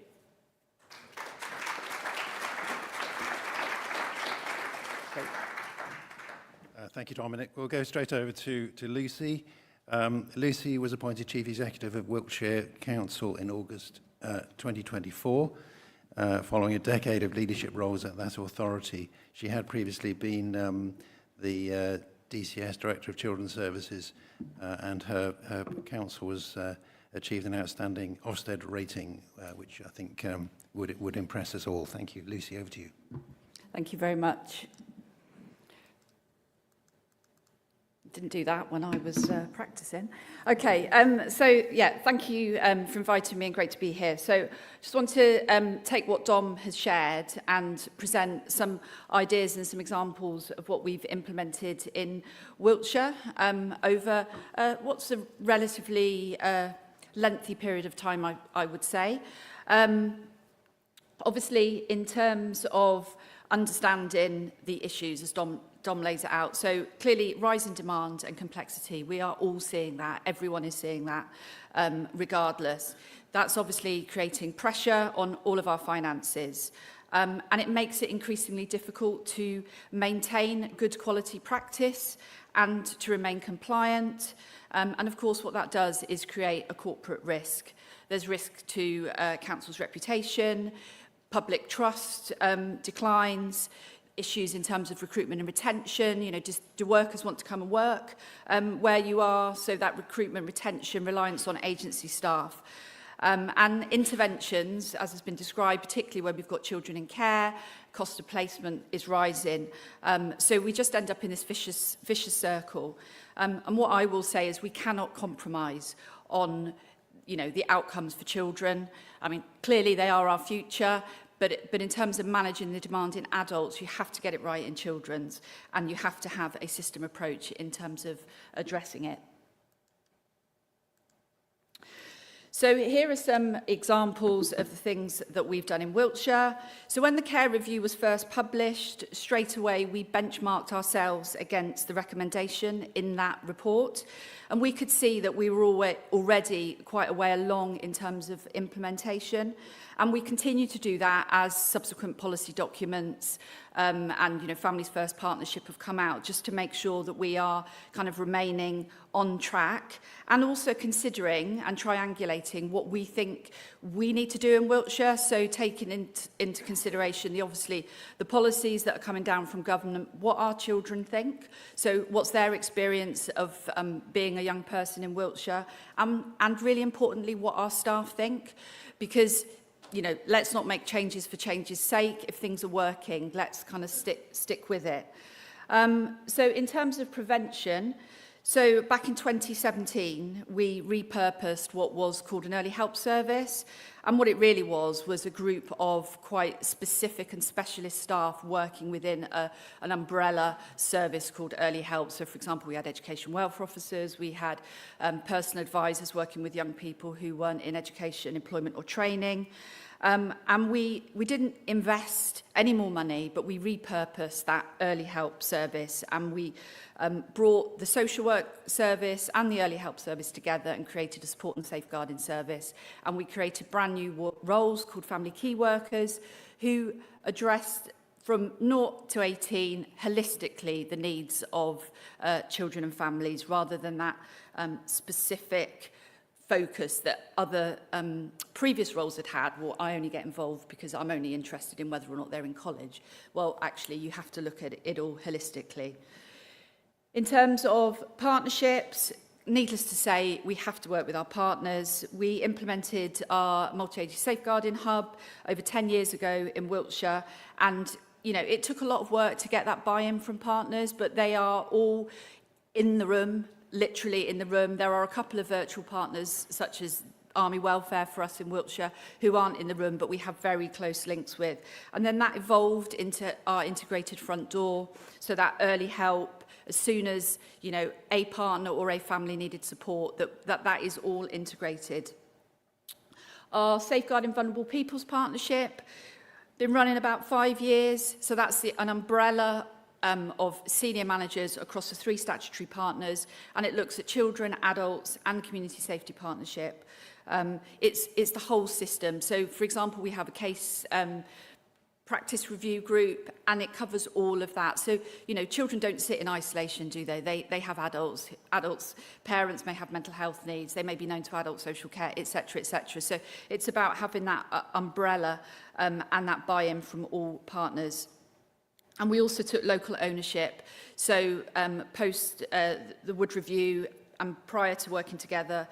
Thank you, Dominic. We'll go straight over to Lucy. Lucy was appointed Chief Executive of Wiltshire Council in August 2024, following a decade of leadership roles at that authority. She had previously been the DCS, Director of Children's Services, and her council was achieved an outstanding Ofsted rating, which I think would impress us all. Thank you. Lucy, over to you. Thank you very much. Didn't do that when I was practicing. Okay, so yeah, thank you for inviting me and great to be here. So just want to take what Dom has shared and present some ideas and some examples of what we've implemented in Wiltshire over what's a relatively lengthy period of time, I would say. Obviously, in terms of understanding the issues, as Dom lays it out. So clearly, rising demand and complexity, we are all seeing that. Everyone is seeing that, regardless. That's obviously creating pressure on all of our finances. And it makes it increasingly difficult to maintain good quality practice and to remain compliant. And of course, what that does is create a corporate risk. There's risk to council's reputation, public trust declines, issues in terms of recruitment and retention, you know, do workers want to come and work where you are, so that recruitment, retention, reliance on agency staff. And interventions, as has been described, particularly when we've got children in care, cost of placement is rising. So we just end up in this vicious circle. And what I will say is we cannot compromise on, you know, the outcomes for children. I mean, clearly they are our future, but in terms of managing the demand in adults, you have to get it right in children's, and you have to have a system approach in terms of addressing it. So here are some examples of the things that we've done in Wiltshire. So when the care review was first published, straight away we benchmarked ourselves against the recommendation in that report. And we could see that we were already quite a way along in terms of implementation. And we continue to do that as subsequent policy documents and Families First Partnership have come out, just to make sure that we are kind of remaining on track, and also considering and triangulating what we think we need to do in Wiltshire. So taking into consideration obviously the policies that are coming down from government, what our children think, so what's their experience of being a young person in Wiltshire, and really importantly what our staff think, because let's not make changes for change's sake. If things are working, let's kind of stick with it. So in terms of prevention, so back in 2017, we repurposed what was called an early help service. And what it really was a group of quite specific and specialist staff working within an umbrella service called early help. So, for example, we had education welfare officers, we had personal advisors working with young people who weren't in education, employment or training. And we didn't invest any more money, but we repurposed that early help service, and we brought the social work service and the early help service together and created a support and safeguarding service. And we created brand new roles called family key workers, who addressed from 0 to 18 holistically the needs of children and families, rather than that specific focus that other previous roles had. Well, I only get involved because I'm only interested in whether or not they're in college. Well, actually, you have to look at it all holistically. In terms of partnerships, needless to say, we have to work with our partners. We implemented our multi-agency safeguarding hub over 10 years ago in Wiltshire, and it took a lot of work to get that buy-in from partners, but they are all in the room, literally in the room. There are a couple of virtual partners, such as Army Welfare for us in Wiltshire, who aren't in the room, but we have very close links with. And then that evolved into our integrated front door, so that early help, as soon as a partner or a family needed support, that is all integrated. Our Safeguarding Vulnerable Peoples Partnership, been running about 5 years, so that's an umbrella of senior managers across the 3 statutory partners, and it looks at children, adults and community safety partnership. It's the whole system. So, for example, we have a case practice review group, and it covers all of that. So, children don't sit in isolation, do they? They have adults. Parents may have mental health needs. They may be known to adult social care, etc., etc. So it's about having that umbrella and that buy-in from all partners. And we also took local ownership. So post the Wood Review and prior to working together,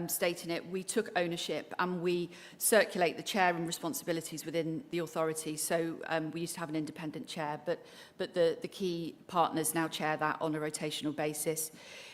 stating it, we took ownership and we circulate the chair and responsibilities within the authority. So we used to have an independent chair, but the key partners now chair that on a rotational basis.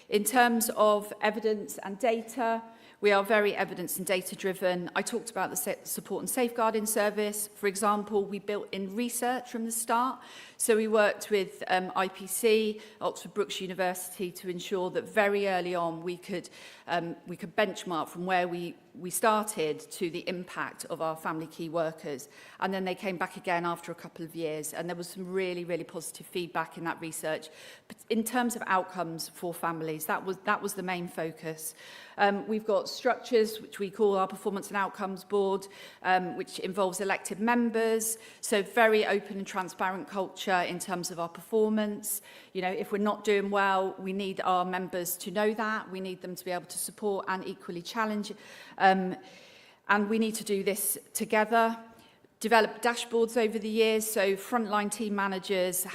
In terms of evidence and data, we are very evidence and data driven. I talked about the support and safeguarding service. For example, we built in research from the start. So we worked with IPC, Oxford Brookes University, to ensure that very early on we could benchmark from where we started to the impact of our family key workers. And then they came back again after a couple of years, and there was some really, really positive feedback in that research. But in terms of outcomes for families, that was the main focus. We've got structures which we call our Performance and Outcomes Board, which involves elected members, so very open and transparent culture in terms of our performance. If we're not doing well, we need our members to know that. We need them to be able to support and equally challenge. And we need to do this together. Develop dashboards over the years, so frontline team managers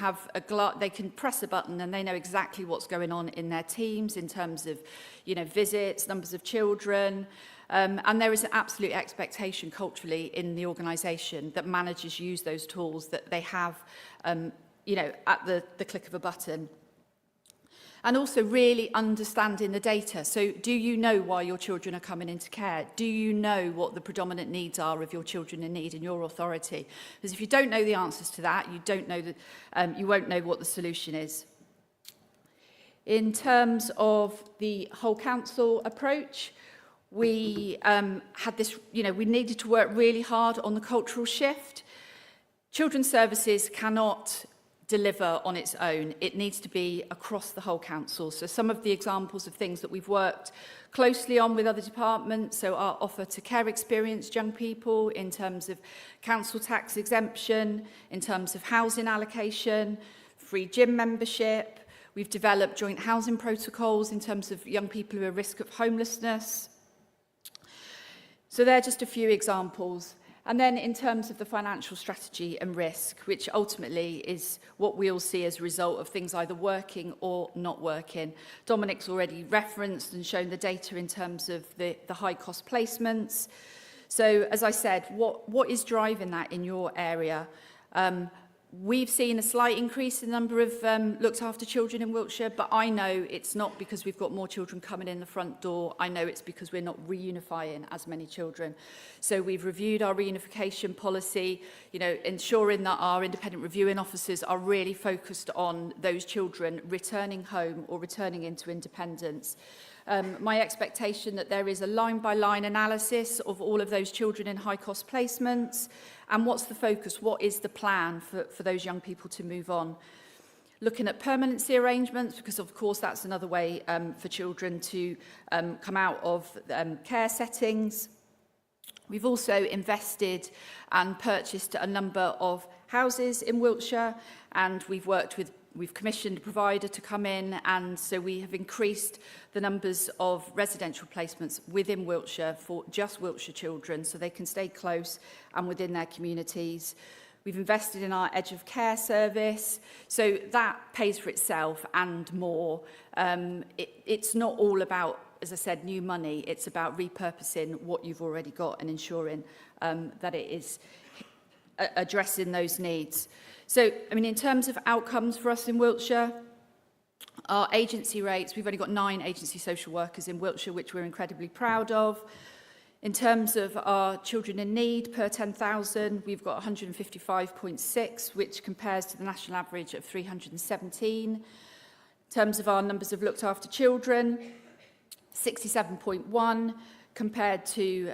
they can press a button and they know exactly what's going on in their teams in terms of, visits, numbers of children. And there is an absolute expectation culturally in the organisation that managers use those tools that they have, at the click of a button. And also really understanding the data. So do you know why your children are coming into care? Do you know what the predominant needs are of your children in need in your authority? Because if you don't know the answers to that, you won't know what the solution is. In terms of the whole council approach, We had this, we needed to work really hard on the cultural shift. Children's services cannot deliver on its own. It needs to be across the whole council. So some of the examples of things that we've worked closely on with other departments, so our offer to care experienced young people in terms of council tax exemption, in terms of housing allocation, free gym membership. We've developed joint housing protocols in terms of young people who are at risk of homelessness. So they're just a few examples. And then in terms of the financial strategy and risk, which ultimately is what we all see as a result of things either working or not working. Dominic's already referenced and shown the data in terms of the high cost placements. So as I said, what is driving that in your area? We've seen a slight increase in the number of looked after children in Wiltshire, but I know it's not because we've got more children coming in the front door. I know it's because we're not reunifying as many children. So we've reviewed our reunification policy, ensuring that our independent reviewing officers are really focused on those children returning home or returning into independence. My expectation that there is a line-by-line analysis of all of those children in high-cost placements, and what's the focus, what is the plan for those young people to move on. Looking at permanency arrangements, because of course that's another way for children to come out of care settings. We've also invested and purchased a number of houses in Wiltshire, and we've commissioned a provider to come in, and so we have increased the numbers of residential placements within Wiltshire for just Wiltshire children, so they can stay close and within their communities. We've invested in our Edge of Care service, so that pays for itself and more. It's not all about, as I said, new money. It's about repurposing what you've already got and ensuring that it is addressing those needs. So, in terms of outcomes for us in Wiltshire, our agency rates, we've only got 9 agency social workers in Wiltshire, which we're incredibly proud of. In terms of our children in need per 10,000, we've got 155.6, which compares to the national average of 317. In terms of our numbers of looked after children, 67.1 compared to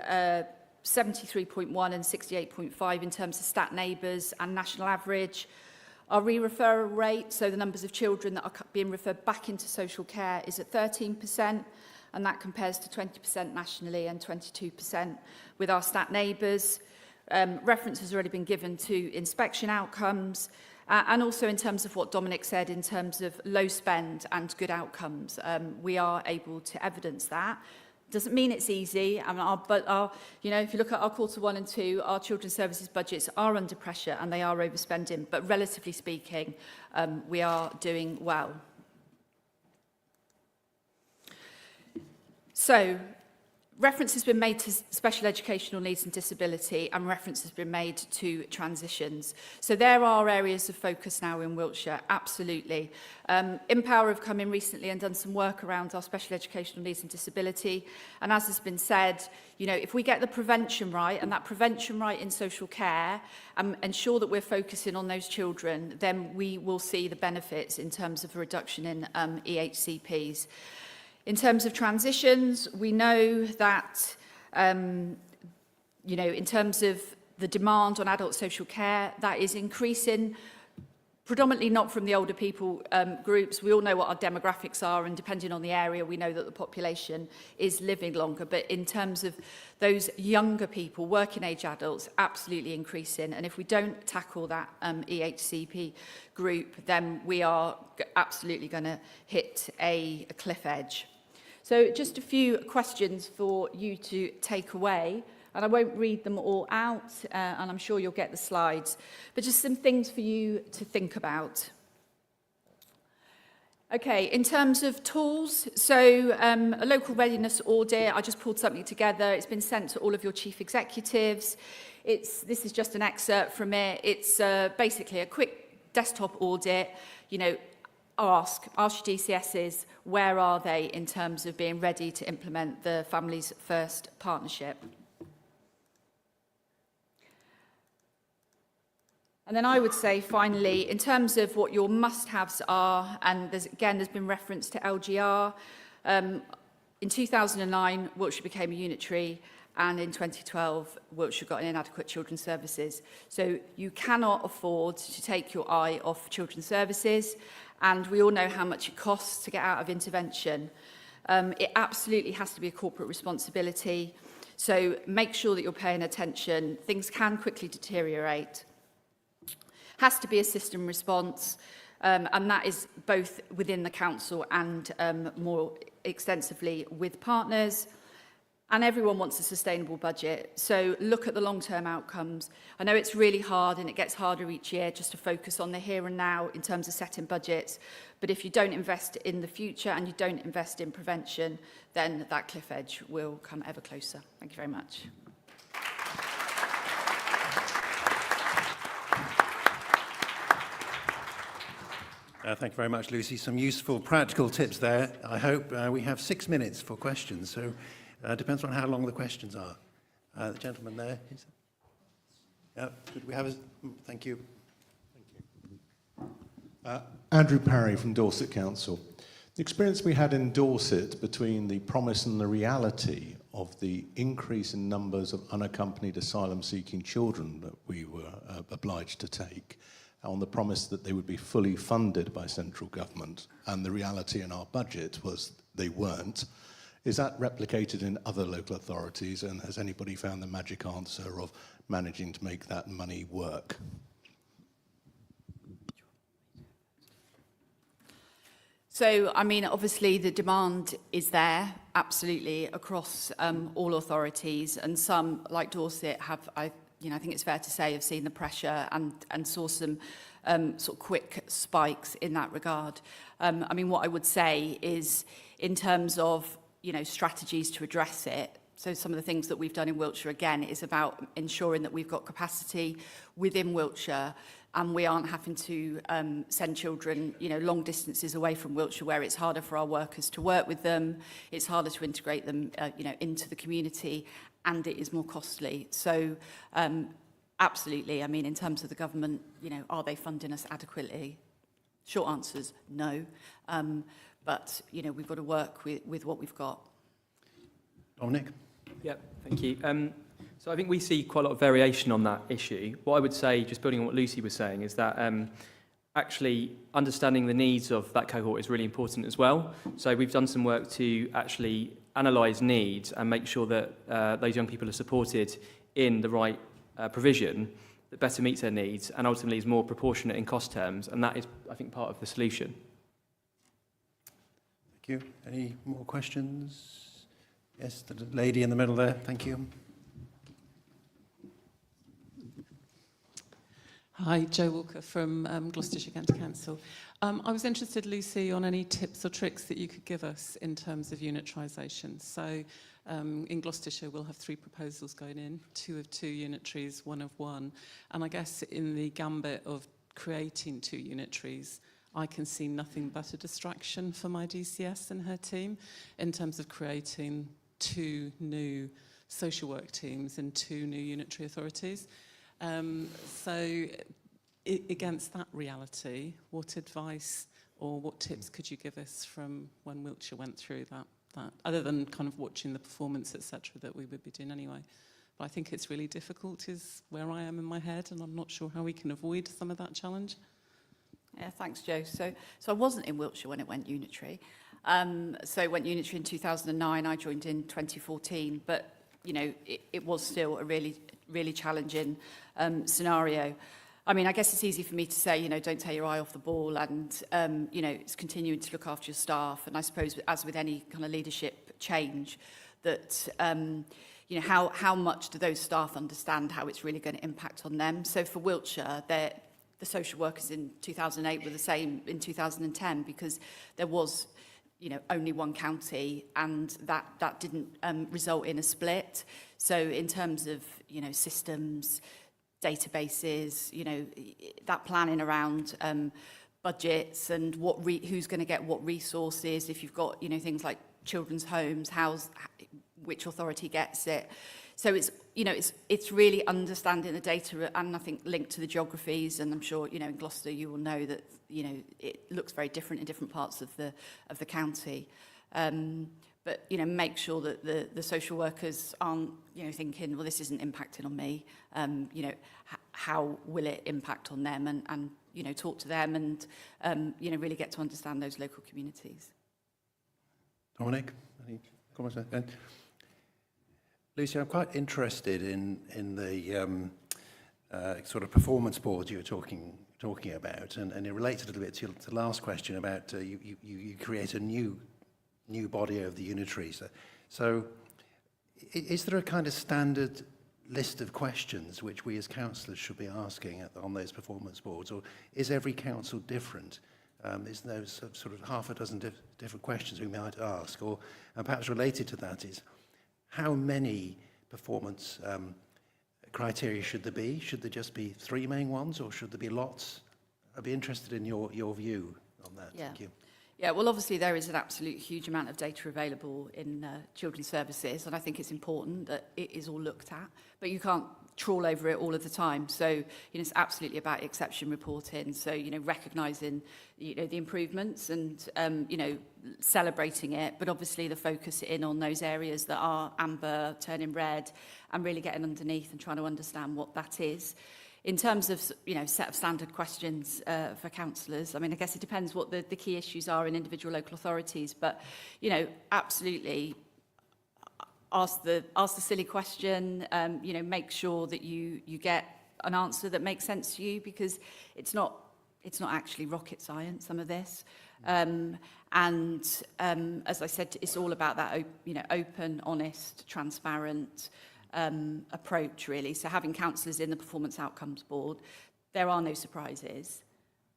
73.1 and 68.5 in terms of stat neighbours and national average. Our re-referral rate, so the numbers of children that are being referred back into social care, is at 13%, and that compares to 20% nationally and 22% with our stat neighbours. Reference has already been given to inspection outcomes, and also in terms of what Dominic said in terms of low spend and good outcomes. We are able to evidence that. Doesn't mean it's easy, but if you look at our Q1 and 2, our children's services budgets are under pressure and they are overspending, but relatively speaking, we are doing well. So, reference has been made to special educational needs and disability, and reference has been made to transitions. So there are areas of focus now in Wiltshire, absolutely. Empower have come in recently and done some work around our special educational needs and disability. And as has been said, if we get the prevention right, and that prevention right in social care, ensure that we're focusing on those children, then we will see the benefits in terms of a reduction in EHCPs. In terms of transitions, we know that, in terms of the demand on adult social care, that is increasing, predominantly not from the older people groups. We all know what our demographics are, and depending on the area, we know that the population is living longer. But in terms of those younger people, working age adults, absolutely increasing. And if we don't tackle that EHCP group, then we are absolutely going to hit a cliff edge. So just a few questions for you to take away, and I won't read them all out, and I'm sure you'll get the slides, but just some things for you to think about. Okay, in terms of tools, so a local readiness audit, I just pulled something together. It's been sent to all of your chief executives. This is just an excerpt from it. It's basically a quick desktop audit, ask your DCSs, where are they in terms of being ready to implement the Families First partnership. And then I would say, finally, in terms of what your must-haves are, and there's been reference to LGR, In 2009, Wiltshire became a unitary, and in 2012, Wiltshire got inadequate children's services. So you cannot afford to take your eye off children's services, and we all know how much it costs to get out of intervention. It absolutely has to be a corporate responsibility, so make sure that you're paying attention. Things can quickly deteriorate. Has to be a system response, and that is both within the council and more extensively with partners. And everyone wants a sustainable budget, so look at the long-term outcomes. I know it's really hard and it gets harder each year just to focus on the here and now in terms of setting budgets, but if you don't invest in the future and you don't invest in prevention, then that cliff edge will come ever closer. Thank you very much. Thank you very much, Lucy. Some useful practical tips there. I hope we have 6 minutes for questions, so depends on how long the questions are. The gentleman there. Could we have a... Thank you. Andrew Parry from Dorset Council. The experience we had in Dorset between the promise and the reality of the increase in numbers of unaccompanied asylum-seeking children that we were obliged to take, on the promise that they would be fully funded by central government, and the reality in our budget was they weren't. Is that replicated in other local authorities, and has anybody found the magic answer of managing to make that money work? So, I mean, obviously the demand is there, absolutely, across all authorities, and some, like Dorset, have, I think it's fair to say, have seen the pressure and saw some sort of quick spikes in that regard. I mean, what I would say is, in terms of strategies to address it. So some of the things that we've done in Wiltshire, again, is about ensuring that we've got capacity within Wiltshire and we aren't having to send children, long distances away from Wiltshire where it's harder for our workers to work with them, it's harder to integrate them, into the community, and it is more costly. So absolutely, I mean, in terms of the government, are they funding us adequately? Short answer's no. But, we've got to work with what we've got. Dominic? Yeah, thank you. So I think we see quite a lot of variation on that issue. What I would say, just building on what Lucy was saying, is that actually understanding the needs of that cohort is really important as well. So we've done some work to actually analyse needs and make sure that those young people are supported in the right provision that better meets their needs and ultimately is more proportionate in cost terms. And that is, I think, part of the solution. Thank you. Any more questions? Yes, the lady in the middle there. Thank you. Hi, Jo Walker from Gloucestershire County Council. I was interested, Lucy, on any tips or tricks that you could give us in terms of unitarisation. So in Gloucestershire, we'll have 3 proposals going in, 2 of 2 unitaries, 1 of 1. And I guess in the gambit of creating 2 unitaries, I can see nothing but a distraction for my DCS and her team in terms of creating 2 new social work teams and 2 new unitary authorities. So against that reality, what advice or what tips could you give us from when Wiltshire went through that other than kind of watching the performance, etc., that we would be doing anyway? But I think it's really difficult is where I am in my head, and I'm not sure how we can avoid some of that challenge. Yeah, thanks, Jo. So I wasn't in Wiltshire when it went unitary. So it went unitary in 2009. I joined in 2014, but it was still a really, really challenging scenario. I mean, I guess it's easy for me to say, don't take your eye off the ball, and it's continuing to look after your staff. And I suppose, as with any kind of leadership change, that how much do those staff understand how it's really going to impact on them? So for Wiltshire, the social workers in 2008 were the same in 2010 because there was, only one county, and that didn't result in a split. So in terms of, systems, databases, that planning around budgets and who's going to get what resources, if you've got, things like children's homes, which authority gets it. So it's really understanding the data, and I think linked to the geographies. And I'm sure in Gloucester you will know that it looks very different in different parts of the county. but, you know, make sure that the social workers aren't, you know, thinking, well, this isn't impacting on me. You know, how will it impact on them? And you know, talk to them and, you know, really get to understand those local communities. Dominic, any comments? And Lucy, I'm quite interested in the sort of performance board you were talking about, and it relates a little bit to the last question about you create a new body of the unitaries. So is there a kind of standard list of questions which we as councillors should be asking on those performance boards, or is every council different? Is there sort of half a dozen different questions we might ask? Or, and perhaps related to that is, how many performance criteria should there be? Should there just be 3 main ones, or should there be lots? I'd be interested in your view on that. Yeah. Thank you. Yeah, well, obviously there is an absolute huge amount of data available in children's services, and I think it's important that it is all looked at, but you can't trawl over it all of the time. So, you know, it's absolutely about exception reporting. So, you know, recognising, you know, the improvements and, you know, celebrating it, but obviously the focus in on those areas that are amber, turning red, and really getting underneath and trying to understand what that is. In terms of, you know, set of standard questions for councillors, I mean, I guess it depends what the key issues are in individual local authorities, but, you know, absolutely ask the silly question, you know, make sure that you get an answer that makes sense to you, because it's not actually rocket science, some of this. And as I said, it's all about that, you know, open, honest, transparent approach, really. So having councillors in the Performance Outcomes Board, there are no surprises,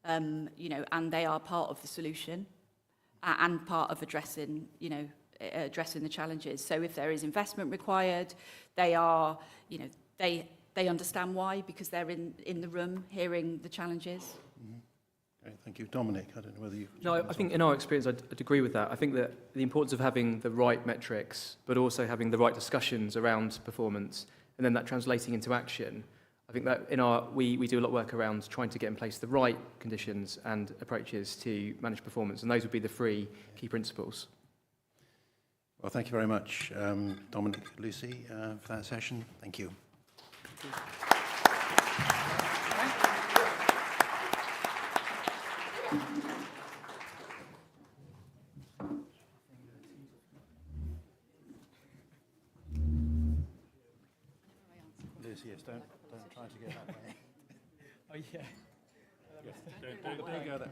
you know, and they are part of the solution and part of addressing, you know, addressing the challenges. So if there is investment required, they are, you know, they understand why, because they're in the room hearing the challenges. Mm-hmm. Okay, thank you. Dominic, I don't know whether you... No, I think in our experience, I'd agree with that. I think that the importance of having the right metrics, but also having the right discussions around performance, and then that translating into action. I think that we do a lot of work around trying to get in place the right conditions and approaches to manage performance, and those would be the 3 key principles. Well, thank you very much, Dominic, Lucy, for that session. Thank you. Lucy, yes, don't try to get that way. Oh, yeah. Yes, don't go there.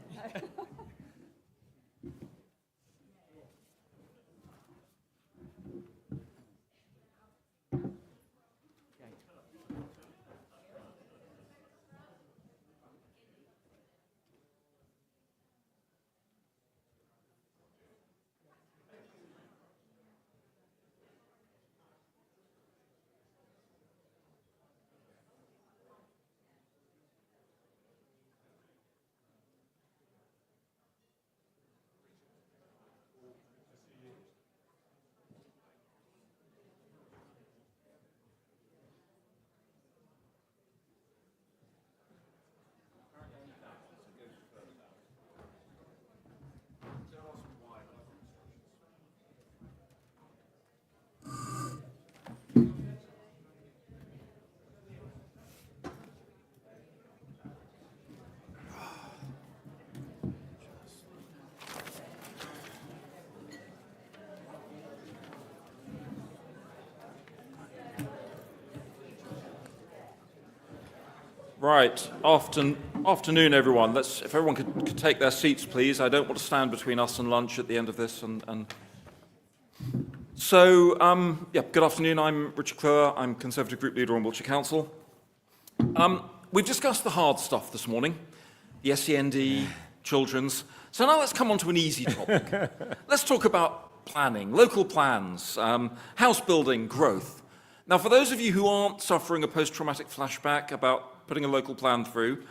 Right, afternoon everyone. If everyone could take their seats, please. I don't want to stand between us and lunch at the end of this. So, good afternoon. I'm Richard Cllr. I'm Conservative Group Leader on Wiltshire Council. We've discussed the hard stuff this morning, the SEND, children's. So now let's come on to an easy topic. Let's talk about planning, local plans, house building, growth. Now, for those of you who aren't suffering a post-traumatic flashback about putting a local plan through,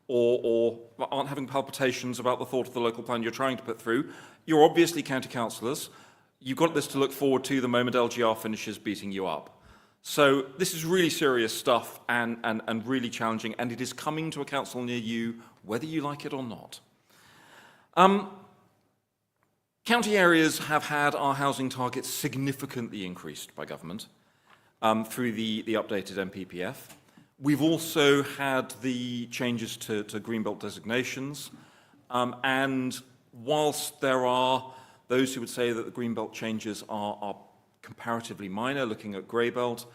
or aren't having palpitations about the thought of the local plan you're trying to put through, you're obviously county councillors. You've got this to look forward to the moment LGR finishes beating you up. So this is really serious stuff and really challenging, and it is coming to a council near you, whether you like it or not. County areas have had our housing targets significantly increased by government through the updated MPPF. We've also had the changes to Greenbelt designations, and whilst there are those who would say that the Greenbelt changes are comparatively minor, looking at Greybelt,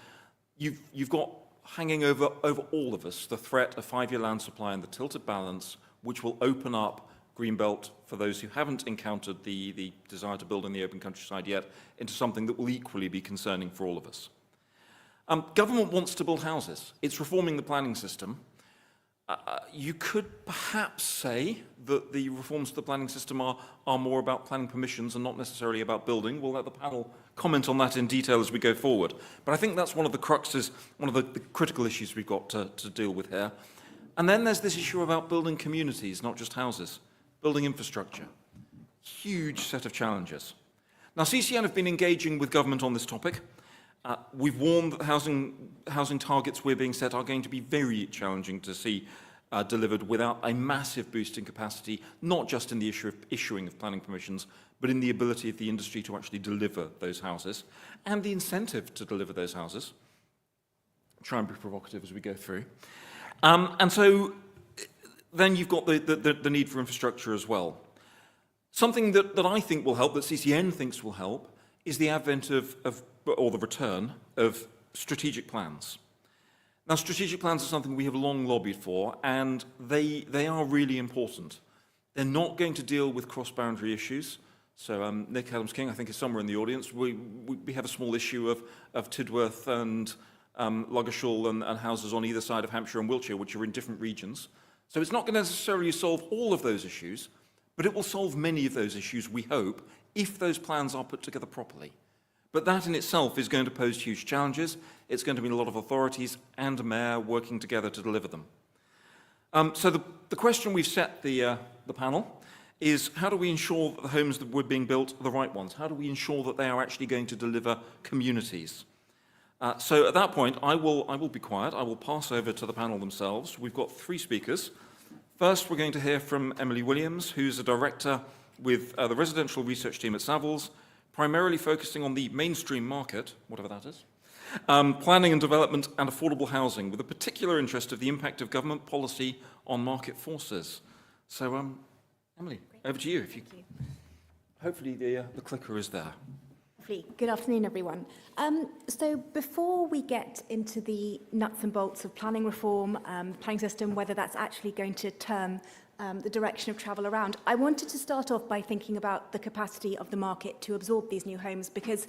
you've got hanging over all of us the threat of 5-year land supply and the tilted balance, which will open up Greenbelt, for those who haven't encountered the desire to build in the open countryside yet, into something that will equally be concerning for all of us. Government wants to build houses. It's reforming the planning system. You could perhaps say that the reforms to the planning system are more about planning permissions and not necessarily about building. We'll let the panel comment on that in detail as we go forward. But I think that's one of the cruxes, one of the critical issues we've got to deal with here. And then there's this issue about building communities, not just houses, building infrastructure. Huge set of challenges. Now, CCN have been engaging with government on this topic. We've warned that the housing targets we're being set are going to be very challenging to see delivered without a massive boost in capacity, not just in the issue of issuing of planning permissions, but in the ability of the industry to actually deliver those houses and the incentive to deliver those houses. I'll try and be provocative as we go through. And so then you've got the need for infrastructure as well. Something that I think will help, that CCN thinks will help, is the advent or the return of strategic plans. Now, strategic plans are something we have long lobbied for, and they are really important. They're not going to deal with cross-boundary issues. So Nick Adams-King, I think, is somewhere in the audience. We have a small issue of Tidworth and Ludgershall and houses on either side of Hampshire and Wiltshire, which are in different regions. So it's not going to necessarily solve all of those issues, but it will solve many of those issues, we hope, if those plans are put together properly. But that in itself is going to pose huge challenges. It's going to mean a lot of authorities and a mayor working together to deliver them. So the question we've set the panel is, how do we ensure that the homes that were being built are the right ones? How do we ensure that they are actually going to deliver communities? So at that point, I will be quiet. I will pass over to the panel themselves. We've got 3 speakers. First, we're going to hear from Emily Williams, who's a director with the residential research team at Savills, primarily focusing on the mainstream market, whatever that is, planning and development and affordable housing, with a particular interest of the impact of government policy on market forces. So, Emily, over to you. Hopefully the clicker is there. Good afternoon, everyone. So before we get into the nuts and bolts of planning reform, planning system, whether that's actually going to turn the direction of travel around, I wanted to start off by thinking about the capacity of the market to absorb these new homes, because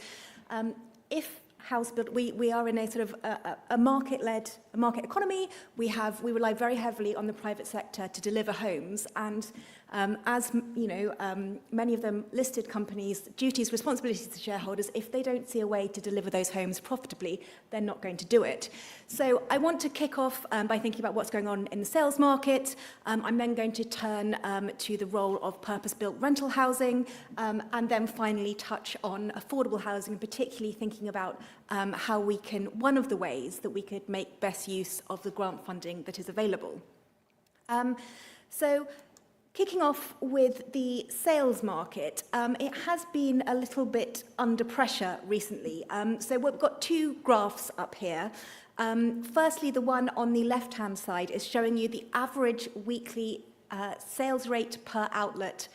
if house build, we are in a sort of a market economy. We rely very heavily on the private sector to deliver homes, and as you know, many of them listed companies, duties, responsibilities to shareholders. If they don't see a way to deliver those homes profitably, they're not going to do it. So I want to kick off by thinking about what's going on in the sales market. I'm then going to turn to the role of purpose-built rental housing, and then finally touch on affordable housing, particularly thinking about how we can, one of the ways that we could make best use of the grant funding that is available. So kicking off with the sales market, it has been a little bit under pressure recently. So we've got 2 graphs up here. Firstly, the one on the left-hand side is showing you the average weekly sales rate per outlet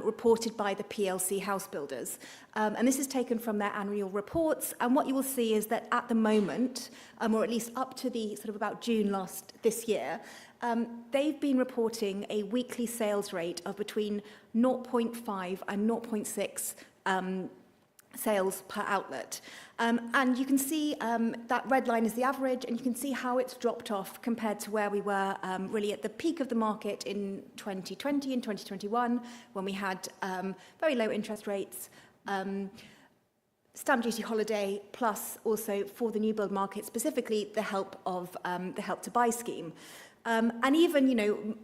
reported by the PLC house builders. And this is taken from their annual reports. And what you will see is that at the moment, or at least up to the sort of about June this year, they've been reporting a weekly sales rate of between 0.5 and 0.6 sales per outlet. And you can see that red line is the average, and you can see how it's dropped off compared to where we were really at the peak of the market in 2020 and 2021, when we had very low interest rates, stamp duty holiday, plus also for the new build market, specifically the help of the Help to Buy scheme. And even, you know,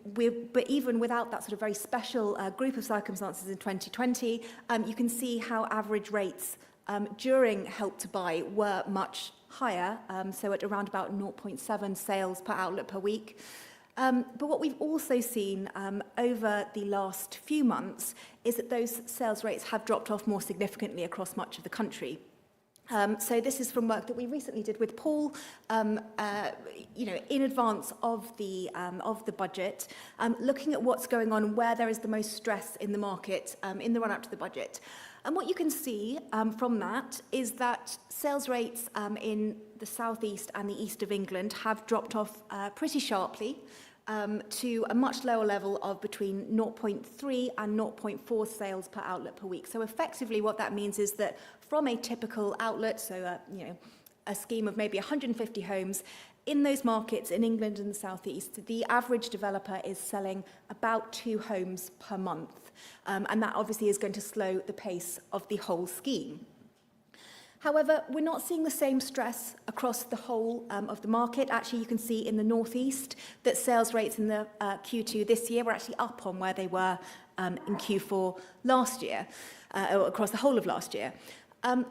but even without that sort of very special group of circumstances in 2020, you can see how average rates during Help to Buy were much higher, so at around about 0.7 sales per outlet per week. But what we've also seen over the last few months is that those sales rates have dropped off more significantly across much of the country. So this is from work that we recently did with Paul, in advance of the budget, looking at what's going on, where there is the most stress in the market in the run-up to the budget. And what you can see from that is that sales rates in the southeast and the east of England have dropped off pretty sharply to a much lower level of between 0.3 and 0.4 sales per outlet per week. So effectively what that means is that from a typical outlet, so a scheme of maybe 150 homes, in those markets in England and the southeast, the average developer is selling about 2 homes per month. And that obviously is going to slow the pace of the whole scheme. However, we're not seeing the same stress across the whole of the market. Actually, you can see in the northeast that sales rates in the Q2 this year were actually up on where they were in Q4 last year, or across the whole of last year. And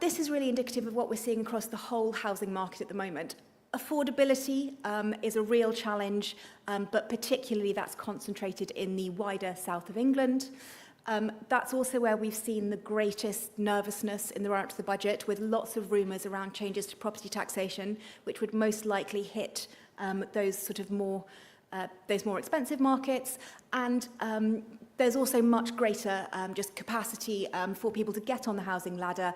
this is really indicative of what we're seeing across the whole housing market at the moment. Affordability is a real challenge, but particularly that's concentrated in the wider south of England. That's also where we've seen the greatest nervousness in the run-up to the budget, with lots of rumours around changes to property taxation, which would most likely hit those sort of more expensive markets. And there's also much greater just capacity for people to get on the housing ladder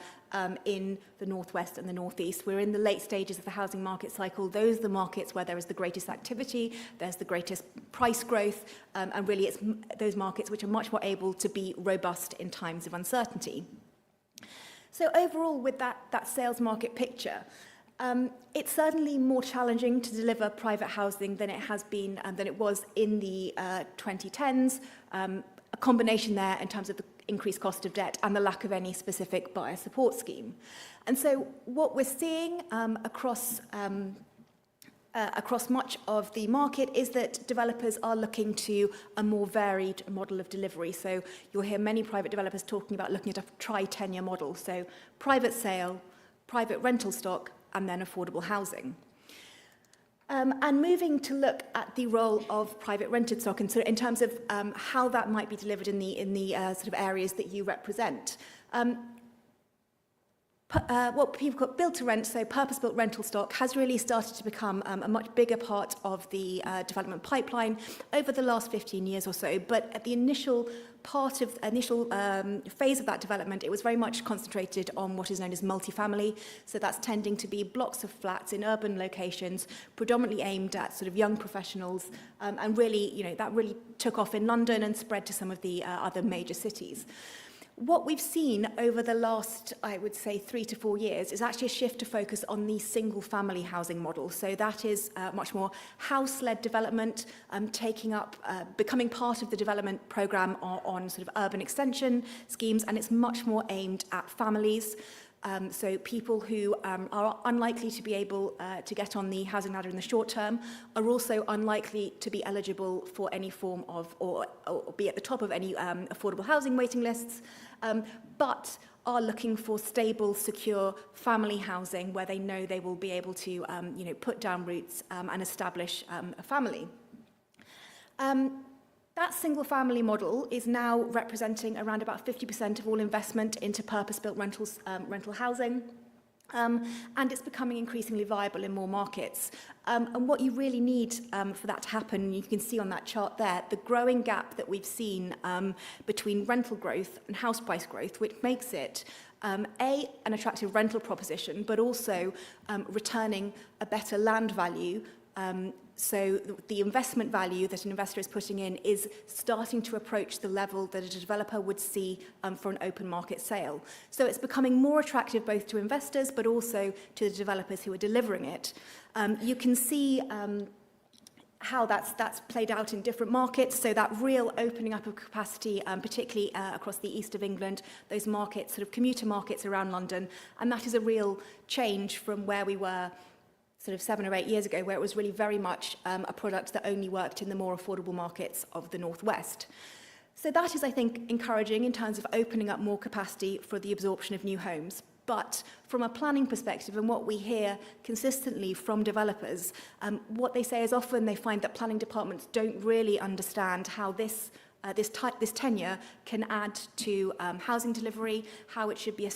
in the northwest and the northeast. We're in the late stages of the housing market cycle. Those are the markets where there is the greatest activity, there's the greatest price growth, and really it's those markets which are much more able to be robust in times of uncertainty. So overall, with that sales market picture, it's certainly more challenging to deliver private housing than it has been, than it was in the 2010s. A combination there in terms of the increased cost of debt and the lack of any specific buyer support scheme. And so what we're seeing across much of the market is that developers are looking to a more varied model of delivery. So you'll hear many private developers talking about looking at a tri-tenure model. So private sale, private rental stock, and then affordable housing. And moving to look at the role of private rented stock and so in terms of how that might be delivered in the sort of areas that you represent. What people call build to rent, so purpose-built rental stock, has really started to become a much bigger part of the development pipeline over the last 15 years or so. But at the initial phase of that development, it was very much concentrated on what is known as multifamily. So that's tending to be blocks of flats in urban locations, predominantly aimed at sort of young professionals, and really, that really took off in London and spread to some of the other major cities. What we've seen over the last, I would say, 3 to 4 years is actually a shift to focus on the single-family housing model. So that is much more house-led development, becoming part of the development programme on sort of urban extension schemes, and it's much more aimed at families. So people who are unlikely to be able to get on the housing ladder in the short term are also unlikely to be eligible for any form of, or be at the top of any affordable housing waiting lists, but are looking for stable, secure family housing where they know they will be able to put down roots and establish a family. That single-family model is now representing around about 50% of all investment into purpose-built rental housing, and it's becoming increasingly viable in more markets. And what you really need for that to happen, you can see on that chart there, the growing gap that we've seen between rental growth and house price growth, which makes it an attractive rental proposition, but also returning a better land value. So the investment value that an investor is putting in is starting to approach the level that a developer would see for an open market sale. So it's becoming more attractive both to investors but also to the developers who are delivering it. You can see how that's played out in different markets. So that real opening up of capacity, particularly across the east of England, those markets, sort of commuter markets around London, and that is a real change from where we were sort of 7 or 8 years ago, where it was really very much a product that only worked in the more affordable markets of the northwest. So that is, I think, encouraging in terms of opening up more capacity for the absorption of new homes. But from a planning perspective, and what we hear consistently from developers, what they say is often they find that planning departments don't really understand how this tenure can add to housing delivery, how it should be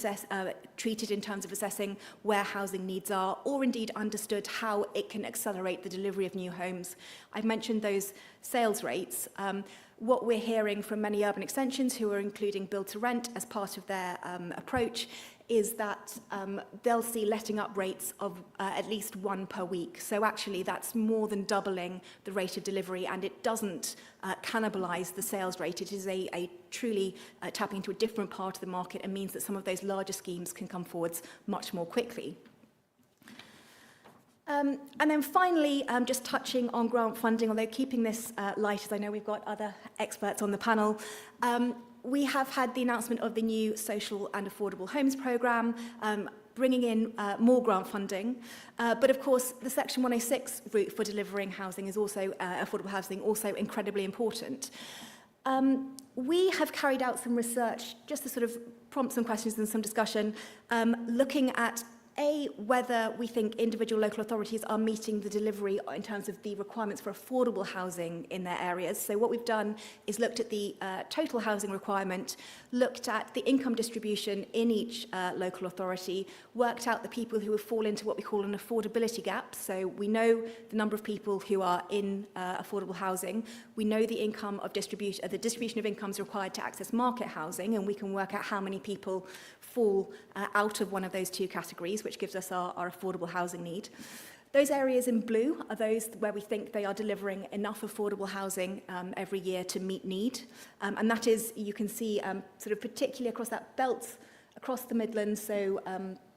treated in terms of assessing where housing needs are, or indeed understood how it can accelerate the delivery of new homes. I've mentioned those sales rates. What we're hearing from many urban extensions who are including build to rent as part of their approach is that they'll see letting up rates of at least 1 per week. So actually that's more than doubling the rate of delivery, and it doesn't cannibalise the sales rate. It is a truly tapping into a different part of the market and means that some of those larger schemes can come forwards much more quickly. And then finally, just touching on grant funding, although keeping this light, as I know we've got other experts on the panel, we have had the announcement of the new Social and Affordable Homes Programme, bringing in more grant funding. But of course, the Section 106 route for delivering housing is also, affordable housing, also incredibly important. We have carried out some research, just to sort of prompt some questions and some discussion, looking at whether we think individual local authorities are meeting the delivery in terms of the requirements for affordable housing in their areas. So what we've done is looked at the total housing requirement, looked at the income distribution in each local authority, worked out the people who would fall into what we call an affordability gap. So we know the number of people who are in affordable housing. We know the income of the distribution of incomes required to access market housing, and we can work out how many people fall out of one of those two categories, which gives us our affordable housing need. Those areas in blue are those where we think they are delivering enough affordable housing every year to meet need. And that is, you can see, sort of particularly across that belt, across the Midlands, so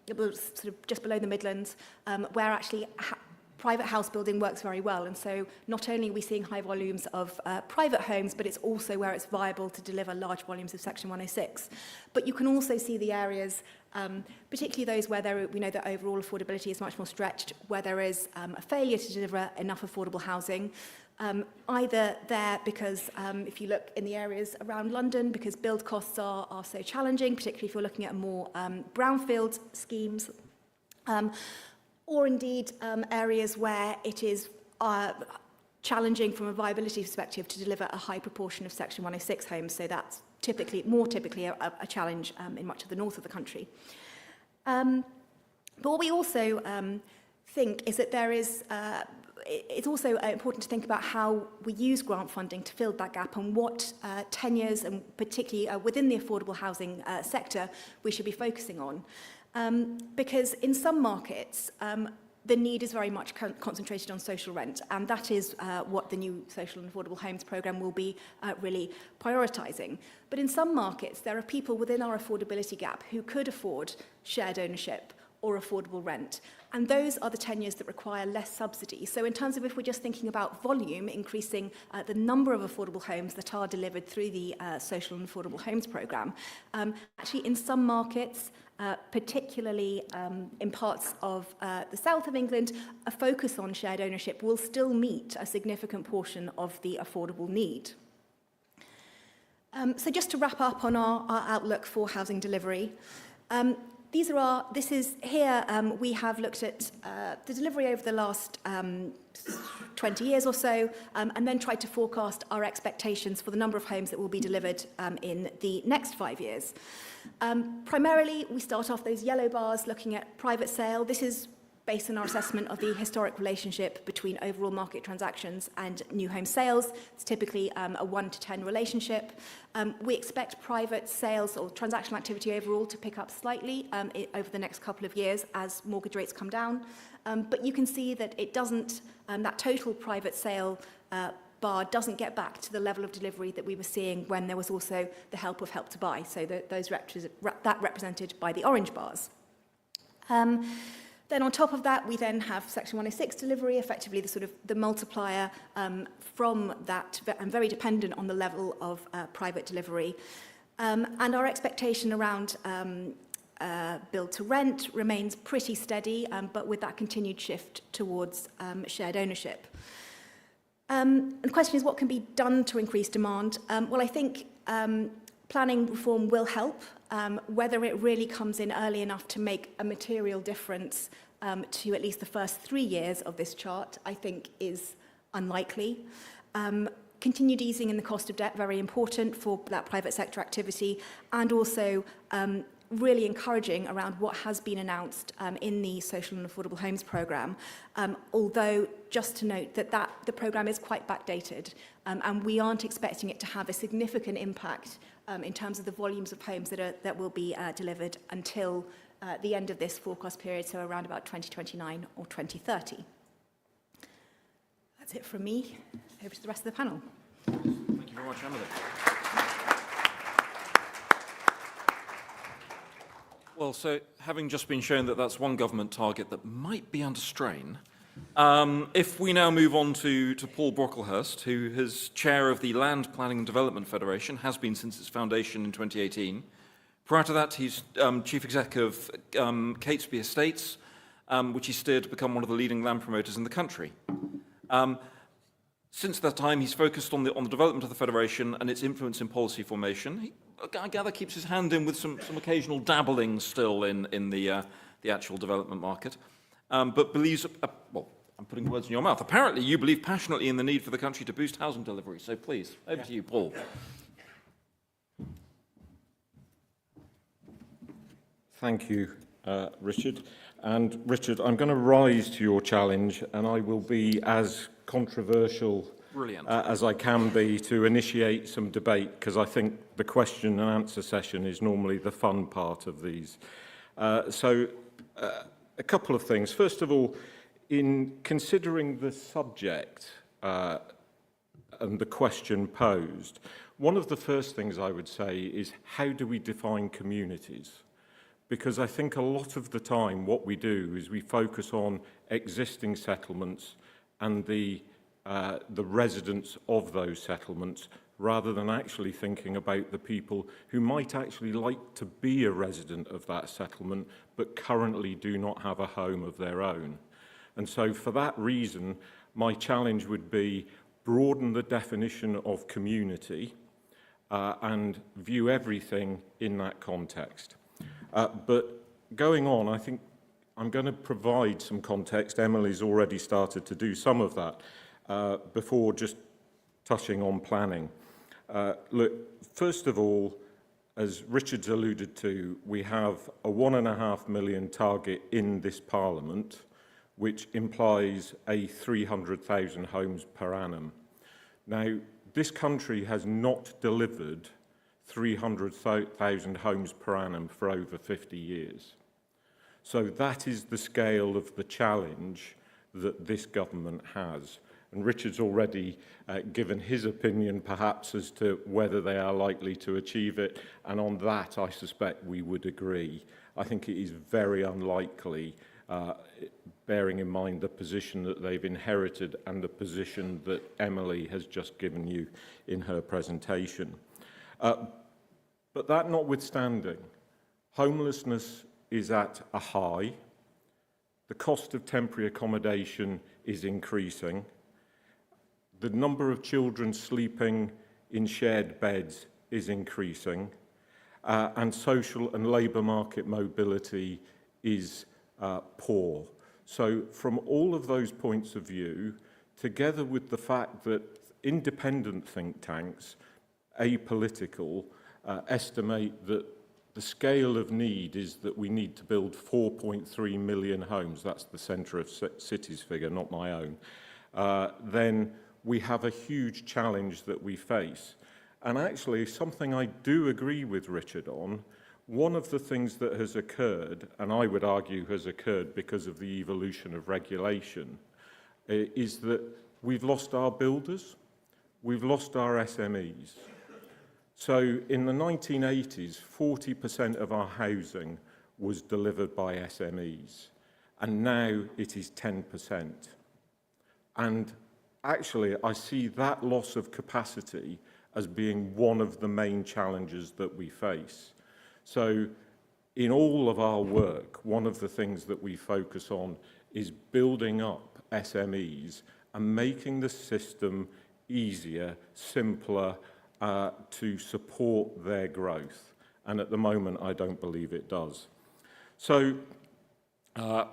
sort of just below the Midlands, where actually private house building works very well. And so not only are we seeing high volumes of private homes, but it's also where it's viable to deliver large volumes of Section 106. But you can also see the areas, particularly those where we know that overall affordability is much more stretched, where there is a failure to deliver enough affordable housing, either there because if you look in the areas around London, because build costs are so challenging, particularly if you're looking at more brownfield schemes, or indeed areas where it is challenging from a viability perspective to deliver a high proportion of Section 106 homes. So that's more typically a challenge in much of the north of the country. But what we also think is that there is it's also important to think about how we use grant funding to fill that gap and what tenures, and particularly within the affordable housing sector, we should be focusing on. Because in some markets, the need is very much concentrated on social rent, and that is what the new Social and Affordable Homes Programme will be really prioritising. But in some markets, there are people within our affordability gap who could afford shared ownership or affordable rent, and those are the tenures that require less subsidy. So in terms of if we're just thinking about volume, increasing the number of affordable homes that are delivered through the Social and Affordable Homes Programme, actually in some markets, particularly in parts of the south of England, a focus on shared ownership will still meet a significant portion of the affordable need. So just to wrap up on our outlook for housing delivery, we have looked at the delivery over the last 20 years or so, and then tried to forecast our expectations for the number of homes that will be delivered in the next 5 years. Primarily, we start off those yellow bars looking at private sale. This is based on our assessment of the historic relationship between overall market transactions and new home sales. It's typically a 1 to 10 relationship. We expect private sales or transactional activity overall to pick up slightly over the next couple of years as mortgage rates come down. But you can see that it doesn't, that total private sale bar doesn't get back to the level of delivery that we were seeing when there was also the help of Help to Buy, so that represented by the orange bars. Then on top of that, we then have Section 106 delivery, effectively the sort of the multiplier from that, and very dependent on the level of private delivery. And our expectation around build to rent remains pretty steady, but with that continued shift towards shared ownership. And the question is, what can be done to increase demand? Well, I think planning reform will help. Whether it really comes in early enough to make a material difference to at least the first 3 years of this chart, I think is unlikely. Continued easing in the cost of debt, very important for that private sector activity, and also really encouraging around what has been announced in the Social and Affordable Homes programme, although just to note that the programme is quite backdated, and we aren't expecting it to have a significant impact in terms of the volumes of homes that will be delivered until the end of this forecast period, so around about 2029 or 2030. That's it from me. Over to the rest of the panel. Thank you very much, Emily. Well, so having just been shown that that's one government target that might be under strain, if we now move on to Paul Brocklehurst, who is chair of the Land Planning and Development Federation, has been since its foundation in 2018. Prior to that, he's chief exec of Catesby Estates, which he steered to become one of the leading land promoters in the country. Since that time, he's focused on the development of the Federation and its influence in policy formation. I gather keeps his hand in with some occasional dabbling still in the actual development market, but believes, well, I'm putting words in your mouth. Apparently, you believe passionately in the need for the country to boost housing delivery. So please, over to you, Paul. Thank you, Richard. And Richard, I'm going to rise to your challenge, and I will be as controversial as I can be to initiate some debate, because I think the question and answer session is normally the fun part of these. So a couple of things. First of all, in considering the subject and the question posed, one of the first things I would say is, how do we define communities? Because I think a lot of the time what we do is we focus on existing settlements and the residents of those settlements, rather than actually thinking about the people who might actually like to be a resident of that settlement, but currently do not have a home of their own. And so for that reason, my challenge would be broaden the definition of community and view everything in that context. But going on, I think I'm going to provide some context. Emily's already started to do some of that before just touching on planning. Look, first of all, as Richard's alluded to, we have a 1.5 million target in this Parliament, which implies a 300,000 homes per annum. Now, this country has not delivered 300,000 homes per annum for over 50 years. So that is the scale of the challenge that this government has. And Richard's already given his opinion, perhaps, as to whether they are likely to achieve it. And on that, I suspect we would agree. I think it is very unlikely, bearing in mind the position that they've inherited and the position that Emily has just given you in her presentation. But that notwithstanding, homelessness is at a high. The cost of temporary accommodation is increasing. The number of children sleeping in shared beds is increasing. And social and labour market mobility is poor. So from all of those points of view, together with the fact that independent think tanks, apolitical, estimate that the scale of need is that we need to build 4.3 million homes, that's the Centre of Cities figure, not my own, then we have a huge challenge that we face. And actually, something I do agree with Richard on, one of the things that has occurred, and I would argue has occurred because of the evolution of regulation, is that we've lost our builders, we've lost our SMEs. So in the 1980s, 40% of our housing was delivered by SMEs, and now it is 10%. And actually, I see that loss of capacity as being one of the main challenges that we face. So in all of our work, one of the things that we focus on is building up SMEs and making the system easier, simpler, to support their growth. and at the moment I don't believe it does. So I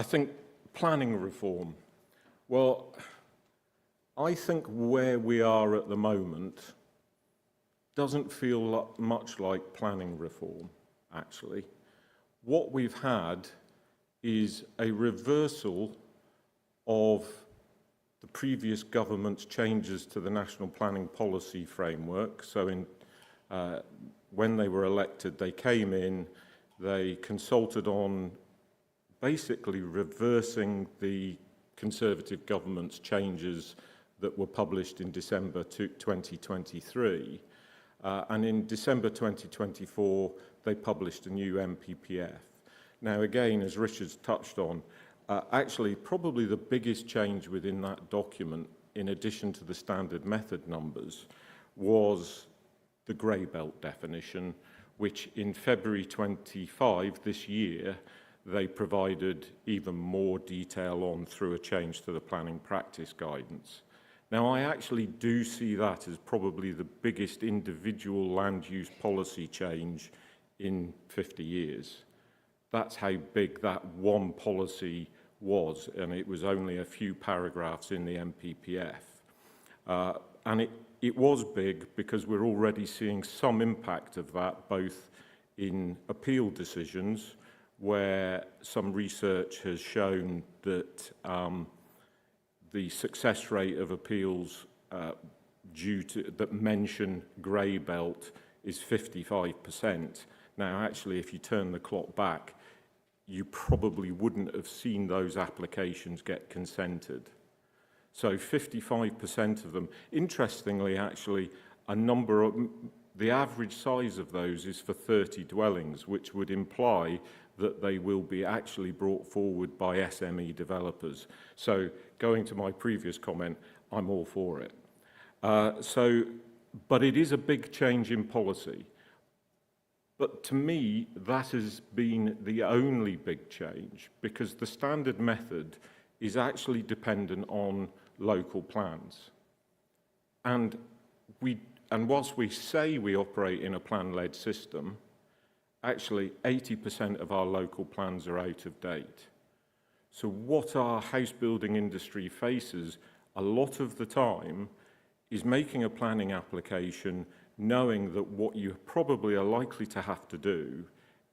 think planning reform. Well, I think where we are at the moment doesn't feel much like planning reform, actually. What we've had is a reversal of the previous government's changes to the National Planning Policy Framework. So when they were elected, they came in, they consulted on basically reversing the Conservative government's changes that were published in December 2023. And in December 2024, they published a new MPPF. Now, again, as Richard's touched on, actually probably the biggest change within that document, in addition to the standard method numbers, was the grey belt definition, which in February 25 this year, they provided even more detail on through a change to the planning practice guidance. Now, I actually do see that as probably the biggest individual land use policy change in 50 years. That's how big that one policy was, and it was only a few paragraphs in the MPPF. And it was big because we're already seeing some impact of that, both in appeal decisions, where some research has shown that the success rate of appeals that mention grey belt is 55%. Now, actually, if you turn the clock back, you probably wouldn't have seen those applications get consented. So 55% of them. Interestingly, actually, the average size of those is for 30 dwellings, which would imply that they will be actually brought forward by SME developers. So going to my previous comment, I'm all for it. But it is a big change in policy. But to me, that has been the only big change, because the standard method is actually dependent on local plans. And whilst we say we operate in a plan-led system, actually 80% of our local plans are out of date. So what our house building industry faces a lot of the time is making a planning application knowing that what you probably are likely to have to do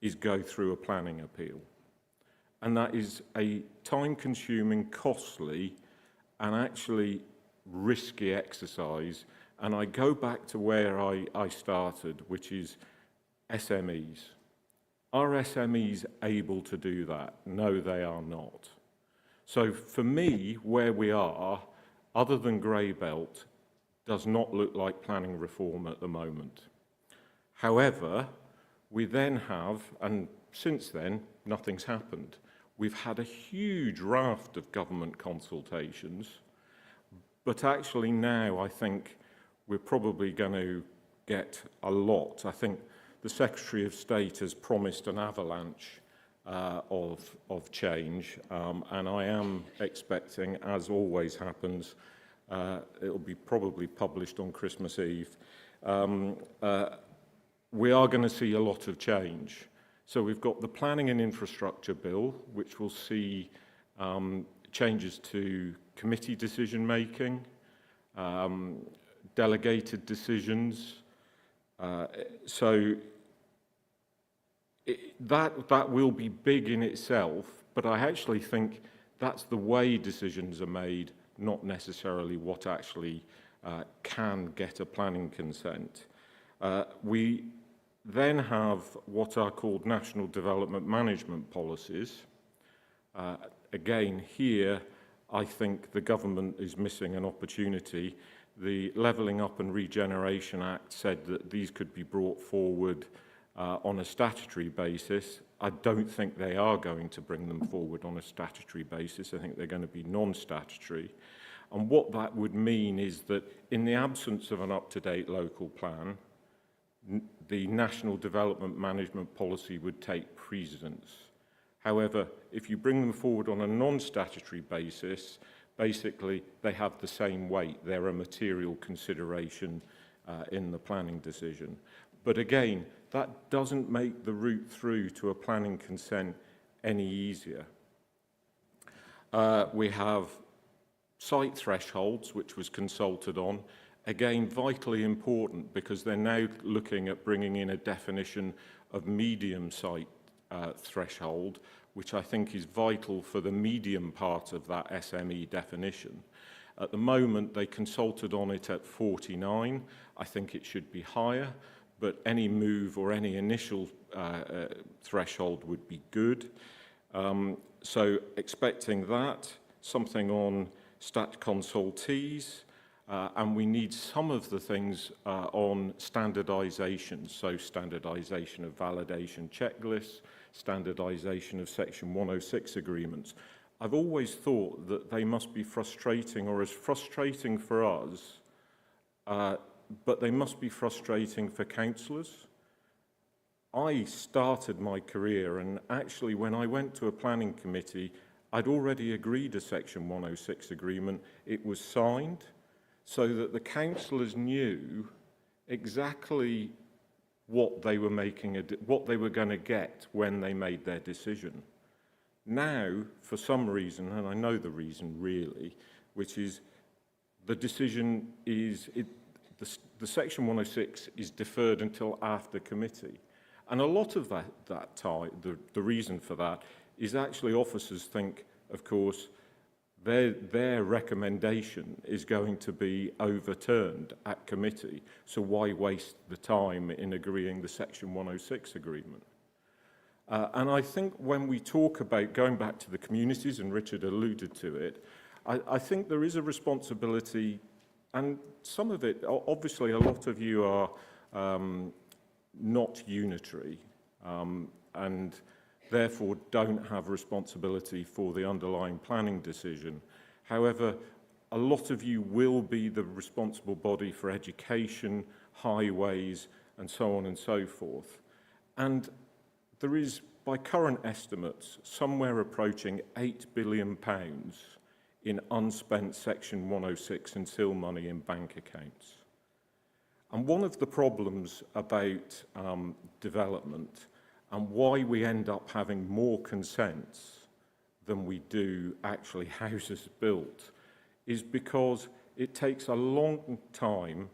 is go through a planning appeal. And that is a time-consuming, costly, and actually risky exercise. And I go back to where I started, which is SMEs. Are SMEs able to do that? No, they are not. So for me, where we are, other than grey belt, does not look like planning reform at the moment. However, we then have, and since then, nothing's happened. We've had a huge raft of government consultations, but actually now I think we're probably going to get a lot. I think the Secretary of State has promised an avalanche of change, and I am expecting, as always happens, it'll be probably published on Christmas Eve. We are going to see a lot of change. So we've got the Planning and Infrastructure Bill, which will see changes to committee decision-making, delegated decisions. That will be big in itself, but I actually think that's the way decisions are made, not necessarily what actually can get a planning consent. We then have what are called national development management policies. Again, here, I think the government is missing an opportunity. The Levelling Up and Regeneration Act said that these could be brought forward on a statutory basis. I don't think they are going to bring them forward on a statutory basis. I think they're going to be non-statutory. And what that would mean is that in the absence of an up-to-date local plan, the National Development Management Policy would take precedence. However, if you bring them forward on a non-statutory basis, basically they have the same weight. They're a material consideration in the planning decision. But again, that doesn't make the route through to a planning consent any easier. We have site thresholds, which was consulted on. Again, vitally important because they're now looking at bringing in a definition of medium site threshold, which I think is vital for the medium part of that SME definition. At the moment, they consulted on it at 49. I think it should be higher, but any move or any initial threshold would be good. So expecting that, something on stat consultees, and we need some of the things on standardisation, so standardisation of validation checklists, standardisation of Section 106 agreements. I've always thought that they must be frustrating, or as frustrating for us, but they must be frustrating for councillors. I started my career, and actually when I went to a planning committee, I'd already agreed a Section 106 agreement. It was signed so that the councillors knew exactly what they were what they were going to get when they made their decision. Now, for some reason, and I know the reason really, which is the decision is, the Section 106 is deferred until after committee. And a lot of that time, the reason for that is actually officers think, of course, their recommendation is going to be overturned at committee. So why waste the time in agreeing the Section 106 agreement? And I think when we talk about going back to the communities, and Richard alluded to it, I think there is a responsibility, and some of it, obviously a lot of you are not unitary and therefore don't have responsibility for the underlying planning decision. However, a lot of you will be the responsible body for education, highways, and so on and so forth. And there is, by current estimates, somewhere approaching £8 billion in unspent Section 106 and SIL money in bank accounts. And one of the problems about development and why we end up having more consents than we do actually houses built is because it takes a long time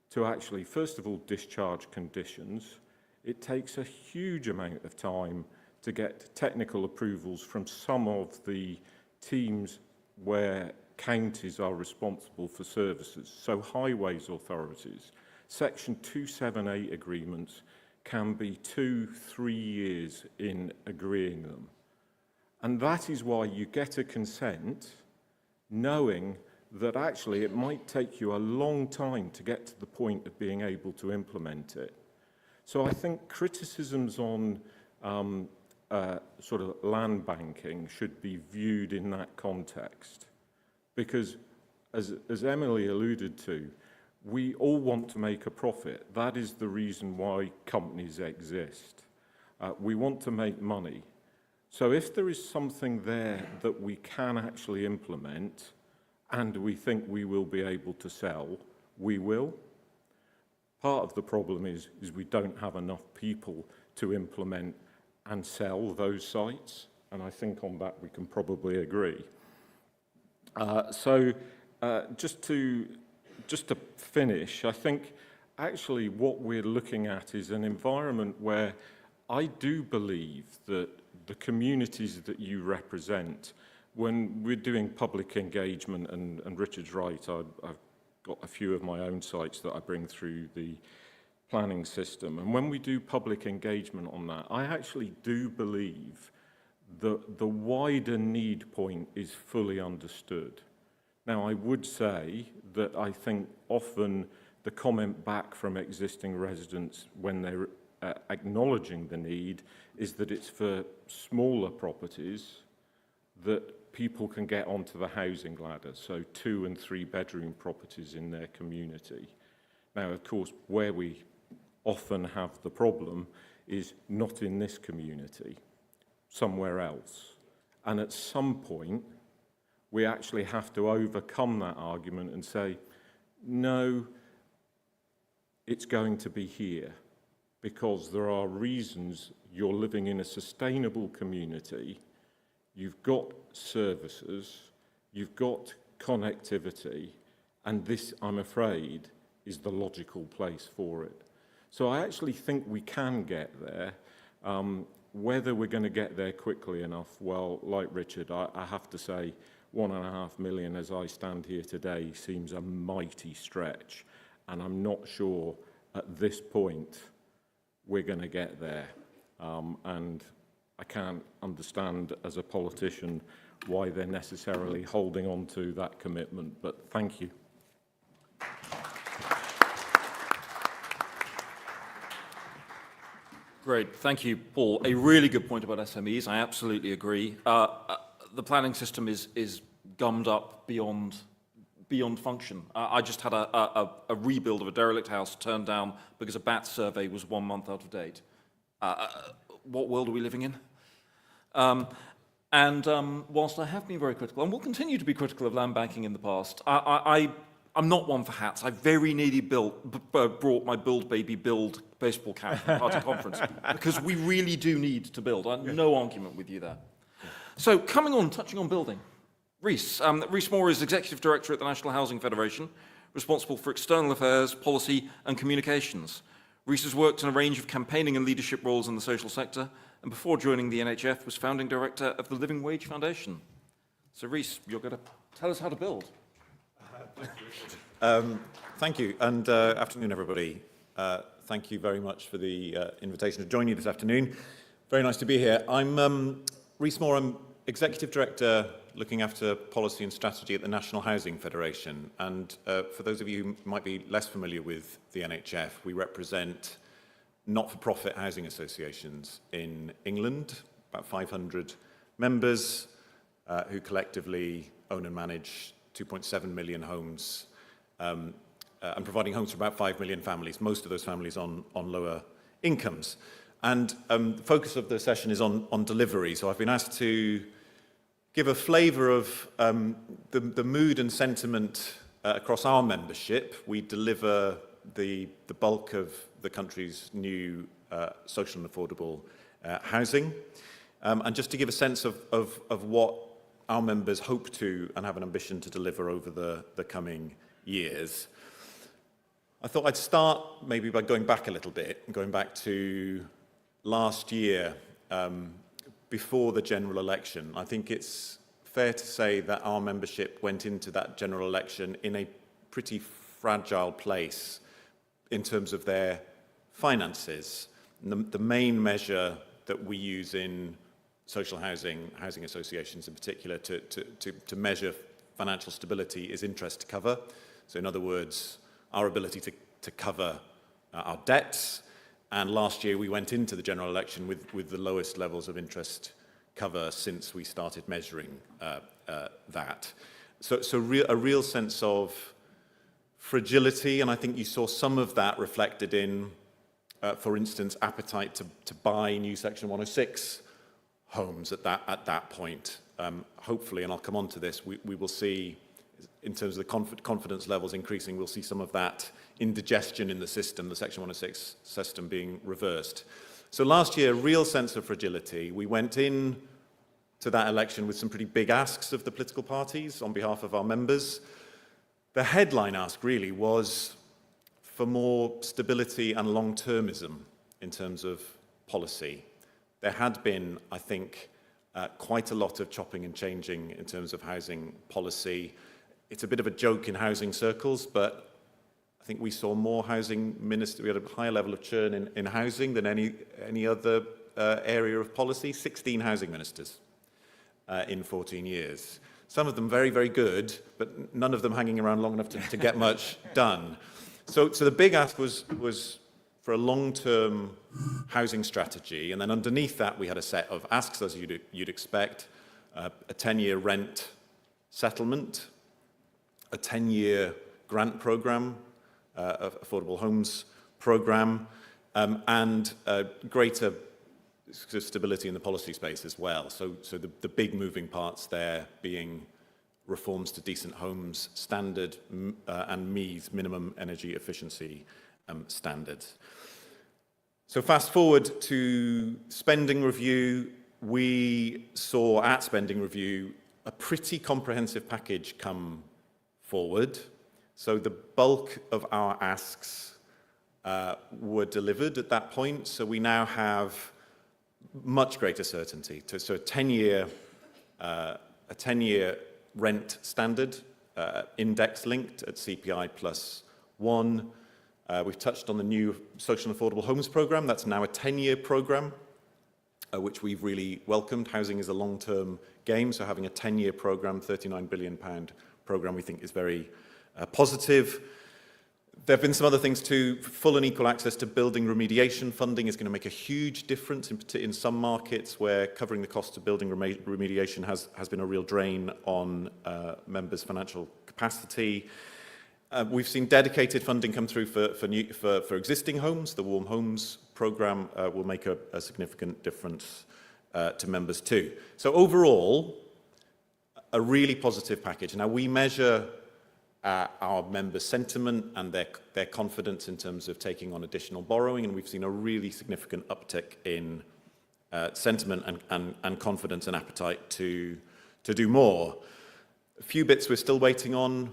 to actually, first of all, discharge conditions. It takes a huge amount of time to get technical approvals from some of the teams where counties are responsible for services, so highways authorities. Section 278 agreements can be 2-3 years in agreeing them. And that is why you get a consent knowing that actually it might take you a long time to get to the point of being able to implement it. So I think criticisms on sort of land banking should be viewed in that context. Because as Emily alluded to, we all want to make a profit. That is the reason why companies exist. We want to make money. So if there is something there that we can actually implement and we think we will be able to sell, we will. Part of the problem is we don't have enough people to implement and sell those sites, and I think on that we can probably agree. Just to finish, I think actually what we're looking at is an environment where I do believe that the communities that you represent, when we're doing public engagement, and Richard's right, I've got a few of my own sites that I bring through the planning system, and when we do public engagement on that, I actually do believe that the wider need point is fully understood. Now, I would say that I think often the comment back from existing residents when they're acknowledging the need is that it's for smaller properties that people can get onto the housing ladder, so 2- and 3-bedroom properties in their community. Now, of course, where we often have the problem is not in this community, somewhere else. And at some point, we actually have to overcome that argument and say, no, it's going to be here. because there are reasons you're living in a sustainable community, you've got services, you've got connectivity, and this, I'm afraid, is the logical place for it. So I actually think we can get there. Whether we're going to get there quickly enough, well, like Richard, I have to say 1.5 million as I stand here today seems a mighty stretch, and I'm not sure at this point we're going to get there. And I can't understand as a politician why they're necessarily holding on to that commitment, but thank you. Great, thank you, Paul. A really good point about SMEs. I absolutely agree. The planning system is gummed up beyond function. I just had a rebuild of a derelict house turned down because a BAT survey was 1 month out of date. What world are we living in? Whilst I have been very critical, and will continue to be critical of land banking in the past, I'm not one for hats. I very nearly brought my Build Baby Build baseball cap to the party conference because we really do need to build. No argument with you there. So touching on building. Rhys Moore is Executive Director at the National Housing Federation, responsible for external affairs, policy and communications. Rhys has worked in a range of campaigning and leadership roles in the social sector, and before joining the NHF was founding director of the Living Wage Foundation. So Rhys, you're going to tell us how to build. Thank you, and afternoon, everybody. Thank you very much for the invitation to join you this afternoon. Very nice to be here. I'm Rhys Moore. I'm Executive Director looking after policy and strategy at the National Housing Federation. And for those of you who might be less familiar with the NHF, we represent not-for-profit housing associations in England, about 500 members who collectively own and manage 2.7 million homes and providing homes for about 5 million families, most of those families on lower incomes. And the focus of the session is on delivery. So I've been asked to give a flavour of the mood and sentiment across our membership. We deliver the bulk of the country's new social and affordable housing. And just to give a sense of what our members hope to and have an ambition to deliver over the coming years. I thought I'd start maybe by going back a little bit, going back to last year, before the general election. I think it's fair to say that our membership went into that general election in a pretty fragile place in terms of their finances. And the main measure that we use in social housing associations in particular, to measure financial stability is interest cover. So in other words, our ability to cover our debts. And last year we went into the general election with the lowest levels of interest cover since we started measuring that. So a real sense of fragility, and I think you saw some of that reflected in, for instance, appetite to buy new Section 106 homes at that point. Hopefully, and I'll come on to this, we will see, in terms of the confidence levels increasing, we'll see some of that indigestion in the system, the Section 106 system being reversed. So last year, real sense of fragility. We went in to that election with some pretty big asks of the political parties on behalf of our members. The headline ask really was for more stability and long-termism in terms of policy. There had been, I think, quite a lot of chopping and changing in terms of housing policy. It's a bit of a joke in housing circles, but I think we saw more housing ministers, we had a higher level of churn in housing than any other area of policy. 16 housing ministers in 14 years. Some of them very, very good, but none of them hanging around long enough to get much done. So the big ask was for a long-term housing strategy, and then underneath that we had a set of asks, as you'd expect, a 10-year rent settlement, a 10-year grant programme, affordable homes programme, and greater stability in the policy space as well. So the big moving parts there being reforms to decent homes standard and MEES, minimum energy efficiency standards. So fast forward to spending review, we saw at spending review a pretty comprehensive package come forward. So the bulk of our asks were delivered at that point. So we now have much greater certainty. So a 10-year rent standard, index linked at CPI +1. We've touched on the new Social and Affordable Homes Programme. That's now a 10-year programme, which we've really welcomed. Housing is a long-term game, so having a 10-year programme, £39 billion programme, we think is very positive. There have been some other things too. Full and equal access to building remediation funding is going to make a huge difference in some markets where covering the cost of building remediation has been a real drain on members' financial capacity. We've seen dedicated funding come through for existing homes. The Warm Homes programme will make a significant difference to members too. So overall, a really positive package. Now we measure our members' sentiment and their confidence in terms of taking on additional borrowing, and we've seen a really significant uptick in sentiment and confidence and appetite to do more. A few bits we're still waiting on,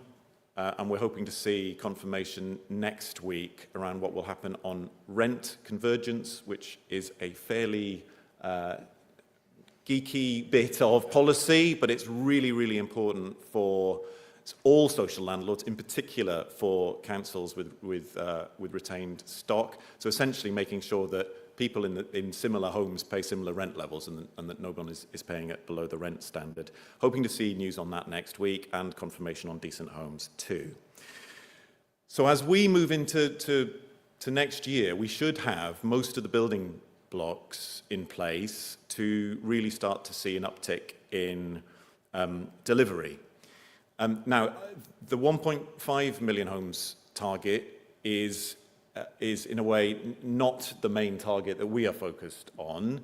and we're hoping to see confirmation next week around what will happen on rent convergence, which is a fairly geeky bit of policy, but it's really, really important for all social landlords, in particular for councils with retained stock. So essentially making sure that people in similar homes pay similar rent levels and that no one is paying it below the rent standard. Hoping to see news on that next week and confirmation on decent homes too. So as we move into next year, we should have most of the building blocks in place to really start to see an uptick in delivery. Now, the 1.5 million homes target is in a way not the main target that we are focused on.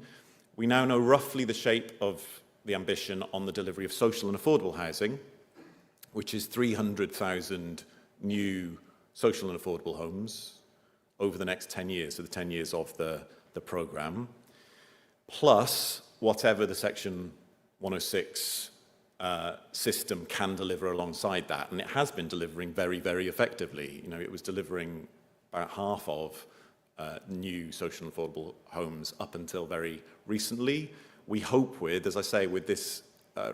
We now know roughly the shape of the ambition on the delivery of social and affordable housing, which is 300,000 new social and affordable homes over the next 10 years, so the 10 years of the programme, plus whatever the Section 106 system can deliver alongside that. And it has been delivering very, very effectively. You know, it was delivering about half of new social and affordable homes up until very recently. We hope with, as I say, with this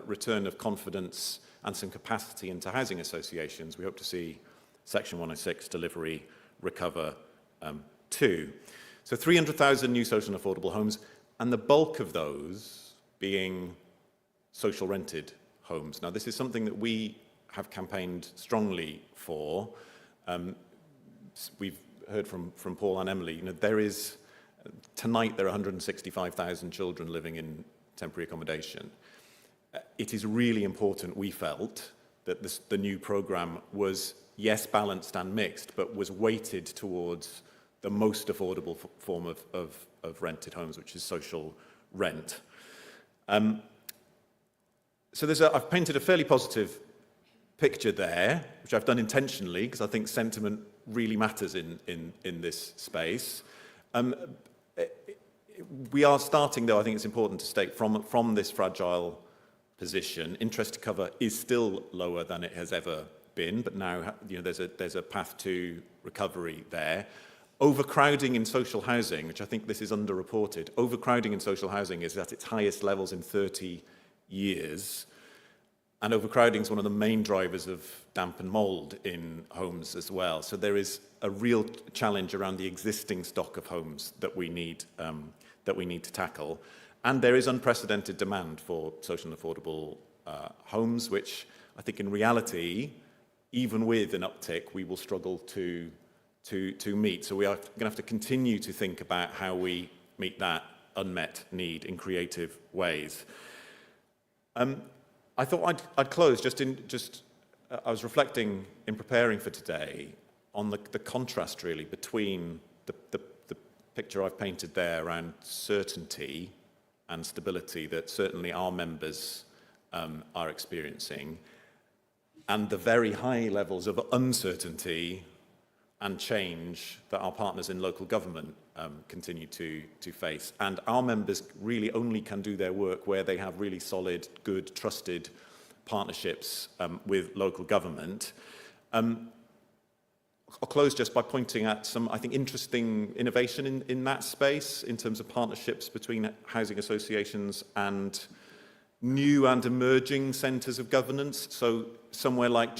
return of confidence and some capacity into housing associations, we hope to see Section 106 delivery recover too. So 300,000 new social and affordable homes, and the bulk of those being social rented homes. Now, this is something that we have campaigned strongly for. We've heard from Paul and Emily, you know, tonight there are 165,000 children living in temporary accommodation. It is really important, we felt, that the new programme was, yes, balanced and mixed, but was weighted towards the most affordable form of rented homes, which is social rent. So I've painted a fairly positive picture there, which I've done intentionally because I think sentiment really matters in this space. We are starting, though, I think it's important to state, from this fragile position. Interest cover is still lower than it has ever been, but now there's a path to recovery there. Overcrowding in social housing, which I think this is underreported, overcrowding in social housing is at its highest levels in 30 years. And overcrowding is one of the main drivers of damp and mould in homes as well. So there is a real challenge around the existing stock of homes that we need to tackle. And there is unprecedented demand for social and affordable homes, which I think in reality, even with an uptick, we will struggle to meet. So we are going to have to continue to think about how we meet that unmet need in creative ways. I thought I'd close I was reflecting in preparing for today on the contrast really between the picture I've painted there around certainty and stability that certainly our members are experiencing, and the very high levels of uncertainty and change that our partners in local government continue to face. And our members really only can do their work where they have really solid, good, trusted partnerships with local government. I'll close just by pointing at some, I think, interesting innovation in that space in terms of partnerships between housing associations and new and emerging centres of governance. So somewhere like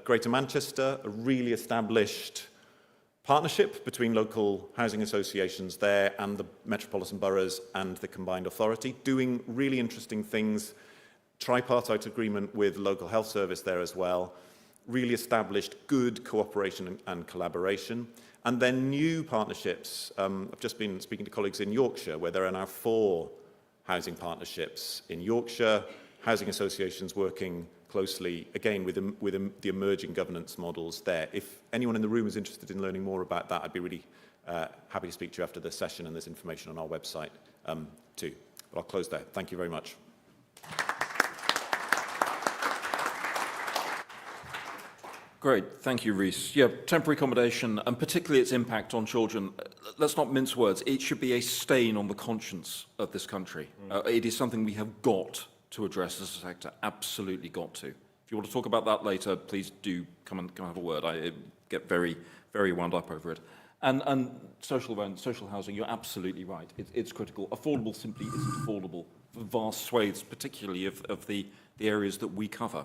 Greater Manchester, a really established partnership between local housing associations there and the metropolitan boroughs and the combined authority, doing really interesting things, tripartite agreement with local health service there as well, really established good cooperation and collaboration, and then new partnerships. I've just been speaking to colleagues in Yorkshire where there are now 4 housing partnerships in Yorkshire, housing associations working closely, again, with the emerging governance models there. If anyone in the room is interested in learning more about that, I'd be really happy to speak to you after the session, and there's information on our website too. But I'll close there. Thank you very much. Great, thank you, Rhys. Yeah, temporary accommodation, and particularly its impact on children, let's not mince words. It should be a stain on the conscience of this country. It is something we have got to address as a sector, absolutely got to. If you want to talk about that later, please do come and have a word. I get very, very wound up over it. And social housing, you're absolutely right. It's critical. Affordable simply isn't affordable for vast swathes, particularly of the areas that we cover.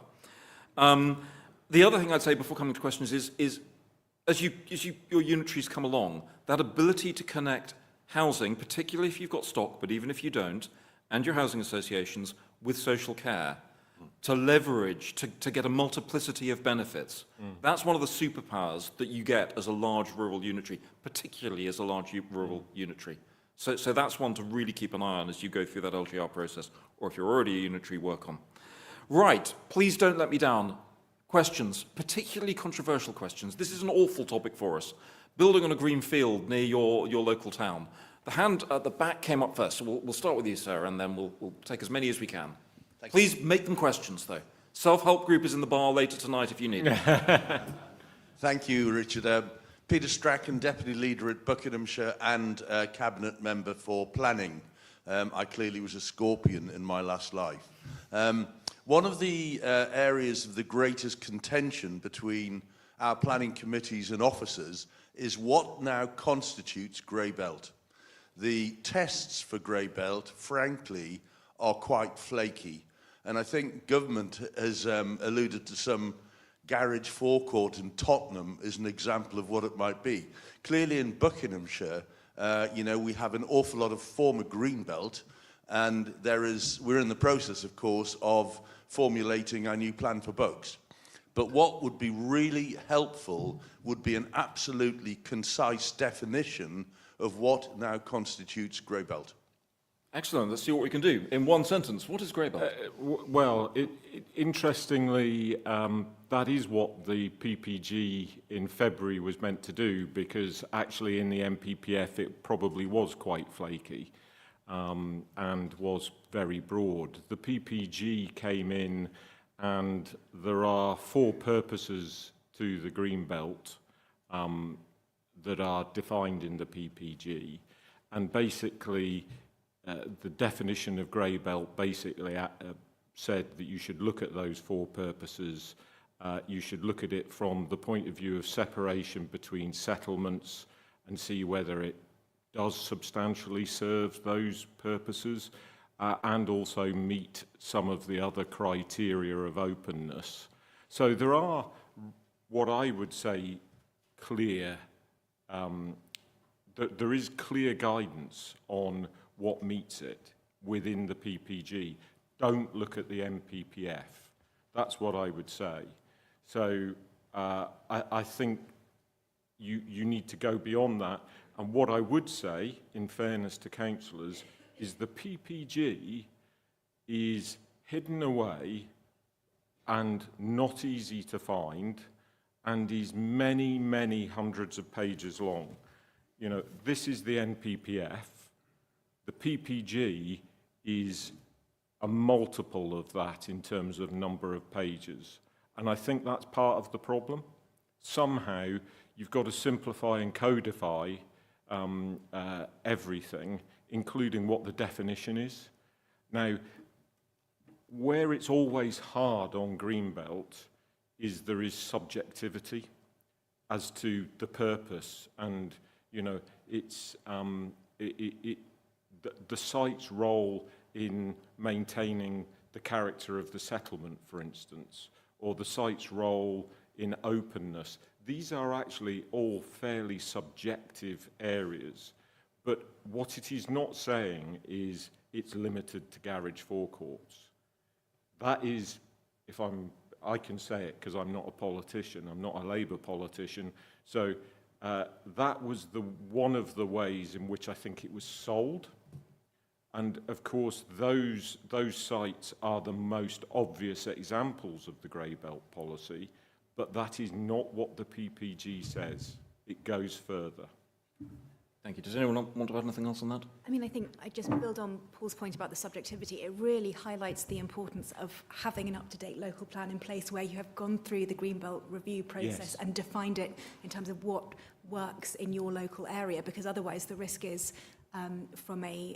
The other thing I'd say before coming to questions is as your unitaries come along, that ability to connect housing, particularly if you've got stock, but even if you don't, and your housing associations with social care, to leverage, to get a multiplicity of benefits. That's one of the superpowers that you get as a large rural unitary, particularly as a large rural unitary. So that's one to really keep an eye on as you go through that LGR process, or if you're already a unitary, work on. Right, please don't let me down. Questions, particularly controversial questions. This is an awful topic for us. Building on a green field near your local town. The hand at the back came up first, so we'll start with you, sir, and then we'll take as many as we can. Please make them questions, though. Self-help group is in the bar later tonight if you need it. Thank you, Richard. Peter Strachan, Deputy Leader at Buckinghamshire and Cabinet Member for Planning. I clearly was a scorpion in my last life. One of the areas of the greatest contention between our planning committees and officers is what now constitutes grey belt. The tests for grey belt, frankly, are quite flaky. And I think government has alluded to some garage forecourt in Tottenham as an example of what it might be. Clearly in Buckinghamshire, we have an awful lot of former green belt, and we're in the process, of course, of formulating our new plan for Bucks. But what would be really helpful would be an absolutely concise definition of what now constitutes grey belt. Excellent. Let's see what we can do. In one sentence, what is grey belt? Well, interestingly, that is what the PPG in February was meant to do, because actually in the MPPF it probably was quite flaky and was very broad. The PPG came in, and there are 4 purposes to the green belt that are defined in the PPG, and basically the definition of grey belt basically said that you should look at those 4 purposes. You should look at it from the point of view of separation between settlements and see whether it does substantially serve those purposes and also meet some of the other criteria of openness. So there are, what I would say, clear, there is clear guidance on what meets it within the PPG. Don't look at the MPPF. That's what I would say. So I think you need to go beyond that. And what I would say, in fairness to councillors, is the PPG is hidden away and not easy to find and is many, many hundreds of pages long. You know, this is the NPPF. The PPG is a multiple of that in terms of number of pages. And I think that's part of the problem. Somehow, you've got to simplify and codify everything, including what the definition is. Now, where it's always hard on Greenbelt is there is subjectivity as to the purpose, and it's the site's role in maintaining the character of the settlement, for instance, or the site's role in openness. These are actually all fairly subjective areas, but what it is not saying is it's limited to garage forecourts. That is, I can say it because I'm not a politician, I'm not a Labour politician, so that was one of the ways in which I think it was sold. And of course, those sites are the most obvious examples of the grey belt policy, but that is not what the PPG says. It goes further. Thank you. Does anyone want to add anything else on that? I mean, I think I just build on Paul's point about the subjectivity. It really highlights the importance of having an up-to-date local plan in place where you have gone through the Greenbelt review process and defined it in terms of what works in your local area, because otherwise the risk is from a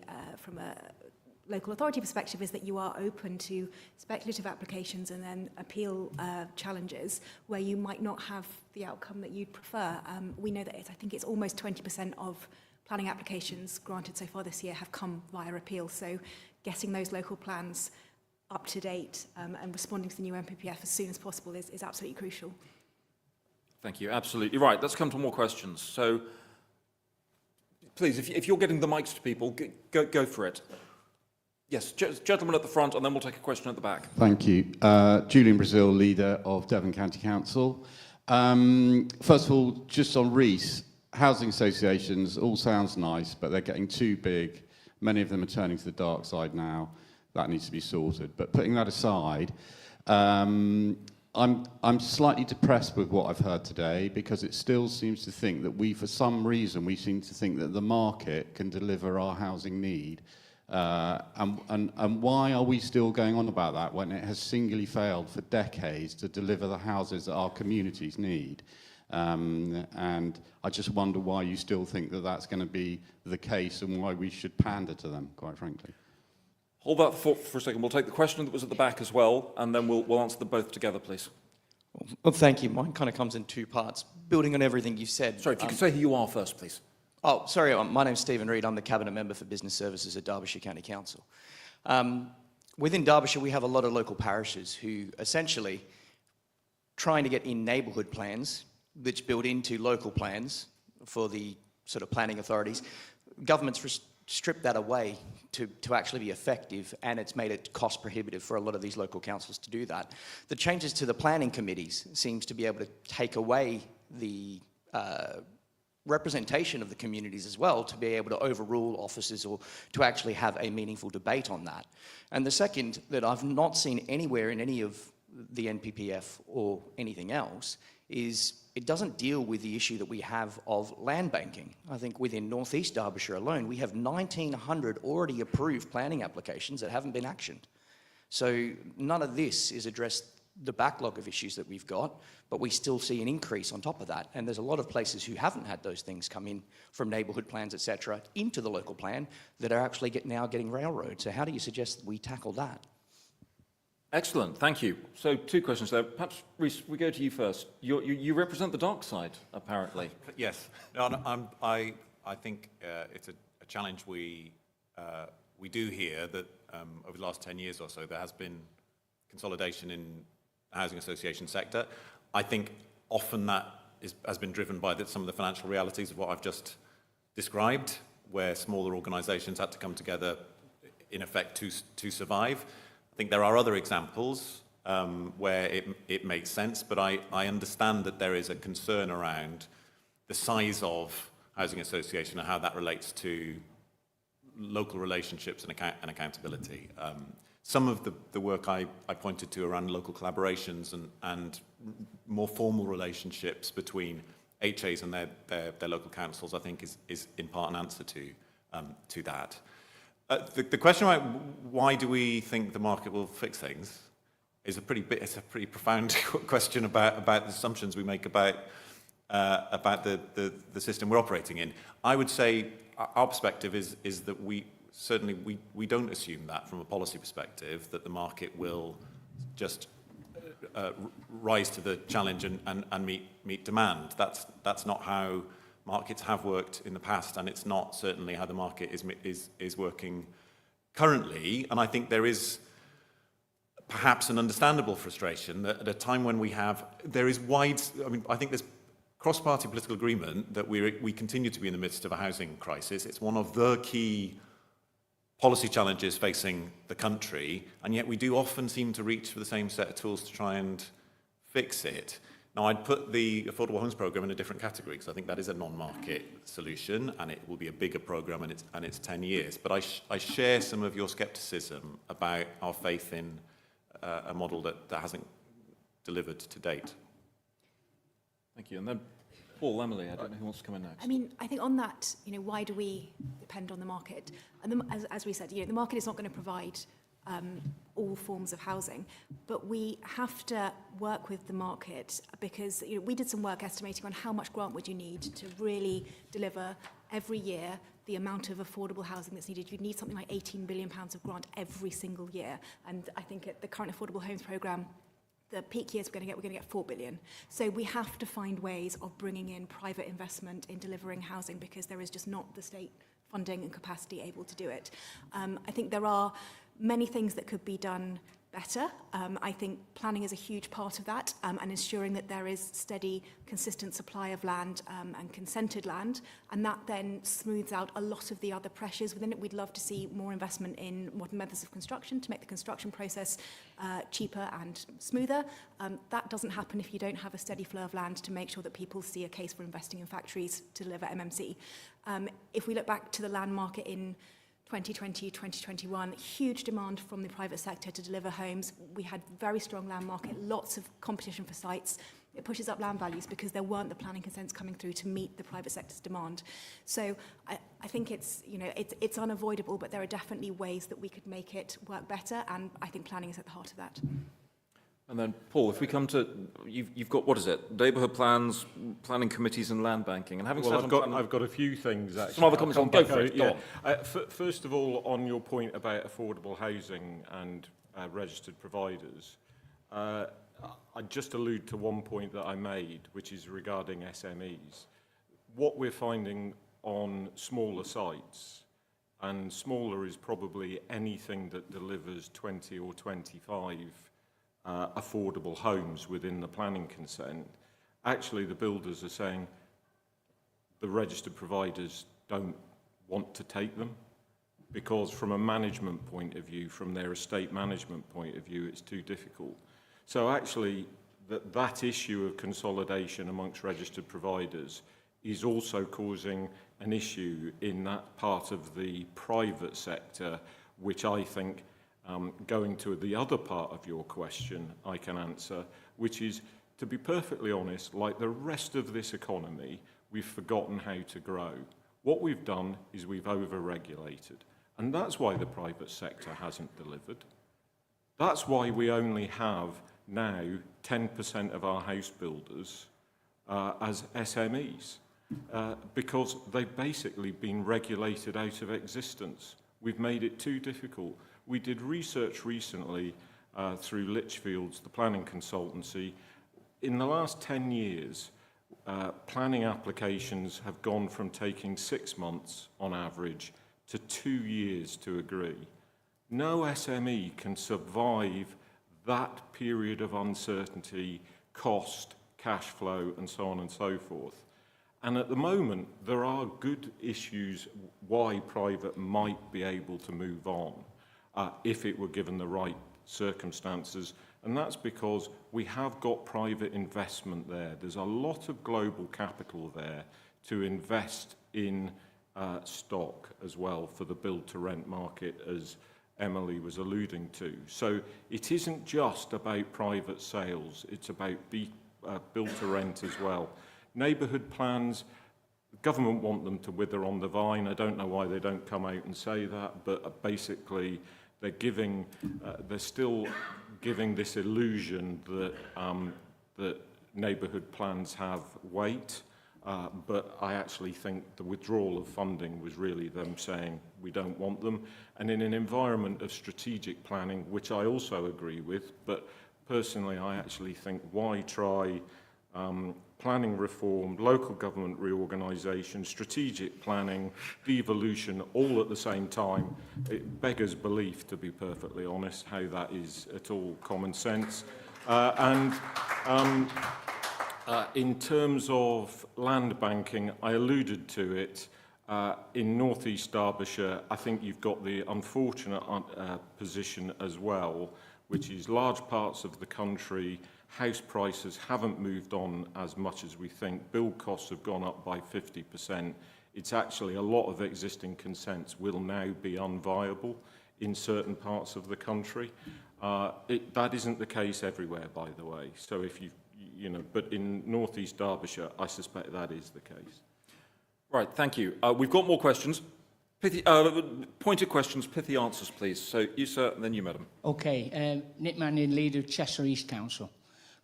local authority perspective is that you are open to speculative applications and then appeal challenges where you might not have the outcome that you'd prefer. We know that I think it's almost 20% of planning applications granted so far this year have come via appeal. So getting those local plans up to date and responding to the new MPPF as soon as possible is absolutely crucial. Thank you. Absolutely right. Let's come to more questions. So, please, if you're getting the mics to people, go for it. Yes, gentleman at the front, and then we'll take a question at the back. Thank you. Julian Brazil, leader of Devon County Council. First of all, just on Rees, housing associations all sounds nice, but they're getting too big. Many of them are turning to the dark side now. That needs to be sorted. But putting that aside, I'm slightly depressed with what I've heard today because it still seems to think that for some reason, we seem to think that the market can deliver our housing need. And why are we still going on about that when it has singularly failed for decades to deliver the houses that our communities need? And I just wonder why you still think that that's going to be the case and why we should pander to them, quite frankly. Hold that thought for a second. We'll take the question that was at the back as well, and then we'll answer them both together, please. Well, thank you. Mine kind of comes in two parts, building on everything you said. Sorry, if you could say who you are first, please. Oh, sorry, my name's Stephen Reid. I'm the Cabinet Member for Business Services at Derbyshire County Council. Within Derbyshire, we have a lot of local parishes who essentially trying to get in neighbourhood plans, which build into local plans for the sort of planning authorities. Government's stripped that away to actually be effective, and it's made it cost prohibitive for a lot of these local councils to do that. The changes to the planning committees seems to be able to take away the representation of the communities as well, to be able to overrule officers or to actually have a meaningful debate on that. And the second that I've not seen anywhere in any of the NPPF or anything else is it doesn't deal with the issue that we have of land banking. I think within North East Derbyshire alone, we have 1,900 already approved planning applications that haven't been actioned. So none of this is addressed the backlog of issues that we've got, but we still see an increase on top of that. And there's a lot of places who haven't had those things come in from neighbourhood plans, etc., into the local plan that are actually now getting railroad. So how do you suggest that we tackle that? Excellent, thank you. So two questions there. Perhaps, Rees, we go to you first. You represent the dark side, apparently. Yes. No, I think it's a challenge we do hear that over the last 10 years or so, there has been consolidation in the housing association sector. I think often that has been driven by some of the financial realities of what I've just described, where smaller organisations had to come together, in effect, to survive. I think there are other examples where it makes sense, but I understand that there is a concern around the size of housing association and how that relates to local relationships and accountability. Some of the work I pointed to around local collaborations and more formal relationships between HAs and their local councils, I think, is in part an answer to that. The question about why do we think the market will fix things is it's a pretty profound question about the assumptions we make about about the system we're operating in. I would say our perspective is that we don't assume that from a policy perspective, that the market will just rise to the challenge and meet demand. That's not how markets have worked in the past, and it's not certainly how the market is working currently. And I think there is perhaps an understandable frustration that at a time when I think there's cross-party political agreement that we continue to be in the midst of a housing crisis. It's one of the key policy challenges facing the country, and yet we do often seem to reach for the same set of tools to try and fix it. Now, I'd put the Affordable Homes Programme in a different category, because I think that is a non-market solution, and it will be a bigger programme, and it's 10 years. But I share some of your scepticism about our faith in a model that hasn't delivered to date. Thank you. And then Paul, Emily, I don't know who wants to come in next. I mean, I think on that, why do we depend on the market? And as we said, the market is not going to provide all forms of housing, but we have to work with the market, because we did some work estimating on how much grant would you need to really deliver every year the amount of affordable housing that's needed. You'd need something like £18 billion of grant every single year. And I think at the current Affordable Homes Programme, the peak years we're going to get 4 billion. So we have to find ways of bringing in private investment in delivering housing, because there is just not the state funding and capacity able to do it. I think there are many things that could be done better. I think planning is a huge part of that, and ensuring that there is steady, consistent supply of land and consented land, and that then smooths out a lot of the other pressures within it. We'd love to see more investment in modern methods of construction to make the construction process cheaper and smoother. That doesn't happen if you don't have a steady flow of land to make sure that people see a case for investing in factories to deliver MMC. If we look back to the land market in 2020, 2021, huge demand from the private sector to deliver homes. We had very strong land market, lots of competition for sites. It pushes up land values because there weren't the planning consents coming through to meet the private sector's demand. So I think it's unavoidable, but there are definitely ways that we could make it work better, and I think planning is at the heart of that. And then, Paul, if we come to, you've got, what is it, neighbourhood plans, planning committees and land banking. And having said I've got a few things, actually. Some other comments on, go for it, go on. First of all, on your point about affordable housing and registered providers, I'd just allude to one point that I made, which is regarding SMEs. What we're finding on smaller sites, and smaller is probably anything that delivers 20 or 25 affordable homes within the planning consent, actually the builders are saying the registered providers don't want to take them, because from a management point of view, from their estate management point of view, it's too difficult. So actually that issue of consolidation amongst registered providers is also causing an issue in that part of the private sector, which I think, going to the other part of your question, I can answer, which is, to be perfectly honest, like the rest of this economy, we've forgotten how to grow. What we've done is we've over-regulated, and that's why the private sector hasn't delivered. That's why we only have now 10% of our house builders as SMEs, because they've basically been regulated out of existence. We've made it too difficult. We did research recently through Litchfield's, the planning consultancy. In the last 10 years, planning applications have gone from taking 6 months on average to 2 years to agree. No SME can survive that period of uncertainty, cost, cash flow, and so on and so forth. And at the moment, there are good issues why private might be able to move on if it were given the right circumstances. And that's because we have got private investment there. There's a lot of global capital there to invest in stock as well for the build-to-rent market, as Emily was alluding to. So it isn't just about private sales, it's about build-to-rent as well. Neighbourhood plans, government want them to wither on the vine. I don't know why they don't come out and say that, but basically they're still giving this illusion that neighbourhood plans have weight, but I actually think the withdrawal of funding was really them saying we don't want them. And in an environment of strategic planning, which I also agree with, but personally I actually think why try planning reform, local government reorganisation, strategic planning, devolution, all at the same time. It beggars belief, to be perfectly honest, how that is at all common sense. In terms of land banking, I alluded to it. In North East Derbyshire, I think you've got the unfortunate position as well, which is large parts of the country, house prices haven't moved on as much as we think. Build costs have gone up by 50%. It's actually a lot of existing consents will now be unviable in certain parts of the country. That isn't the case everywhere, by the way. So if but in North East Derbyshire, I suspect that is the case. Right, thank you. We've got more questions. Pointed questions, pithy answers, please. So you, sir, and then you, madam. Okay, Nick Manning, leader of Cheshire East Council.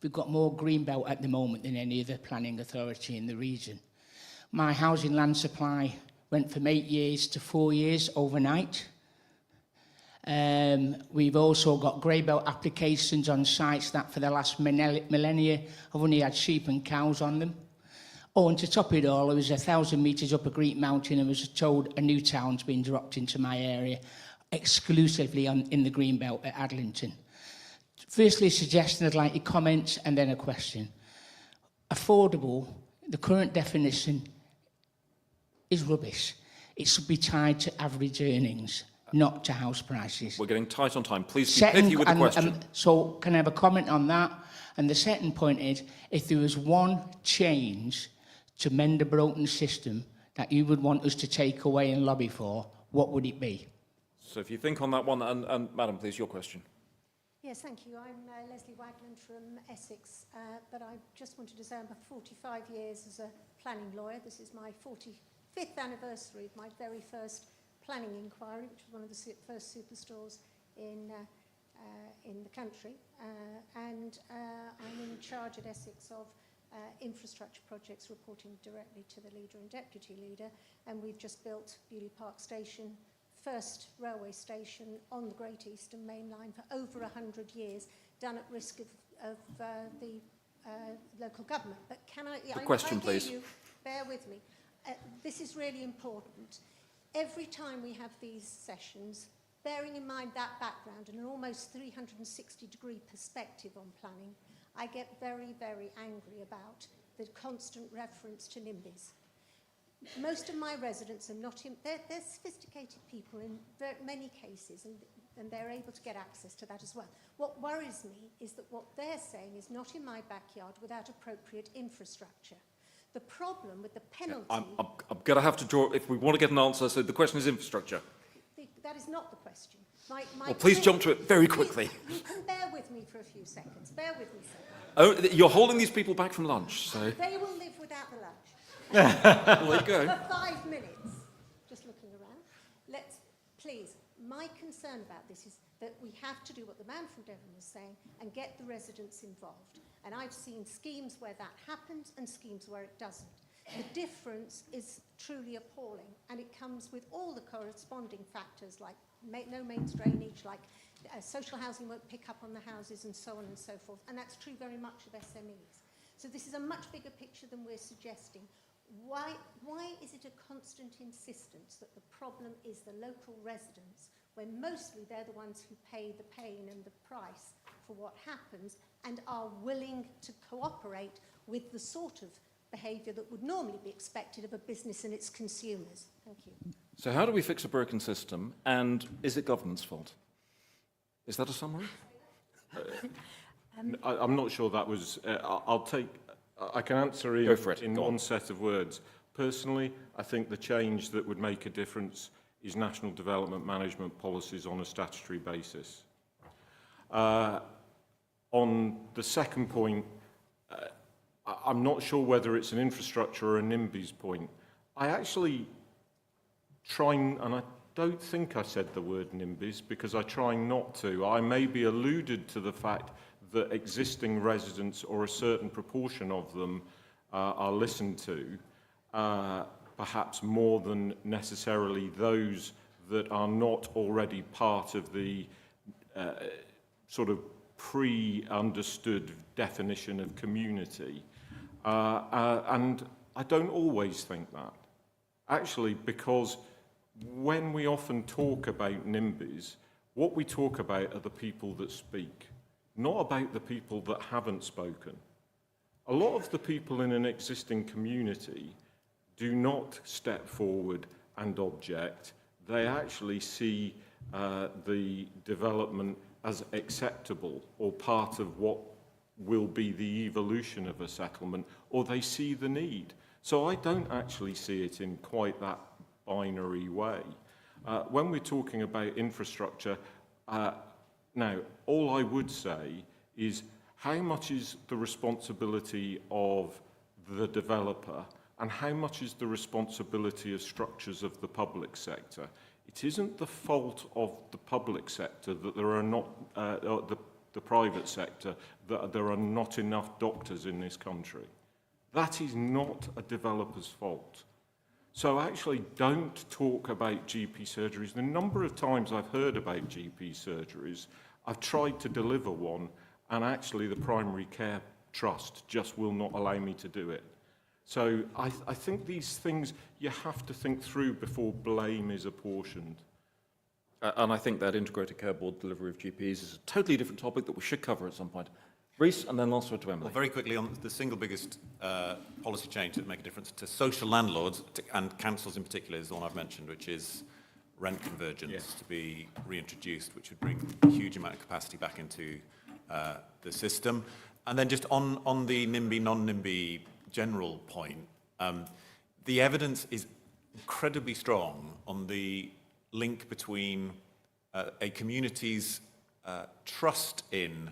We've got more greenbelt at the moment than any other planning authority in the region. My housing land supply went from 8 years to 4 years overnight. We've also got grey-belt applications on sites that for the last millennia have only had sheep and cows on them. Oh, and to top it all, I was 1,000 metres up a Great Mountain and was told a new town's been dropped into my area, exclusively in the greenbelt at Adlington. Firstly, a suggestion, I'd like your comments, and then a question. Affordable, the current definition is rubbish. It should be tied to average earnings, not to house prices. We're getting tight on time. Please be pithy with the question. So can I have a comment on that? And the second point is, if there was one change to mend a broken system that you would want us to take away and lobby for, what would it be? So if you think on that one, and madam, please, your question. Yes, thank you. I'm Leslie Wagland from Essex, but I just wanted to say I'm 45 years as a planning lawyer. This is my 45th anniversary of my very first planning inquiry, which was one of the first superstores in the country. I'm in charge at Essex of infrastructure projects, reporting directly to the leader and deputy leader. And we've just built Beaulieu Park Station, first railway station on the Great Eastern Main Line for over 100 years, done at risk of the local government. But can I... The question, please. Bear with me. This is really important. Every time we have these sessions, bearing in mind that background and an almost 360-degree perspective on planning, I get very, very angry about the constant reference to NIMBYs. Most of my residents are not in... They're sophisticated people in many cases, and they're able to get access to that as well. What worries me is that what they're saying is not in my backyard without appropriate infrastructure. The problem with the penalty... I'm going to have to draw... If we want to get an answer, so the question is infrastructure. That is not the question. Well, please jump to it very quickly. You can bear with me for a few seconds. Bear with me, sir. Oh, you're holding these people back from lunch, so... They will live without the lunch. Well, there you go. For 5 minutes, just looking around. Please, my concern about this is that we have to do what the man from Devon was saying and get the residents involved. And I've seen schemes where that happens and schemes where it doesn't. The difference is truly appalling, and it comes with all the corresponding factors like no mains drainage, like social housing won't pick up on the houses and so on and so forth. And that's true very much of SMEs. So this is a much bigger picture than we're suggesting. Why is it a constant insistence that the problem is the local residents, when mostly they're the ones who pay the pain and the price for what happens and are willing to cooperate with the sort of behaviour that would normally be expected of a business and its consumers? Thank you. So how do we fix a broken system, and is it government's fault? Is that a summary? I'm not sure that was... I can answer in one set of words. Personally, I think the change that would make a difference is national development management policies on a statutory basis. On the second point, I'm not sure whether it's an infrastructure or a NIMBYs point. I actually try, and I don't think I said the word NIMBYs because I try not to. I maybe alluded to the fact that existing residents or a certain proportion of them are listened to, perhaps more than necessarily those that are not already part of the sort of pre-understood definition of community. And I don't always think that. Actually, because when we often talk about NIMBYs, what we talk about are the people that speak, not about the people that haven't spoken. A lot of the people in an existing community do not step forward and object. They actually see the development as acceptable or part of what will be the evolution of a settlement, or they see the need. So I don't actually see it in quite that binary way. When we're talking about infrastructure, now, all I would say is how much is the responsibility of the developer and how much is the responsibility of structures of the public sector? It isn't the fault of the public sector that there are not, the private sector, that there are not enough doctors in this country. That is not a developer's fault. So actually don't talk about GP surgeries. The number of times I've heard about GP surgeries, I've tried to deliver one, and actually the primary care trust just will not allow me to do it. So I think these things you have to think through before blame is apportioned. And I think that integrated care board delivery of GPs is a totally different topic that we should cover at some point. Rhys, and then last word to Emily. Well, very quickly, on the single biggest policy change that would make a difference to social landlords and councils in particular is the one I've mentioned, which is rent convergence to be reintroduced, which would bring a huge amount of capacity back into the system. And then just on the NIMBY, non-NIMBY general point, the evidence is incredibly strong on the link between a community's trust in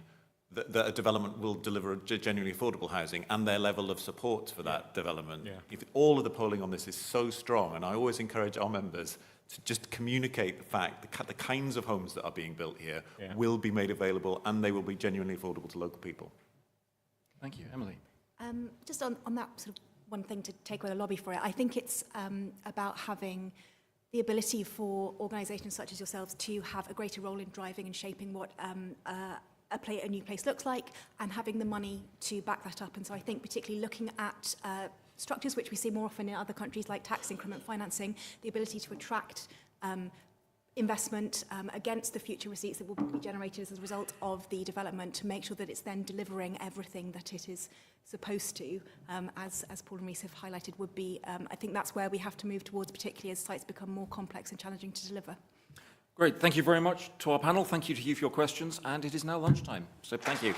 that a development will deliver genuinely affordable housing and their level of support for that development. If all of the polling on this is so strong, and I always encourage our members to just communicate the fact that the kinds of homes that are being built here will be made available and they will be genuinely affordable to local people. Thank you. Emily. Just on that sort of one thing to take away the lobby for it, I think it's about having the ability for organisations such as yourselves to have a greater role in driving and shaping what a new place looks like, and having the money to back that up. And so I think particularly looking at structures which we see more often in other countries like tax increment financing, the ability to attract investment against the future receipts that will be generated as a result of the development, to make sure that it's then delivering everything that it is supposed to, as Paul and Rhys have highlighted, would be, I think that's where we have to move towards, particularly as sites become more complex and challenging to deliver. Great. Thank you very much to our panel. Thank you to you for your questions. And it is now lunchtime. So thank you.